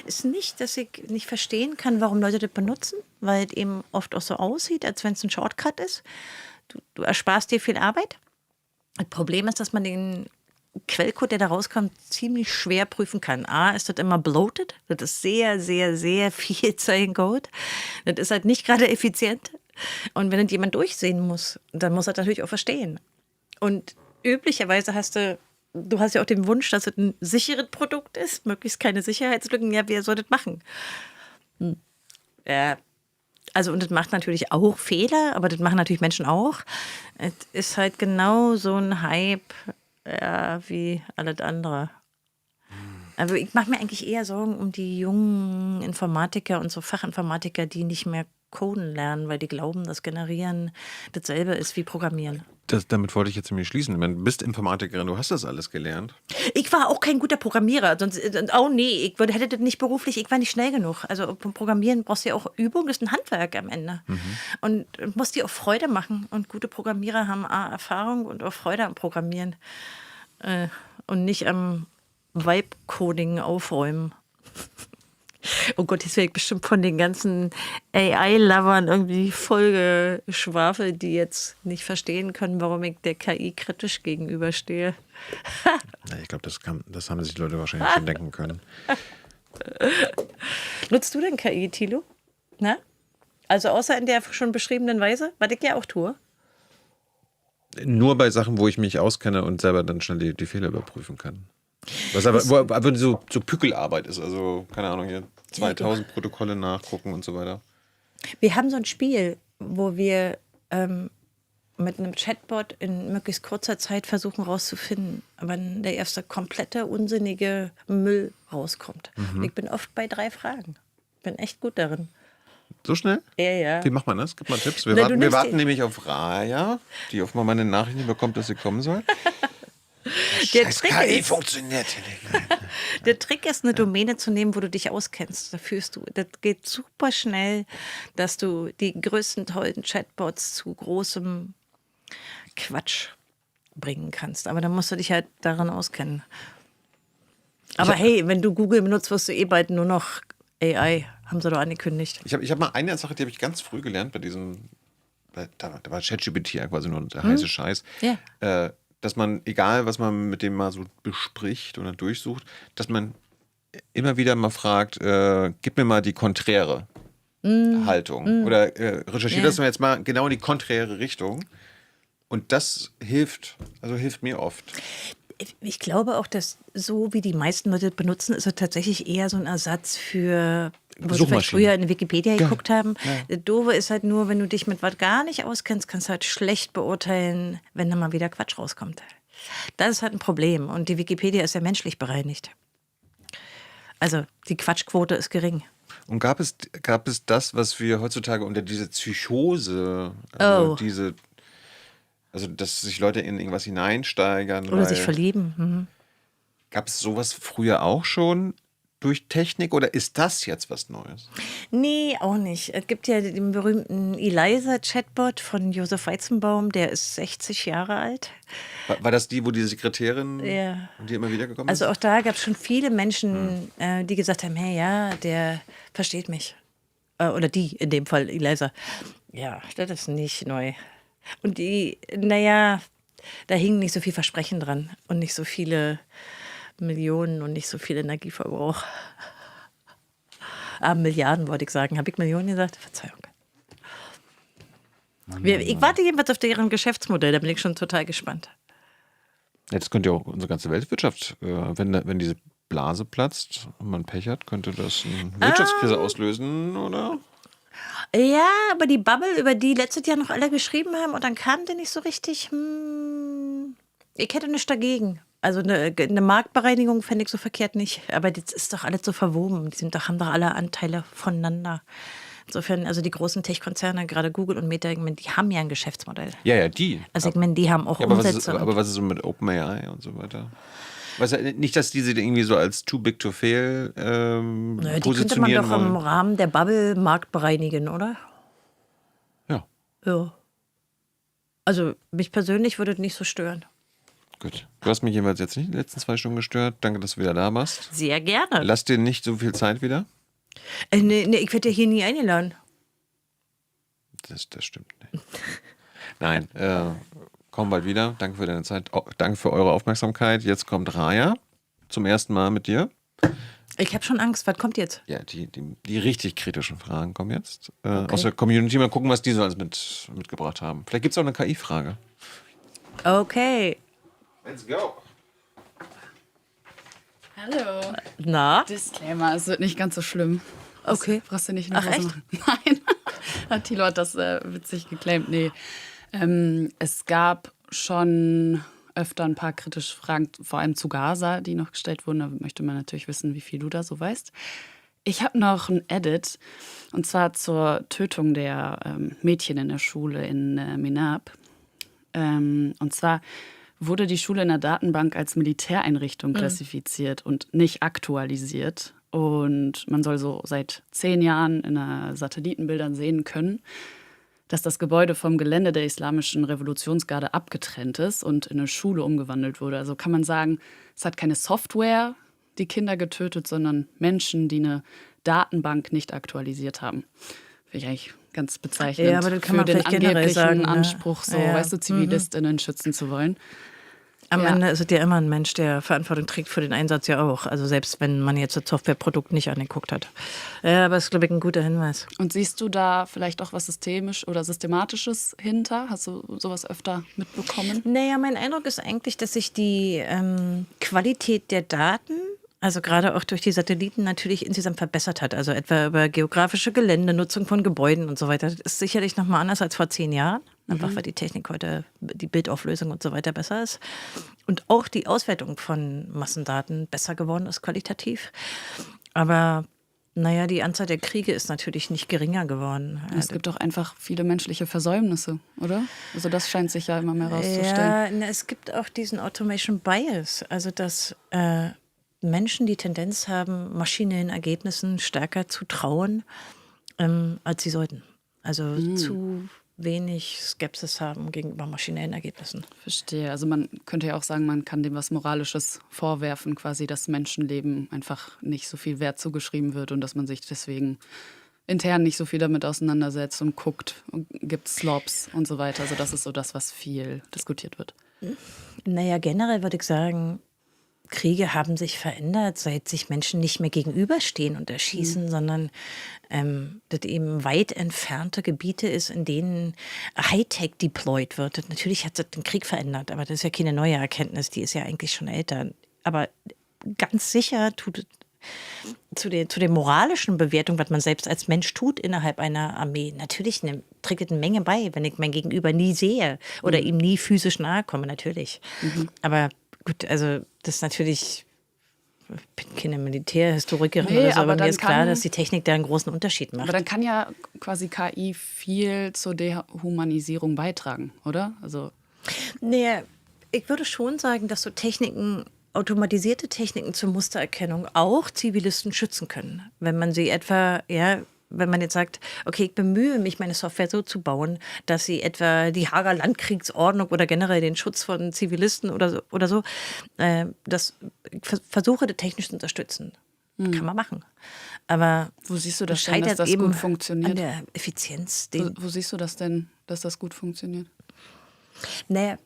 ist nicht, dass ich nicht verstehen kann, warum Leute das benutzen, weil es eben oft auch so aussieht, als wenn es ein Shortcut ist. Du ersparst dir viel Arbeit. Das Problem ist, dass man den Quellcode, der da rauskommt, ziemlich schwer prüfen kann. A, ist das immer bloated. Das ist sehr, sehr, sehr viel Zeilencode. Das ist halt nicht gerade effizient. Und wenn das jemand durchsehen muss, dann muss er das natürlich auch verstehen. Und üblicherweise hast du hast ja auch den Wunsch, dass es ein sicheres Produkt ist, möglichst keine Sicherheitslücken. Ja, wer soll das machen? Also, und das macht natürlich auch Fehler, aber das machen natürlich Menschen auch. Es ist halt genau so ein Hype, ja, wie alles andere. Also ich mache mir eigentlich eher Sorgen um die jungen Informatiker und so Fachinformatiker, die nicht mehr coden lernen, weil die glauben, dass Generieren dasselbe ist wie Programmieren. Damit wollte ich jetzt nämlich schließen. Du bist Informatikerin, du hast das alles gelernt. Ich war auch kein guter Programmierer. Sonst, hätte das nicht beruflich, ich war nicht schnell genug. Also beim Programmieren brauchst du ja auch Übung, das ist ein Handwerk am Ende. Und muss dir auch Freude machen. Und gute Programmierer haben A, Erfahrung und auch Freude am Programmieren. Und nicht am Vibe-Coding aufräumen. Oh Gott, jetzt werde ich bestimmt von den ganzen AI-Lovern irgendwie voll geschwafelt, die jetzt nicht verstehen können, warum ich der KI kritisch gegenüberstehe. Ich glaube, das haben sich die Leute wahrscheinlich schon denken können. Nutzt du denn KI, Thilo? Na? Also außer in der schon beschriebenen Weise, was ich ja auch tue. Nur bei Sachen, wo ich mich auskenne und selber dann schnell die Fehler überprüfen kann. Was aber so Pückelarbeit ist, also keine Ahnung, hier 2000 Protokolle nachgucken und so weiter. Wir haben so ein Spiel, wo wir mit einem Chatbot in möglichst kurzer Zeit versuchen rauszufinden, wann der erste komplette, unsinnige Müll rauskommt. Und ich bin oft bei 3 Fragen. Bin echt gut darin. So schnell? Ja. Wie macht man das? Gib mal Tipps. Wir Na, du nimmst warten die- nämlich auf Raya, die offenbar meine Nachrichten bekommt, dass sie kommen soll. Der Scheiß Trick KI ist- funktioniert hier nicht. Der Trick ist, eine Domäne zu nehmen, wo du dich auskennst. Das geht super schnell, dass du die größten tollen Chatbots zu großem Quatsch bringen kannst. Aber dann musst du dich halt daran auskennen. Aber hey, wenn du Google benutzt, wirst du bald nur noch AI, haben sie doch angekündigt. Ich hab mal eine Sache, die habe ich ganz früh gelernt bei diesem, da war ChatGPT ja quasi nur der heiße Scheiß. Ja. Dass man, egal was man mit dem mal so bespricht oder durchsucht, dass man immer wieder mal fragt, gib mir mal die konträre Haltung. Oder recherchiere das mal jetzt mal genau in die konträre Richtung. Und das hilft mir oft. Ich glaube auch, dass so wie die meisten Leute das benutzen, ist es tatsächlich eher so ein Ersatz für, wo sie vielleicht Suchmaschinen. früher in Wikipedia geguckt haben. Das Doofe ist halt nur, wenn du dich mit was gar nicht auskennst, kannst du halt schlecht beurteilen, wenn da mal wieder Quatsch rauskommt. Das ist halt ein Problem. Und die Wikipedia ist ja menschlich bereinigt. Also die Quatschquote ist gering. Und gab es das, was wir heutzutage unter diese Psychose, dass sich Leute in irgendwas hineinsteigern? Oder sich verlieben. Mhm. Gab es sowas früher auch schon durch Technik oder ist das jetzt was Neues? Nee, auch nicht. Es gibt ja den berühmten Eliza-Chatbot von Josef Weizenbaum, der ist 60 Jahre alt. War das die, wo die Sekretärin, Ja. die immer wieder gekommen Also ist? auch da gab es schon viele Menschen, die gesagt haben, hey, ja, der versteht mich. Oder die, in dem Fall Eliza. Ja, das ist nicht neu. Und da hingen nicht so viel Versprechen dran und nicht so viele Millionen und nicht so viel Energieverbrauch. Milliarden wollte ich sagen. Habe ich Millionen gesagt? Verzeihung. Ich warte jedenfalls auf deren Geschäftsmodell, da bin ich schon total gespannt. Jetzt könnte ja auch unsere ganze Weltwirtschaft, wenn diese Blase platzt und man Pech hat, könnte das eine Wirtschaftskrise auslösen, oder? Ja, aber die Bubble, über die letztes Jahr noch alle geschrieben haben und dann kam der nicht so richtig, ich hätte nichts dagegen. Also eine Marktbereinigung fände ich so verkehrt nicht. Aber das ist doch alles so verwoben. Haben doch alle Anteile voneinander. Insofern, also die großen Tech-Konzerne, gerade Google und Meta, ich meine, die haben ja ein Geschäftsmodell. Ja, die. Also ich meine, die haben auch Ja, aber Umsätze. was ist so mit OpenAI und so weiter? Nicht, dass diese irgendwie so als too big to fail Die könnte man positionieren doch im wollen. Rahmen der Bubble Markt bereinigen, oder? Ja, Ja. Also mich persönlich würde es nicht so stören. gut. Du hast mich jedenfalls jetzt nicht in den letzten 2 Stunden gestört. Danke, dass du wieder da warst. Sehr gerne. Lass dir nicht so viel Zeit wieder. Nee, ich werde ja hier nie eingeladen. Das stimmt nicht. Nein, komm bald wieder. Danke für deine Zeit. Danke für eure Aufmerksamkeit. Jetzt kommt Raya zum ersten Mal mit dir. Ich habe schon Angst. Was kommt jetzt? Ja, die richtig kritischen Fragen kommen jetzt aus der Community. Mal gucken, was die so alles mitgebracht haben. Vielleicht gibt es auch eine KI-Frage. Okay. Let's go. Hallo. Na? Disclaimer, es wird nicht ganz so schlimm. Okay. Brauchst du nicht Ach, Hose echt? machen. Nein. Thilo hat das witzig geclaimt. Nee. Es gab schon öfter ein paar kritische Fragen, vor allem zu Gaza, die noch gestellt wurden. Da möchte man natürlich wissen, wie viel du da so weißt. Ich habe noch ein Edit, und zwar zur Tötung der Mädchen in der Schule in Menab. Und zwar wurde die Schule in der Datenbank als Militäreinrichtung klassifiziert und nicht aktualisiert. Und man soll so seit 10 Jahren in Satellitenbildern sehen können, dass das Gebäude vom Gelände der Islamischen Revolutionsgarde abgetrennt ist und in eine Schule umgewandelt wurde. Also kann man sagen, es hat keine Software die Kinder getötet, sondern Menschen, die eine Datenbank nicht aktualisiert haben. Finde ich eigentlich ganz bezeichnend Ja, aber das kann für man den vielleicht generell angeblichen sagen, ne? Anspruch, so, Ja. weißt du, ZivilistInnen schützen zu wollen. Am Ja. Ende ist es ja immer ein Mensch, der Verantwortung trägt für den Einsatz ja auch. Also selbst wenn man jetzt das Softwareprodukt nicht angeguckt hat. Ja, aber es ist, glaube ich, ein guter Hinweis. Und siehst du da vielleicht auch was systemisch oder systematisches hinter? Hast du sowas öfter mitbekommen? Naja, mein Eindruck ist eigentlich, dass sich die Qualität der Daten, also gerade auch durch die Satelliten, natürlich insgesamt verbessert hat. Also etwa über geografische Gelände, Nutzung von Gebäuden und so weiter. Das ist sicherlich nochmal anders als vor 10 Jahren. Einfach weil die Technik heute, die Bildauflösung und so weiter besser ist. Und auch die Auswertung von Massendaten besser geworden ist qualitativ. Aber naja, die Anzahl der Kriege ist natürlich nicht geringer geworden. Es gibt doch einfach viele menschliche Versäumnisse, oder? Also das scheint sich ja immer mehr rauszustellen. Ja, na, es gibt auch diesen Automation Bias, also dass Menschen die Tendenz haben, maschinellen Ergebnissen stärker zu trauen, als sie sollten. Also zu wenig Skepsis haben gegenüber maschinellen Ergebnissen. Verstehe. Also man könnte ja auch sagen, man kann dem was Moralisches vorwerfen, quasi, dass Menschenleben einfach nicht so viel Wert zugeschrieben wird und dass man sich deswegen intern nicht so viel damit auseinandersetzt und guckt, gibt es Slobs und so weiter. Also das ist so das, was viel diskutiert wird. Naja, generell würde ich sagen, Kriege haben sich verändert, seit sich Menschen nicht mehr gegenüberstehen und erschießen, sondern das eben weit entfernte Gebiete ist, in denen Hightech deployed wird. Das natürlich hat sich den Krieg verändert, aber das ist ja keine neue Erkenntnis, die ist ja eigentlich schon älter. Aber ganz sicher tut es zu der moralischen Bewertung, was man selbst als Mensch tut innerhalb einer Armee, natürlich trägt es eine Menge bei, wenn ich mein Gegenüber nie sehe oder ihm nie physisch nahe komme, natürlich. Aber gut, also das ist natürlich, ich bin keine Militärhistorikerin oder so, aber mir ist klar, dass die Technik da einen großen Unterschied macht. Aber dann kann ja quasi KI viel zur Dehumanisierung beitragen, oder? Also Nee, ich würde schon sagen, dass so Techniken, automatisierte Techniken zur Mustererkennung auch Zivilisten schützen können. Wenn man sie etwa, wenn man jetzt sagt, okay, ich bemühe mich, meine Software so zu bauen, dass sie etwa die Haager Landkriegsordnung oder generell den Schutz von Zivilisten oder so, ich versuche, das technisch zu unterstützen. Kann man machen. Aber wo siehst du das denn, scheitert dass das eben gut funktioniert? an der Effizienz. Wo siehst du das denn, dass das gut funktioniert? Naja,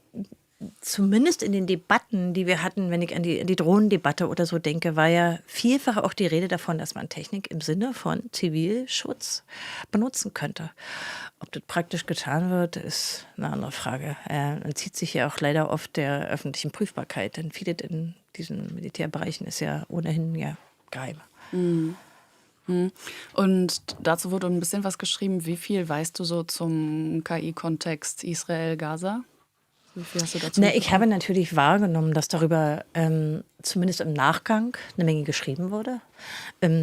zumindest in den Debatten, die wir hatten, wenn ich an die Drohnendebatte oder so denke, war ja vielfach auch die Rede davon, dass man Technik im Sinne von Zivilschutz benutzen könnte. Ob das praktisch getan wird, ist eine andere Frage. Er entzieht sich ja auch leider oft der öffentlichen Prüfbarkeit, denn vieles in diesen Militärbereichen ist ja ohnehin ja geheim. Und dazu wurde ein bisschen was geschrieben. Wie viel weißt du so zum KI-Kontext Israel-Gaza? Wie viel hast du dazu Ne, ich habe natürlich wahrgenommen, dass darüber zumindest im Nachgang eine Menge geschrieben wurde.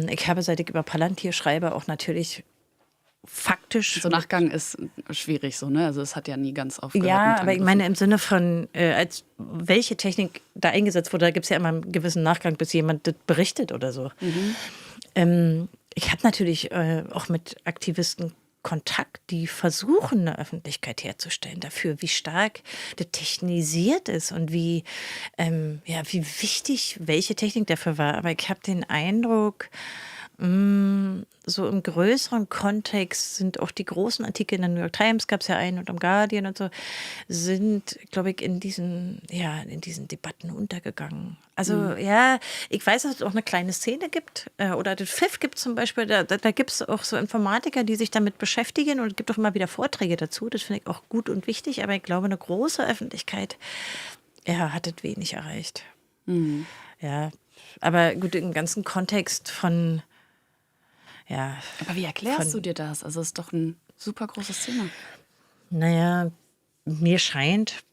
Ich habe, seit ich über Palantir schreibe, auch natürlich faktisch. So Nachgang ist schwierig so, ne? Also es hat ja nie ganz aufgehört. Ja, mit aber ich Angriffen. meine im Sinne von, als welche Technik da eingesetzt wurde, da gibt es ja immer einen gewissen Nachgang, bis jemand das berichtet oder so. Ich habe natürlich auch mit Aktivisten Kontakt, die versuchen, eine Öffentlichkeit herzustellen dafür, wie stark das technisiert ist und wie wichtig welche Technik dafür war. Aber ich habe den Eindruck, so im größeren Kontext sind auch die großen Artikel in der New York Times, gab es ja einen und im Guardian und so, sind, glaube ich, in diesen Debatten untergegangen. Also ja, ich weiß, dass es auch eine kleine Szene gibt oder das Pfiff gibt zum Beispiel, da gibt es auch so Informatiker, die sich damit beschäftigen und es gibt auch immer wieder Vorträge dazu, das finde ich auch gut und wichtig, aber ich glaube, eine große Öffentlichkeit hat es wenig erreicht. Ja, aber gut, im ganzen Kontext von Aber wie erklärst du dir das? Also es ist doch ein super großes Thema. Naja, mir scheint,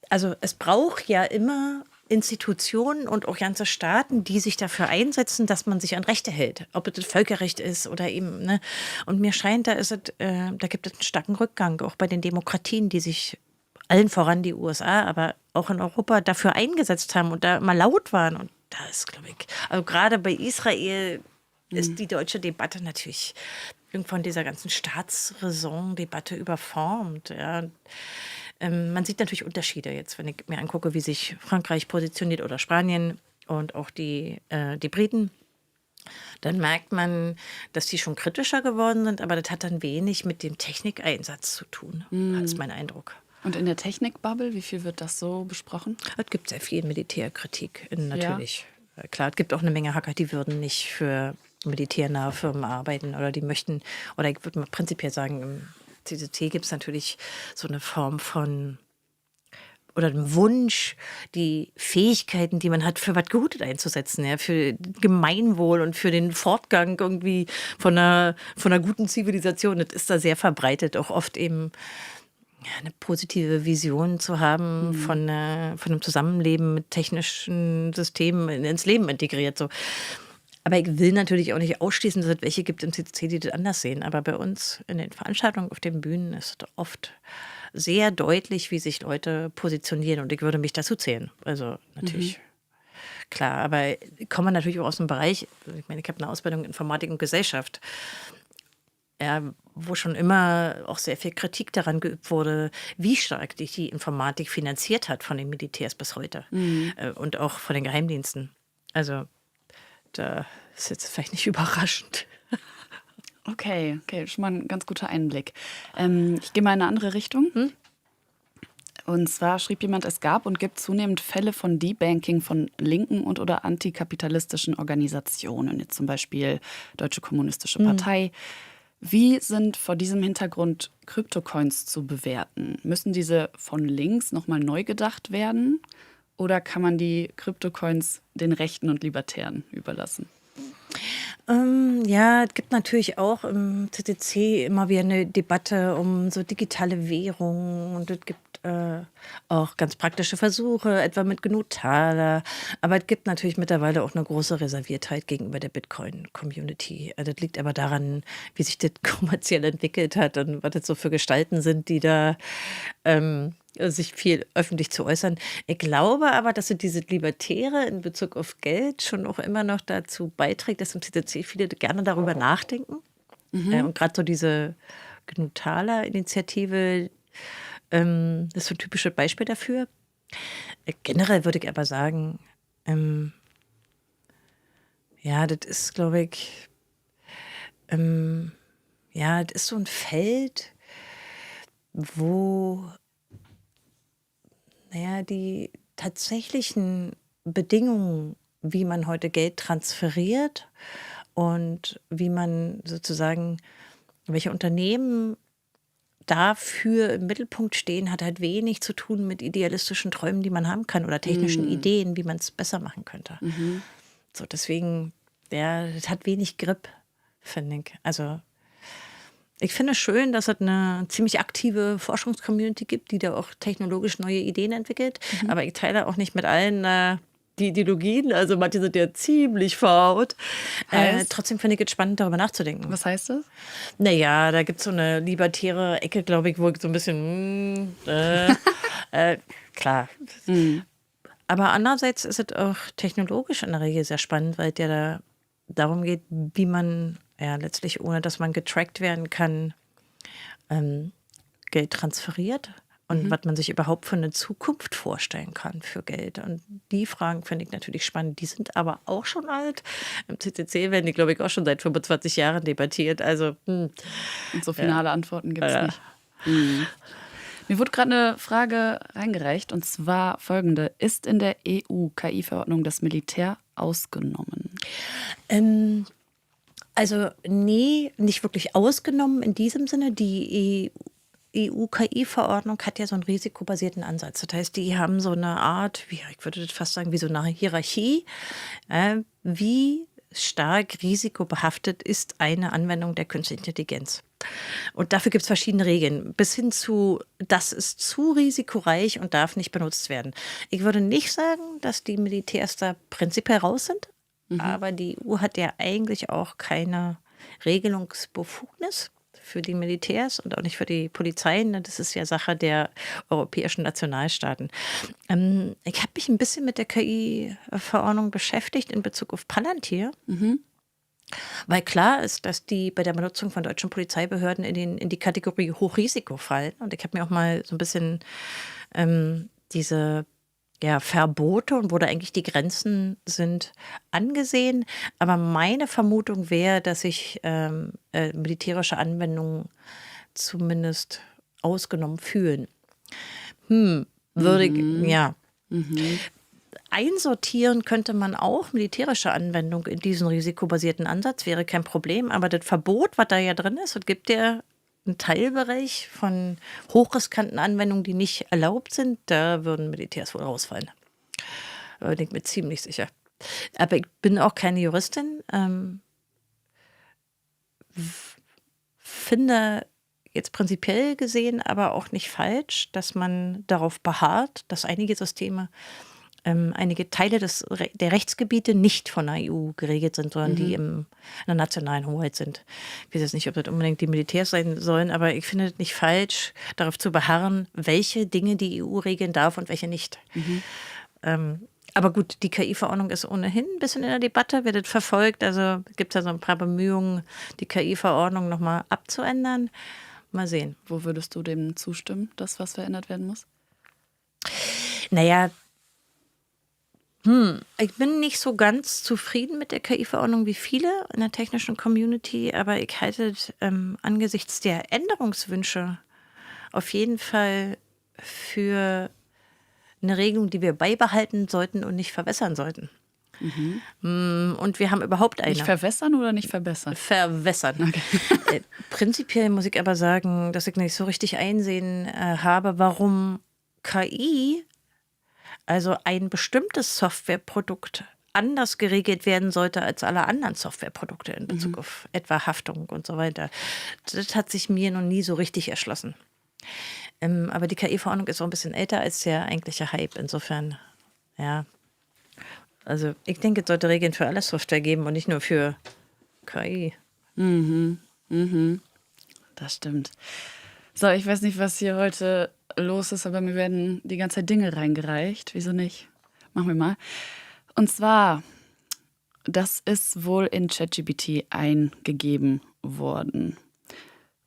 also es braucht ja immer Institutionen und auch ganze Staaten, die sich dafür einsetzen, dass man sich an Rechte hält. Ob es das Völkerrecht ist oder eben, ne? Und mir scheint, da gibt es einen starken Rückgang, auch bei den Demokratien, die sich allen voran die USA, aber auch in Europa dafür eingesetzt haben und da immer laut waren. Und da ist, glaube ich, also gerade bei Israel ist die deutsche Debatte natürlich von dieser ganzen Staatsräson-Debatte überformt. Ja. Man sieht natürlich Unterschiede jetzt, wenn ich mir angucke, wie sich Frankreich positioniert oder Spanien und auch die Briten. Dann merkt man, dass die schon kritischer geworden sind, aber das hat dann wenig mit dem Technikeinsatz zu tun, ist mein Eindruck. Und in der Technikbubble, wie viel wird das so besprochen? Es gibt sehr viel Militärkritik, natürlich. Klar, es gibt auch eine Menge Hacker, die würden nicht für militärnahe Firmen arbeiten oder die möchten, oder ich würde mal prinzipiell sagen, im CCC gibt es natürlich so eine Form von oder einen Wunsch, die Fähigkeiten, die man hat, für was Gutes einzusetzen, ja, für Gemeinwohl und für den Fortgang irgendwie von einer guten Zivilisation. Das ist da sehr verbreitet, auch oft eben eine positive Vision zu haben von einem Zusammenleben mit technischen Systemen ins Leben integriert. So. Aber ich will natürlich auch nicht ausschließen, dass es welche gibt im CCC, die das anders sehen. Aber bei uns in den Veranstaltungen auf den Bühnen ist es oft sehr deutlich, wie sich Leute positionieren. Und ich würde mich dazu zählen. Also natürlich. Klar, aber ich komme natürlich auch aus dem Bereich, ich meine, ich habe eine Ausbildung in Informatik und Gesellschaft. Ja, wo schon immer auch sehr viel Kritik daran geübt wurde, wie stark die Informatik finanziert hat von den Militärs bis heute und auch von den Geheimdiensten. Also da ist jetzt vielleicht nicht überraschend. Okay, schon mal ein ganz guter Einblick. Ich gehe mal in eine andere Richtung. Und zwar schrieb jemand, es gab und gibt zunehmend Fälle von Debanking von linken und oder antikapitalistischen Organisationen, jetzt zum Beispiel Deutsche Kommunistische Partei. Wie sind vor diesem Hintergrund Kryptocoins zu bewerten? Müssen diese von links nochmal neu gedacht werden? Oder kann man die Kryptocoins den Rechten und Libertären überlassen? Ja, es gibt natürlich auch im CCC immer wieder eine Debatte um so digitale Währungen und es gibt auch ganz praktische Versuche, etwa mit Genutala. Aber es gibt natürlich mittlerweile auch eine große Reserviertheit gegenüber der Bitcoin-Community. Das liegt aber daran, wie sich das kommerziell entwickelt hat und was das so für Gestalten sind, die da sich viel öffentlich zu äußern. Ich glaube aber, dass so diese Libertäre in Bezug auf Geld schon auch immer noch dazu beiträgt, dass im CCC viele gerne darüber nachdenken. Und gerade so diese Genutala-Initiative ist so ein typisches Beispiel dafür. Generell würde ich aber sagen, das ist, glaube ich, das ist so ein Feld, wo die tatsächlichen Bedingungen, wie man heute Geld transferiert und wie man sozusagen, welche Unternehmen dafür im Mittelpunkt stehen, hat halt wenig zu tun mit idealistischen Träumen, die man haben kann oder technischen Ideen, wie man es besser machen könnte. So, deswegen, ja, das hat wenig Grip, finde ich. Also ich finde es schön, dass es eine ziemlich aktive Forschungscommunity gibt, die da auch technologisch neue Ideen entwickelt. Aber ich teile auch nicht mit allen die Ideologien. Also manche sind ja ziemlich verhaut. Heißt? Trotzdem finde ich es spannend, darüber nachzudenken. Was heißt das? Naja, da gibt es so eine libertäre Ecke, glaube ich, wo ich so ein bisschen, klar. Aber andererseits ist es auch technologisch in der Regel sehr spannend, weil es ja da darum geht, wie man ja letztlich, ohne dass man getrackt werden kann, Geld transferiert und was man sich überhaupt für eine Zukunft vorstellen kann für Geld. Und die Fragen finde ich natürlich spannend. Die sind aber auch schon alt. Im CCC werden die, glaube ich, auch schon seit 25 Jahren debattiert. Also, Und so finale Antworten gibt es nicht. Mir wurde gerade eine Frage reingereicht, und zwar folgende. Ist in der EU-KI-Verordnung das Militär ausgenommen? Also nee, nicht wirklich ausgenommen in diesem Sinne. Die EU-KI-Verordnung hat ja so einen risikobasierten Ansatz. Das heißt, die haben so eine Art, ich würde das fast sagen, wie so eine Hierarchie. Wie stark risikobehaftet ist eine Anwendung der künstlichen Intelligenz? Und dafür gibt es verschiedene Regeln, bis hin zu, das ist zu risikoreich und darf nicht benutzt werden. Ich würde nicht sagen, dass die Militärs da prinzipiell raus sind, aber die EU hat ja eigentlich auch keine Regelungsbefugnis für die Militärs und auch nicht für die Polizeien. Das ist ja Sache der europäischen Nationalstaaten. Ich habe mich ein bisschen mit der KI-Verordnung beschäftigt in Bezug auf Palantir. Weil klar ist, dass die bei der Benutzung von deutschen Polizeibehörden in die Kategorie Hochrisiko fallen. Und ich habe mir auch mal so ein bisschen diese Verbote und wo da eigentlich die Grenzen sind, angesehen. Aber meine Vermutung wäre, dass sich militärische Anwendungen zumindest ausgenommen fühlen. Würde ich, ja. Einsortieren könnte man auch militärische Anwendung in diesen risikobasierten Ansatz, wäre kein Problem. Aber das Verbot, was da ja drin ist, es gibt ja einen Teilbereich von hochriskanten Anwendungen, die nicht erlaubt sind, da würden Militärs wohl rausfallen. Da bin ich mir ziemlich sicher. Aber ich bin auch keine Juristin. Finde jetzt prinzipiell gesehen aber auch nicht falsch, dass man darauf beharrt, dass einige Systeme einige Teile der Rechtsgebiete nicht von der EU geregelt sind, sondern die in der nationalen Hoheit sind. Ich weiß jetzt nicht, ob das unbedingt die Militärs sein sollen, aber ich finde es nicht falsch, darauf zu beharren, welche Dinge die EU regeln darf und welche nicht. Aber gut, die KI-Verordnung ist ohnehin ein bisschen in der Debatte, wird das verfolgt. Also gibt es ja so ein paar Bemühungen, die KI-Verordnung nochmal abzuändern. Mal sehen. Wo würdest du dem zustimmen, dass was verändert werden muss? Naja, ich bin nicht so ganz zufrieden mit der KI-Verordnung wie viele in der technischen Community, aber ich halte angesichts der Änderungswünsche auf jeden Fall für eine Regelung, die wir beibehalten sollten und nicht verwässern sollten. Und wir haben überhaupt eine. Nicht verwässern oder nicht verbessern? Verwässern. Okay. Prinzipiell muss ich aber sagen, dass ich nicht so richtig einsehen habe, warum KI, also ein bestimmtes Softwareprodukt, anders geregelt werden sollte als alle anderen Softwareprodukte in Bezug auf etwa Haftung und so weiter. Das hat sich mir noch nie so richtig erschlossen. Aber die KI-Verordnung ist auch ein bisschen älter als der eigentliche Hype. Insofern, ja. Also ich denke, es sollte Regeln für alle Software geben und nicht nur für KI. Das stimmt. So, ich weiß nicht, was hier heute los ist, aber mir werden die ganze Zeit Dinge reingereicht. Wieso nicht? Machen wir mal. Und zwar, das ist wohl in ChatGPT eingegeben worden.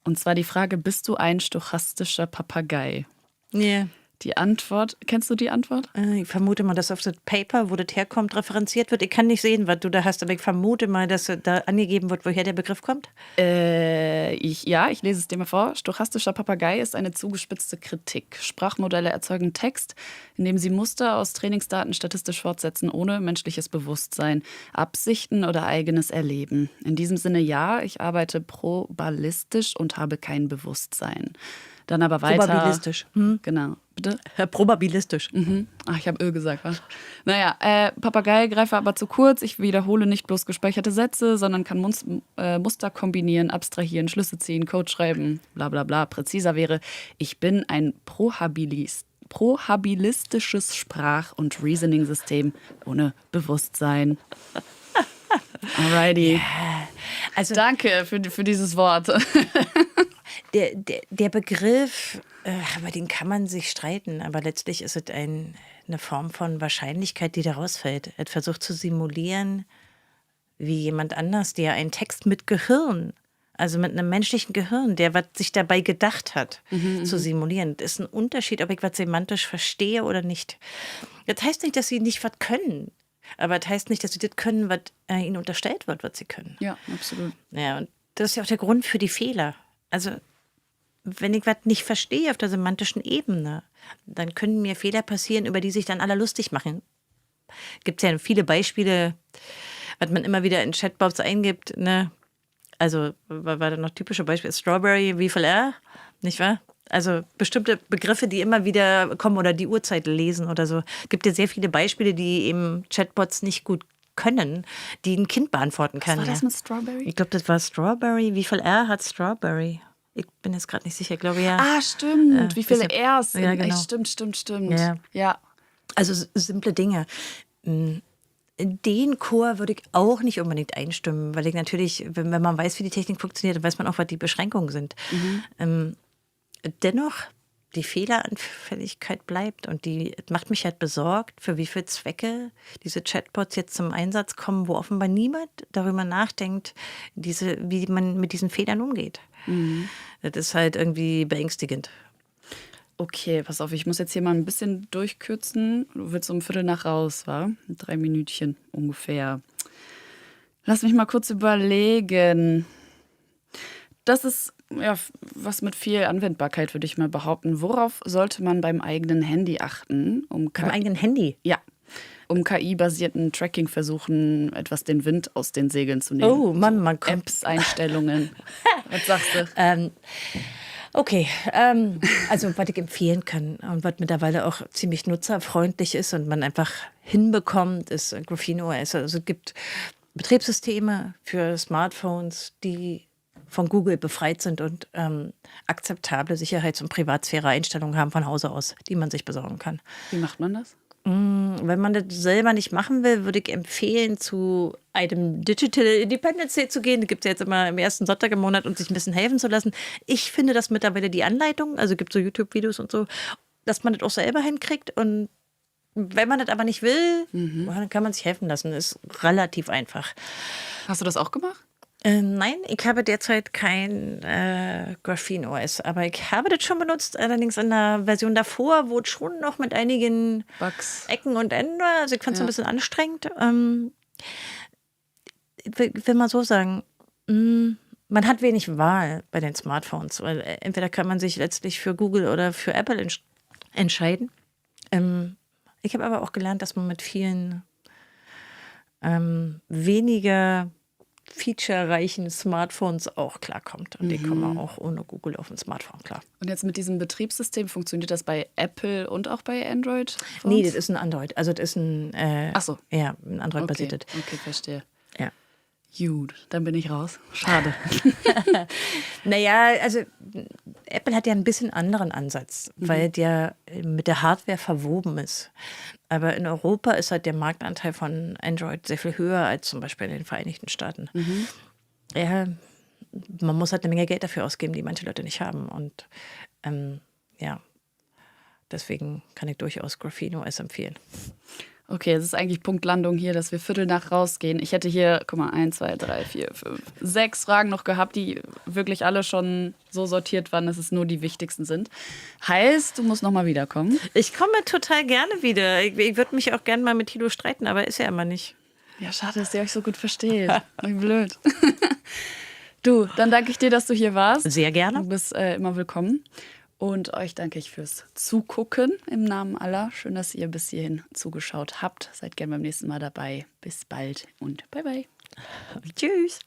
Und zwar die Frage, bist du ein stochastischer Papagei? Yeah. Die Antwort, kennst du die Antwort? Ich vermute mal, dass auf das Paper, wo das herkommt, referenziert wird. Ich kann nicht sehen, was du da hast, aber ich vermute mal, dass da angegeben wird, woher der Begriff kommt. Ich lese es dir mal vor. Stochastischer Papagei ist eine zugespitzte Kritik. Sprachmodelle erzeugen Text, indem sie Muster aus Trainingsdaten statistisch fortsetzen, ohne menschliches Bewusstsein, Absichten oder eigenes Erleben. In diesem Sinne ja, ich arbeite probabilistisch und habe kein Bewusstsein. Dann aber weiter. Probabilistisch. Genau. Bitte? Probabilistisch. Ach, ich habe gesagt, was? Naja, Papagei greife aber zu kurz. Ich wiederhole nicht bloß gespeicherte Sätze, sondern kann Muster kombinieren, abstrahieren, Schlüsse ziehen, Code schreiben, bla bla bla. Präziser wäre, ich bin ein probabilistisches Sprach- und Reasoning-System ohne Bewusstsein. Alrighty. Also Danke für dieses Wort. der Begriff, über den kann man sich streiten, aber letztlich ist es eine Form von Wahrscheinlichkeit, die da rausfällt. Er versucht zu simulieren, wie jemand anders, der einen Text mit Gehirn, also mit einem menschlichen Gehirn, der was sich dabei gedacht hat, zu simulieren. Das ist ein Unterschied, ob ich was semantisch verstehe oder nicht. Das heißt nicht, dass sie nicht was können, aber das heißt nicht, dass sie das können, was ihnen unterstellt wird, was sie können. Ja, absolut. Ja, und das ist ja auch der Grund für die Fehler. Also, wenn ich was nicht verstehe auf der semantischen Ebene, dann können mir Fehler passieren, über die sich dann alle lustig machen. Gibt es ja viele Beispiele, was man immer wieder in Chatbots eingibt, ne? Also, war da noch typische Beispiele? Strawberry, wie viel R? Nicht wahr? Also bestimmte Begriffe, die immer wieder kommen oder die Uhrzeit lesen oder so. Gibt ja sehr viele Beispiele, die eben Chatbots nicht gut können, die ein Kind beantworten kann. Was war das ja. mit Strawberry? Ich glaube, das war Strawberry. Wie viel R hat Strawberry? Ich bin jetzt gerade nicht sicher. Ich glaube, ja. Ah, stimmt. Wie viele bisschen- R's? Ja, genau. Stimmt. Ja. Ja. Also simple Dinge. In den Chor würde ich auch nicht unbedingt einstimmen, weil ich natürlich, wenn man weiß, wie die Technik funktioniert, dann weiß man auch, was die Beschränkungen sind. Dennoch, die Fehleranfälligkeit bleibt und die macht mich halt besorgt, für wie viele Zwecke diese Chatbots jetzt zum Einsatz kommen, wo offenbar niemand darüber nachdenkt, wie man mit diesen Fehlern umgeht. Das ist halt irgendwie beängstigend. Okay, pass auf, ich muss jetzt hier mal ein bisschen durchkürzen. Du willst um 15:15 raus, wa? 3 Minütchen ungefähr. Lass mich mal kurz überlegen. Das ist ja was mit viel Anwendbarkeit, würde ich mal behaupten. Worauf sollte man beim eigenen Handy achten, um Beim eigenen Handy. um KI-basierten Tracking-Versuchen etwas den Wind aus den Segeln zu nehmen? Oh Mann, man kommt. Apps, Einstellungen. Was sagst du? Okay, also was ich empfehlen kann und was mittlerweile auch ziemlich nutzerfreundlich ist und man einfach hinbekommt, ist Graphene OS. Also es gibt Betriebssysteme für Smartphones, die von Google befreit sind und akzeptable Sicherheits- und Privatsphäre-Einstellungen haben von Hause aus, die man sich besorgen kann. Wie macht man das? Wenn man das selber nicht machen will, würde ich empfehlen, zu einem Digital Independence Day zu gehen. Da gibt es ja jetzt immer im ersten Sonntag im Monat und sich ein bisschen helfen zu lassen. Ich finde das mittlerweile die Anleitung, also gibt so YouTube-Videos und so, dass man das auch selber hinkriegt. Und wenn man das aber nicht will, dann kann man sich helfen lassen. Ist relativ einfach. Hast du das auch gemacht? Nein, ich habe derzeit kein Graphene OS, aber ich habe das schon benutzt, allerdings in der Version davor, wo es schon noch mit einigen Bugs. Ecken und Enden war. Also ich fand es ein bisschen anstrengend. Ich will mal so sagen, man hat wenig Wahl bei den Smartphones, weil entweder kann man sich letztlich für Google oder für Apple entscheiden. Ich habe aber auch gelernt, dass man mit vielen weniger featurereichen Smartphones auch klarkommt. Und die kommen auch ohne Google auf dem Smartphone klar. Und jetzt mit diesem Betriebssystem, funktioniert das bei Apple und auch bei Android? Nee, das ist ein Android. Also das ist ein, Ach so. ja, ein Android-basiertes. Okay, verstehe. Ja. Gut, dann bin ich raus. Schade. Naja, also Apple hat ja ein bisschen anderen Ansatz, weil der mit der Hardware verwoben ist. Aber in Europa ist halt der Marktanteil von Android sehr viel höher als zum Beispiel in den Vereinigten Staaten. Ja, man muss halt eine Menge Geld dafür ausgeben, die manche Leute nicht haben. Und ja, deswegen kann ich durchaus Graphene OS empfehlen. Okay, es ist eigentlich Punktlandung hier, dass wir Viertel nach rausgehen. Ich hätte hier, guck mal, 1, 2, 3, 4, 5, 6 Fragen noch gehabt, die wirklich alle schon so sortiert waren, dass es nur die wichtigsten sind. Heißt, du musst nochmal wiederkommen. Ich komme total gerne wieder. Ich würde mich auch gerne mal mit Thilo streiten, aber ist ja immer nicht. Ja, schade, dass ihr euch so gut versteht. Wie blöd. Du, dann danke ich dir, dass du hier warst. Sehr gerne. Du bist immer willkommen. Und euch danke ich fürs Zugucken im Namen aller. Schön, dass ihr bis hierhin zugeschaut habt. Seid gerne beim nächsten Mal dabei. Bis bald und bye bye. Tschüss.